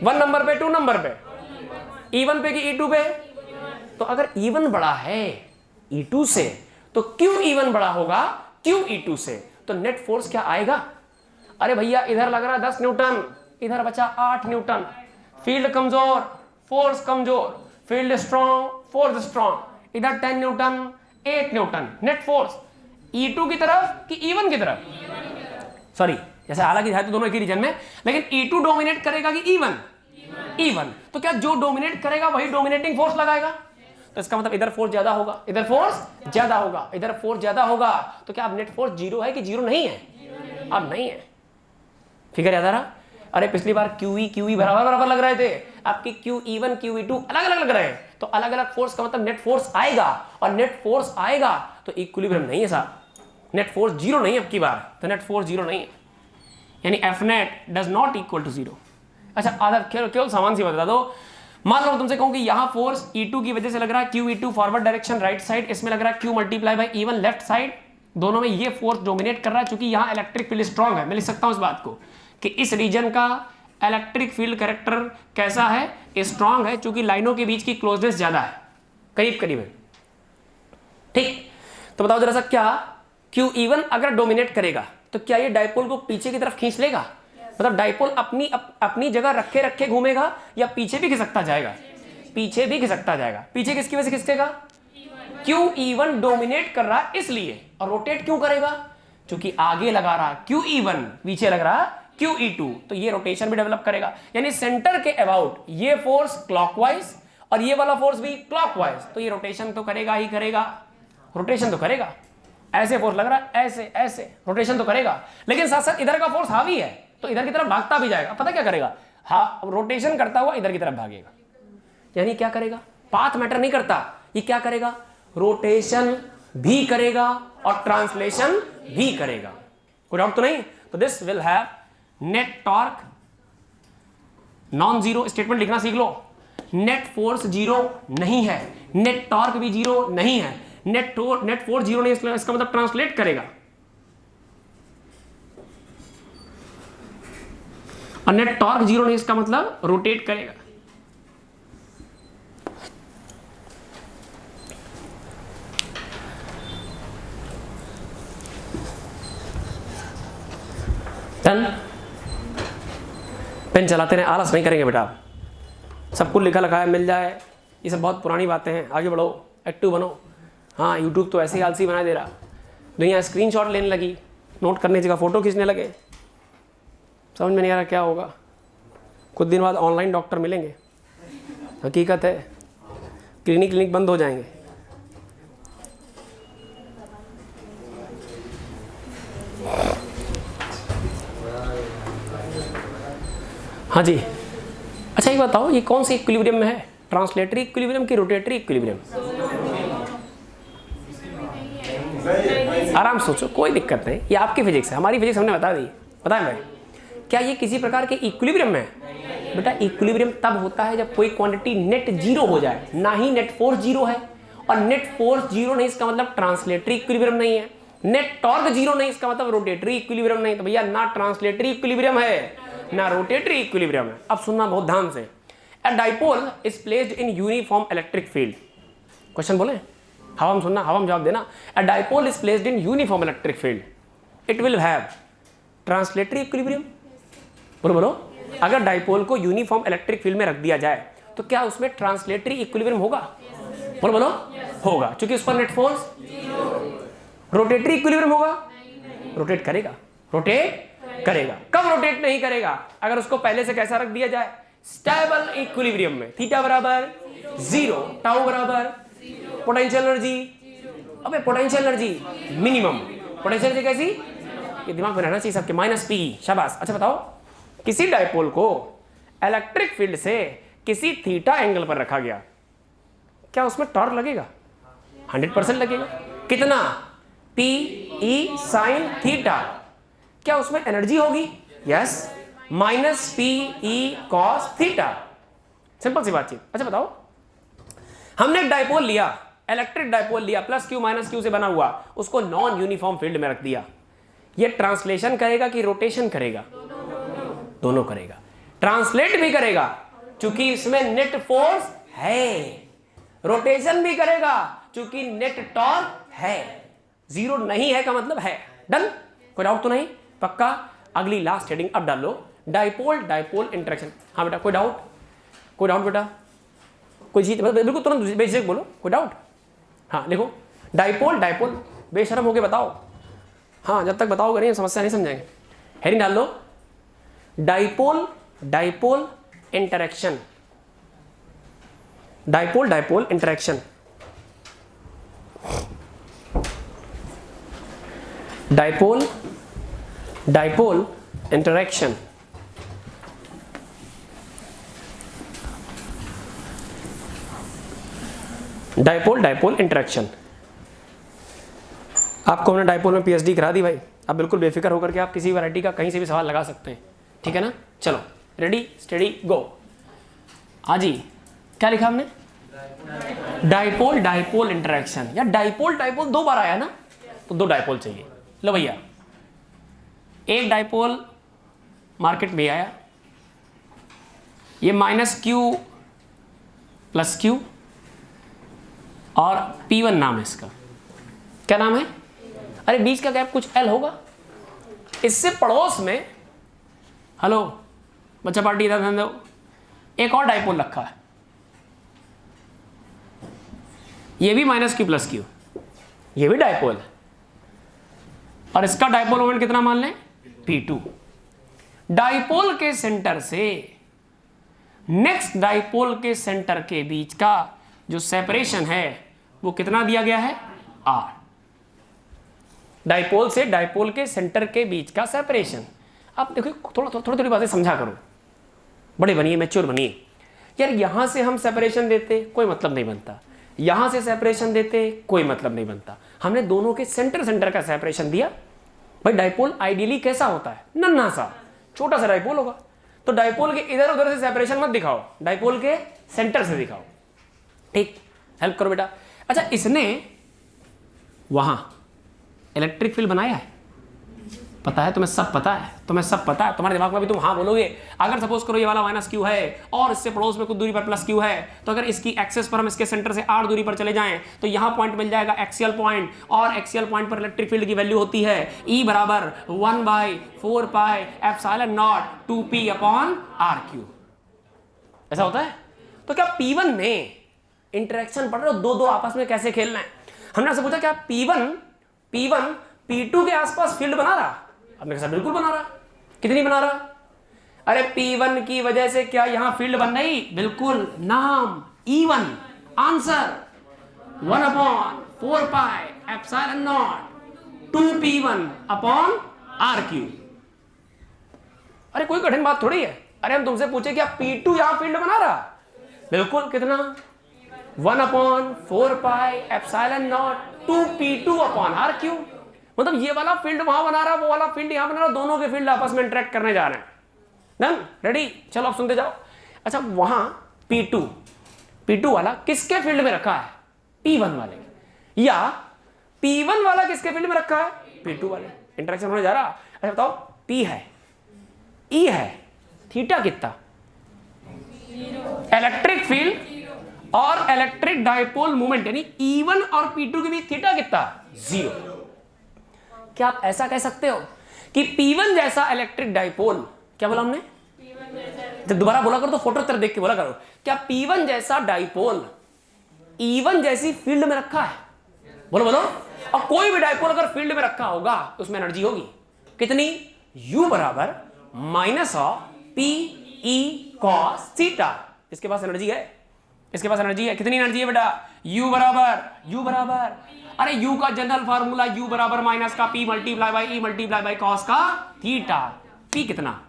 1 नंबर पे 2 नंबर पे, E1 पे कि E2 पे? तो अगर E1 बड़ा है E2 से तो Q E1 बड़ा होगा Q E2 से, तो नेट फोर्स क्या आएगा? अरे भैया इधर लग रहा 10 न्यूटन, इधर बचा 8 न्यूटन। फील्ड कमजोर, फोर्स कमजोर, फील्ड स्ट्रॉन्ग, फोर्स स्ट्रॉन्ग, इधर 10 Newton 8 Newton. Net force E2 की तरफ कि E1 की तरफ, सॉरी, जैसे हालांकि है तो दोनों एक ही रीजन में, लेकिन E2 डोमिनेट करेगा कि E1? E1। तो क्या जो डोमिनेट करेगा वही डोमिनेटिंग फोर्स लगाएगा, तो इसका मतलब इधर फोर्स ज्यादा होगा, इधर फोर्स ज्यादा होगा, इधर फोर्स ज्यादा होगा। तो क्या अब नेट फोर्स जीरो है कि जीरो नहीं है? अब नहीं है। फिगर याद आ रहा? अरे पिछली बार QE बराबर बराबर लग रहे थे, आपकी QE1 QE2 अलग अलग लग रहे हैं, तो अलग अलग फोर्स का मतलब नेट फोर्स आएगा, और नेट फोर्स आएगा तो इक्विलिब्रियम नहीं है साहब, नेट फोर्स जीरो नहीं है अब की बार, तो नेट फोर्स जीरो नहीं है, यानी F net does not equal to zero. अच्छा आधा केवल सामान सी बता दो, मान लो तुमसे कहूं कि यहां फोर्स E2 की वजह से लग रहा है Q E2 forward direction right side, इसमें लग रहा है Q multiply by E1 left side, दोनों में ये फोर्स डोमिनेट कर रहा है। चूंकि यहां इलेक्ट्रिक फील्ड स्ट्रांग है, मैं लिख सकता हूं इस बात को कि इस रीजन का इलेक्ट्रिक फील्ड कैरेक्टर कैसा है, स्ट्रांग है, चूंकि लाइनों के बीच की क्लोजनेस ज्यादा है, करीब करीब है। ठीक, तो बताओ जरा सा, क्या Q E1 अगर डोमिनेट करेगा तो क्या ये डायपोल को पीछे की तरफ खींच लेगा? मतलब डायपोल अपनी जगह रखे रखे घूमेगा या पीछे भी खिसकता जाएगा? पीछे भी खिसकता जाएगा। पीछे किसकी वजह से खिसकेगा? Q E1 डोमिनेट कर रहा है इसलिए। और रोटेट क्यों करेगा? क्योंकि आगे लगा रहा Q E1, पीछे लग रहा Q E2, तो ये रोटेशन भी डेवलप करेगा। यानी सेंटर के अबाउट ये फोर्स क्लॉकवाइज और ये वाला फोर्स भी क्लॉकवाइज, तो ये रोटेशन तो करेगा ही करेगा, रोटेशन तो करेगा। ऐसे फोर्स लग रहा है, ऐसे ऐसे, रोटेशन तो करेगा, लेकिन साथ साथ इधर का फोर्स हावी है तो इधर की तरफ भागता भी जाएगा। पता क्या करेगा? हाँ, रोटेशन करता हुआ इधर की तरफ भागेगा। यानी क्या करेगा? पाथ मैटर नहीं करता, ये क्या करेगा? रोटेशन भी करेगा और ट्रांसलेशन भी करेगा। कोई डाउट तो नहीं? तो this will have net torque non zero. Statement लिखना सीख लो। नेट फोर्स जीरो नहीं है, नेट टॉर्क भी जीरो नहीं है, नेट फोर्स जीरो नहीं, इसका मतलब ट्रांसलेट करेगा, और नेट टॉर्क जीरो नहीं, इसका मतलब रोटेट करेगा। पेन चलाते रहे, आलस नहीं करेंगे बेटा। सब कुछ लिखा लिखा है, मिल जाए, ये सब बहुत पुरानी बातें हैं। आगे बढ़ो, एक्टिव बनो। हाँ, यूट्यूब तो ऐसे ही आलसी बना दे रहा, दुनिया स्क्रीनशॉट लेने लगी, नोट करने की जगह फोटो खींचने लगे। समझ में नहीं आ रहा क्या होगा। कुछ दिन बाद ऑनलाइन डॉक्टर मिलेंगे, हकीकत है, क्लिनिक बंद हो जाएंगे। हाँ जी, अच्छा ये बताओ, ये कौन सी इक्विलिब्रियम में है? ट्रांसलेटरी इक्विलिब्रियम की रोटेटरी इक्विलिब्रियम? आराम सोचो, कोई दिक्कत नहीं, ये आपकी फिजिक्स है, हमारी फिजिक्स हमने बता दी। पता है भाई, क्या ये किसी प्रकार के इक्विलिब्रियम में? बेटा इक्विलिब्रियम तब होता है जब कोई क्वांटिटी नेट जीरो हो जाए, ना ही नेट फोर्स जीरो है, और नेट फोर्स जीरो नहीं इसका मतलब ट्रांसलेटरी इक्विलिब्रियम नहीं है, नेट टॉर्क जीरो नहीं इसका मतलब रोटेटरी इक्विलिब्रियम नहीं। तो भैया ना ट्रांसलेटरी इक्विलिब्रियम है ना रोटेटरी इक्विलिब्रियम है। अब सुनना बहुत ध्यान से। अ dipole is placed in uniform electric field. Question बोले, हवा में सुनना, हवा में जवाब देना। अ dipole is placed in uniform electric field, it will have translatory equilibrium. बोलो बोलो, अगर डाइपोल को यूनिफॉर्म इलेक्ट्रिक फील्ड में रख दिया जाए तो क्या उसमें ट्रांसलेटरी इक्विलिब्रियम होगा? बोलो बोलो, होगा, क्योंकि उस पर नेट फोर्स। रोटेटरी इक्विलिब्रियम होगा? रोटेट करेगा, रोटेट करेगा। कब रोटेट नहीं करेगा? अगर उसको पहले से कैसा रख दिया जाए? स्टेबल इक्विलिब्रियम में, थीटा बराबर 0, टाउ बराबर पोटेंशियल एनर्जी, अबे potential energy minimum, potential energy कैसी, ये दिमाग में रहना चाहिए सबके, -P, शाबाश। अच्छा बताओ, किसी डायपोल को इलेक्ट्रिक फील्ड से किसी थीटा एंगल पर रखा गया, क्या उसमें टॉर्क लगेगा? 100% लगेगा। कितना? PE sine theta. क्या उसमें एनर्जी होगी? Yes, -PE cos theta. Simple सी बातचीत। अच्छा बताओ, हमने एक डायपोल लिया, इलेक्ट्रिक डायपोल लिया, +Q -Q से बना हुआ, उसको नॉन यूनिफॉर्म फील्ड में रख दिया। ये ट्रांसलेशन करेगा कि रोटेशन करेगा? दोनों करेगा। ट्रांसलेट भी करेगा क्योंकि इसमें नेट फोर्स है, रोटेशन भी करेगा क्योंकि नेट टॉर्क है। 0 नहीं है का मतलब है। डन? कोई डाउट तो नहीं? पक्का? अगली लास्ट हेडिंग अब डाल लो, डायपोल डायपोल इंटरेक्शन। हाँ बेटा, कोई डाउट? कोई डाउट बेटा? कोई चीज बिल्कुल तुरंत बेसिक बोलो, कोई डाउट? हाँ लिखो, डायपोल डायपोल, बेशरम होके बताओ। हाँ, जब तक बताओगे नहीं समस्या नहीं समझेंगे। हेडिंग डाल लो, dipole dipole interaction, dipole dipole interaction, dipole dipole interaction. Dipole dipole interaction. आपको हमने डायपोल में PhD करा दी भाई, अब बिल्कुल बेफिक्र होकर के आप किसी वैरायटी का कहीं से भी सवाल लगा सकते हैं, ठीक है ना? चलो रेडी स्टडी गो। हाँ जी, क्या लिखा हमने? Dipole dipole interaction. या डायपोल डायपोल 2 बार आया ना, तो 2 डायपोल चाहिए। लो भैया, एक डायपोल मार्केट में आया, ये -Q + Q और P1 नाम है इसका। क्या नाम है? अरे बीच का गैप कुछ L होगा। इससे पड़ोस में, हेलो बच्चा पार्टी इधर ध्यान दो, एक और डायपोल रखा है, ये भी -Q + Q, ये भी डायपोल है, और इसका डायपोल मोमेंट कितना मान लें? P2। डायपोल के सेंटर से नेक्स्ट डायपोल के सेंटर के बीच का जो सेपरेशन है वो कितना दिया गया है? R। डायपोल से डायपोल के सेंटर के बीच का सेपरेशन। आप देखो, थोड़ी बातें समझा करो, बड़े बनिए, मैच्योर बनिए। यार यहां से हम सेपरेशन देते कोई मतलब नहीं बनता, यहां से सेपरेशन देते कोई मतलब नहीं बनता, हमने दोनों के सेंटर का सेपरेशन दिया। भाई डायपोल आइडियली कैसा होता है? नन्हा सा छोटा सा डायपोल होगा, तो डायपोल के इधर उधर से सेपरेशन मत दिखाओ, डायपोल के सेंटर से दिखाओ। ठीक, हेल्प करो बेटा। अच्छा, इसने वहां इलेक्ट्रिक फील्ड बनाया है, पता है तुम्हें? सब पता है तुम्हें, सब पता है तुम्हारे दिमाग में भी, तुम हाँ बोलोगे। अगर सपोज करो ये वाला -Q है और इससे पड़ोस में कुछ दूरी पर +Q है, तो अगर इसकी एक्सेस पर हम इसके सेंटर से R दूरी पर चले जाएं तो यहां पॉइंट मिल जाएगा एक्सियल पॉइंट, और एक्सियल पॉइंट पर इलेक्ट्रिक फील्ड की वैल्यू होती है E बराबर 1/4πε0 2P/RQ। ऐसा होता है। तो क्या P1 में इंटरेक्शन पढ़ रहे हो? दो आपस में कैसे खेलना है? हमने आपसे पूछा क्या P1 P2 के आसपास फील्ड बना रहा? आपने कहा बिल्कुल बना रहा। कितनी बना रहा? अरे P1 की वजह से क्या यहां फील्ड बन रही? बिल्कुल, नाम E1। Answer 1/4πε0 2P1/RQ। अरे कोई कठिन बात थोड़ी है। अरे हम तुमसे पूछे क्या P2 यहां फील्ड बना रहा? बिल्कुल, कितना? 1/4πε0 2P2/RQ। मतलब ये वाला फील्ड वहां बना रहा, वो वाला फील्ड यहां बना रहा, दोनों के फील्ड आपस में इंटरेक्ट करने जा रहे हैं। डन? रेडी? चलो आप सुनते जाओ। अच्छा, वहां P2 वाला किसके फील्ड में रखा है? P1 वाले। या P1 वाला किसके फील्ड में रखा है? P2 वाले। इंटरेक्शन होने जा रहा। अच्छा बताओ, P है, E है, थीटा कितना? इलेक्ट्रिक फील्ड और इलेक्ट्रिक डायपोल मूवमेंट यानी E1 और P2 के बीच थीटा कितना? 0। क्या आप ऐसा कह सकते हो कि P1 जैसा इलेक्ट्रिक डायपोल, क्या बोला हमने? तो दोबारा बोला करो, तो फोटो तरह देख के बोला करो, क्या P1 जैसा डायपोल E1 जैसी फील्ड में रखा है? बोलो बोलो। और कोई भी डायपोल अगर फील्ड में रखा होगा उसमें एनर्जी होगी कितनी? U बराबर -P ई कॉस थीटा। इसके पास एनर्जी है, इसके पास एनर्जी है। कितनी एनर्जी है बेटा? U बराबर, अरे U का जनरल फार्मूला U बराबर माइनस का P multiply by E multiply by cos का थीटा। P कितना?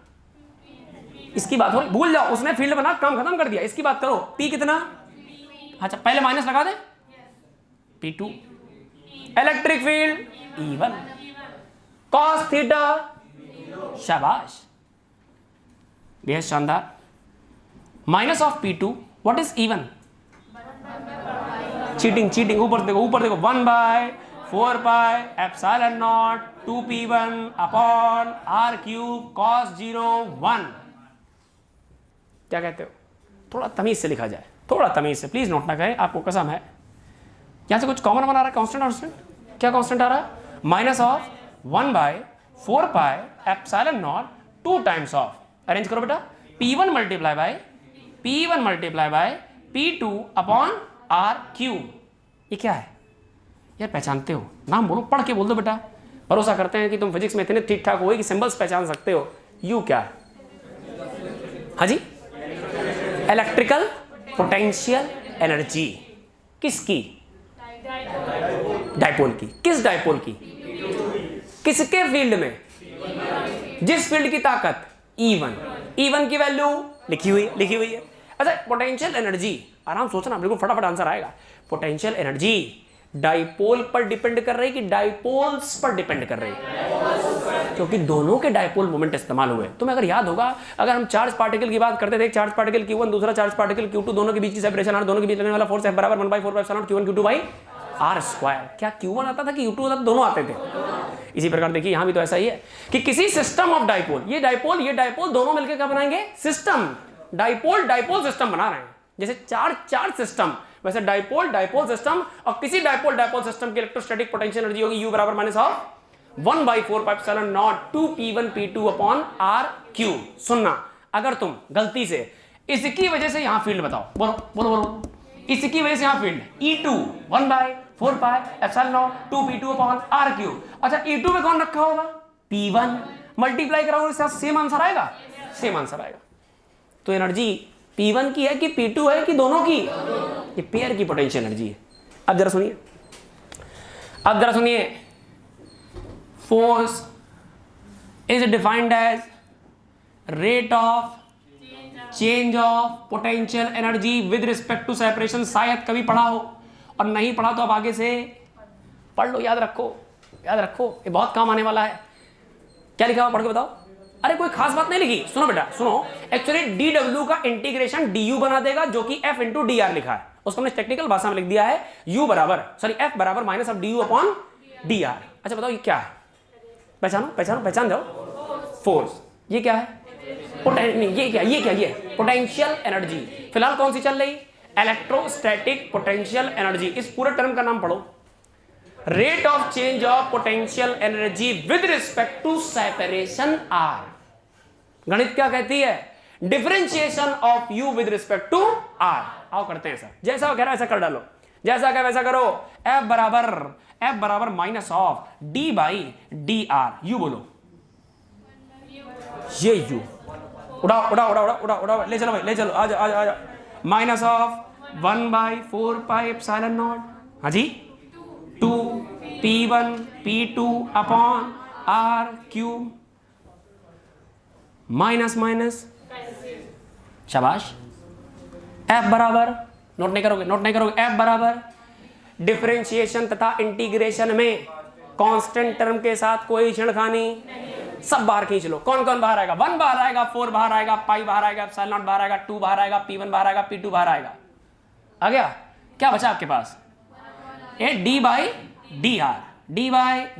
इसकी बात हो रही, भूल जाओ, उसने फील्ड बना, काम खत्म कर दिया। इसकी बात करो, P कितना? अच्छा पहले माइनस लगा दे, P2। Electric field E1, cos theta, शाबाश, बेहद शानदार। Minus of P2, what is E1? Cheating, ऊपर देखो 1/4 pi epsilon naught 2p1 upon r cube cos 0 1। क्या कहते हो? थोड़ा तमीज से लिखा जाए, थोड़ा तमीज से, प्लीज नोट ना करें, आपको कसम है। यहां से कुछ कॉमन बना रहा है, कांस्टेंट। क्या कांस्टेंट आ रहा है? Minus of 1/4 pi epsilon not 2 times of, arrange करो बेटा, P1 multiply by P2 upon R cube. ये क्या है यार? पहचानते हो? नाम बोलो, पढ़ के बोल दो बेटा। भरोसा करते हैं कि तुम फिजिक्स में इतने ठीक ठाक हो कि सिंबल्स पहचान सकते हो। U क्या है? हाँ जी, इलेक्ट्रिकल पोटेंशियल एनर्जी। किसकी? डायपोल की। किस डायपोल की? किसके फील्ड में? जिस फील्ड की ताकत E1 की वैल्यू लिखी हुई है। अच्छा, पोटेंशियल एनर्जी, आराम सोचना, बिल्कुल फटाफट आंसर आएगा। पोटेंशियल एनर्जी डायपोल पर डिपेंड कर रही कि डायपोल्स पर डिपेंड कर रही? क्योंकि दोनों के डायपोल मोमेंट इस्तेमाल हुए। तुम्हें अगर याद होगा, अगर हम चार्ज पार्टिकल की बात करते थे, चार्ज पार्टिकल Q1, दूसरा चार्ज पार्टिकल Q2, दोनों के बीच की सेपरेशन R, दोनों के बीच लगने वाला फोर्स F बराबर 1/4 Q1 Q2 by R square. क्या Q1 आता था कि Q2 आता था? दोनों आते थे। इसी प्रकार देखिए यहां भी तो ऐसा ही है कि किसी सिस्टम ऑफ डायपोल, ये डायपोल दोनों मिलकर क्या बनाएंगे? सिस्टम। डायपोल सिस्टम बना रहे हैं। जैसे चार्ज सिस्टम, वैसे डायपोल सिस्टम। और किसी डायपोल सिस्टम की इलेक्ट्रोस्टैटिक पोटेंशियल एनर्जी होगी U बराबर minus of 1/4 pi epsilon naught 2p1 p2 upon R cube. सुनना, अगर तुम गलती से इसकी वजह से यहां फील्ड बताओ, बोलो, इसकी वजह से यहां field E2 1/4 pi epsilon not 2p2 upon R cube. अच्छा, E2 में कौन रखा होगा? P1। मल्टीप्लाई कराओ, इसके साथ सेम आंसर आएगा, सेम आंसर आएगा। तो एनर्जी P1 की है कि P2 है कि दोनों की? ये पेयर की पोटेंशियल एनर्जी है। अब जरा सुनिए, force is defined as rate of change of potential energy with respect to separation. शायद कभी पढ़ा हो, और नहीं पढ़ा तो अब आगे से पढ़ लो, याद रखो, ये बहुत काम आने वाला है। क्या लिखा हुआ पढ़ के बताओ। अरे कोई खास बात नहीं लिखी, सुनो बेटा सुनो। एक्चुअली dw का इंटीग्रेशन du बना देगा, जो कि f इंटू dr लिखा है, उसको हमने टेक्निकल भाषा में लिख दिया है f बराबर minus of du upon dr। अच्छा बताओ ये क्या है? पहचान जाओ। फोर्स, ये क्या है? ये पोटेंशियल एनर्जी। फिलहाल कौन सी चल रही? Electrostatic potential energy. इस पूरे टर्म का नाम पढ़ो, rate of change of potential energy with respect to separation R। गणित क्या कहती है? Differentiation of U with respect to R। आओ करते हैं सर, जैसा कह रहा है ऐसा कर डालो, जैसा कह वैसा करो। F बराबर minus of D by dr। U बोलो, ये U उड़ाओ, ले चलो भाई, ले चलो, आजा। Minus of 1/4 pi epsilon not, हाँ जी, 2p1 p2 upon R cube, minus, शाबाश। F बराबर, नोट नहीं करोगे, F बराबर डिफरेंशिएशन तथा इंटीग्रेशन में कांस्टेंट टर्म के साथ कोई छेड़खानी, सब बाहर खींच लो। कौन बाहर आएगा? 1 बाहर आएगा, 4 बाहर आएगा, पाई बाहर आएगा, एप्सिलॉन नॉट बाहर आएगा, 2 बाहर आएगा, p1 बाहर आएगा, p2 बाहर आएगा। आ गया? क्या बचा आपके पास? d by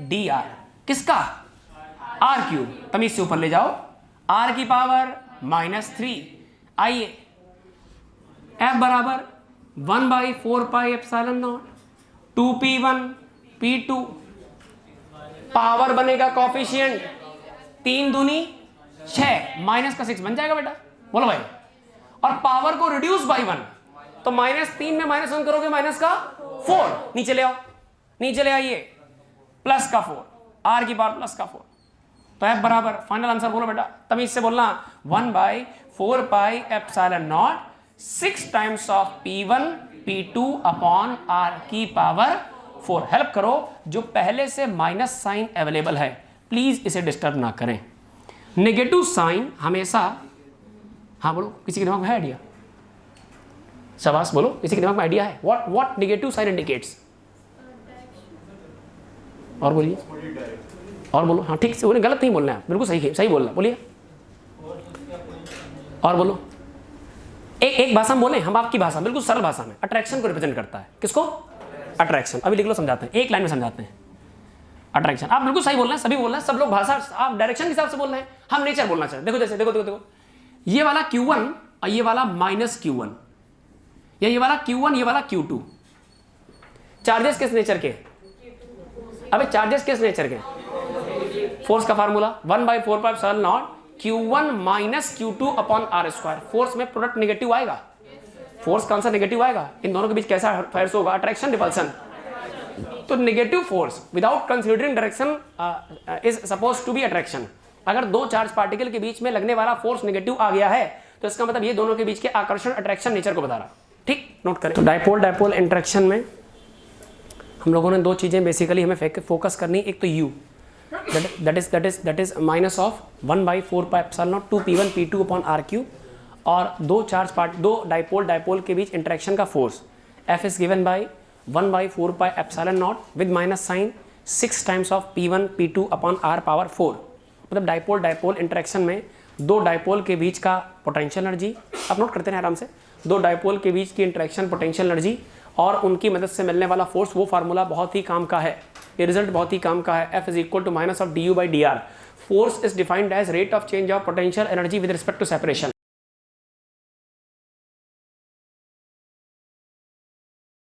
dr। किसका? R cube. तमीज से ऊपर ले जाओ, R की पावर -3। आइए, F बराबर 1/4 pi epsilon naught 2p1 p2, power बनेगा कॉफिशिएंट 3 दूनी 6, माइनस का 6 बन जाएगा बेटा, बोलो भाई। और पावर को रिड्यूस बाई 1, तो -3 में -1 करोगे, माइनस का 4, नीचे ले आइए, प्लस का 4, R की पावर प्लस का 4। तो F बराबर फाइनल आंसर बोलो बेटा, तमीज से बोलना 1/4 pi epsilon not 6 times of P1 P2 upon R की पावर 4। हेल्प करो, जो पहले से माइनस साइन अवेलेबल है प्लीज इसे डिस्टर्ब ना करें। नेगेटिव साइन हमेशा, हाँ बोलो, किसी के दिमाग में है आइडिया? शाबाश बोलो, किसी के दिमाग में आइडिया है? What negative sign indicates? और बोलिए, और बोलो। हाँ ठीक से, उन्हें गलत नहीं बोलना है, बिल्कुल सही बोलना, बोलिए और बोलो। एक भाषा में बोले हम, आपकी भाषा, बिल्कुल सरल भाषा में। अट्रैक्शन को रिप्रेजेंट करता है, किसको? अट्रैक्शन। अभी लिख लो, समझाते हैं, एक लाइन में समझाते हैं। अट्रैक्शन, आप बिल्कुल सही बोल रहे हैं, सभी बोल रहे हैं, सब लोग भाषा, आप डायरेक्शन के हिसाब से बोल रहे हैं, हम नेचर बोलना चाहते हैं। देखो जैसे, देखो ये वाला Q1 और ये वाला -Q1, या ये वाला Q1 ये वाला Q2, चार्जेस किस नेचर के? अबे चार्जेस किस नेचर के? फोर्स का formula 1/4 pi epsilon naught Q1 minus Q2 upon R²। Force में प्रोडक्ट नेगेटिव आएगा, फोर्स का आंसर नेगेटिव आएगा। इन दोनों के बीच कैसा फोर्स होगा? Attraction, repulsion. तो negative force without considering direction is suppose to be attraction. अगर दो चार्ज पार्टिकल के बीच में लगने वाला फोर्स नेगेटिव आ गया है तो इसका मतलब ये दोनों के बीच के आकर्षण, अट्रैक्शन नेचर को बता रहा। ठीक, नोट करें। तो डायपोल इंटरेक्शन में हम लोगों ने दो चीजें बेसिकली हमें फोकस करनी। एक तो U, that is minus of 1/4 pi epsilon naught 2P1 P2 upon R3, और दो डायपोल के बीच इंटरेक्शन का force F is given by 1/4 pi epsilon naught with minus sign 6 times of P1 P2 upon R power 4। मतलब dipole interaction में दो dipole के बीच का पोटेंशियल एनर्जी, आप नोट करते हैं आराम से, दो डायपोल के बीच की इंटरेक्शन पोटेंशियल एनर्जी और उनकी मदद से मिलने वाला फोर्स, वो फार्मूला बहुत ही काम का है, ये रिजल्ट बहुत ही काम का है। F is equal to minus of du/dr। Force is defined as rate of change of potential energy with respect to separation.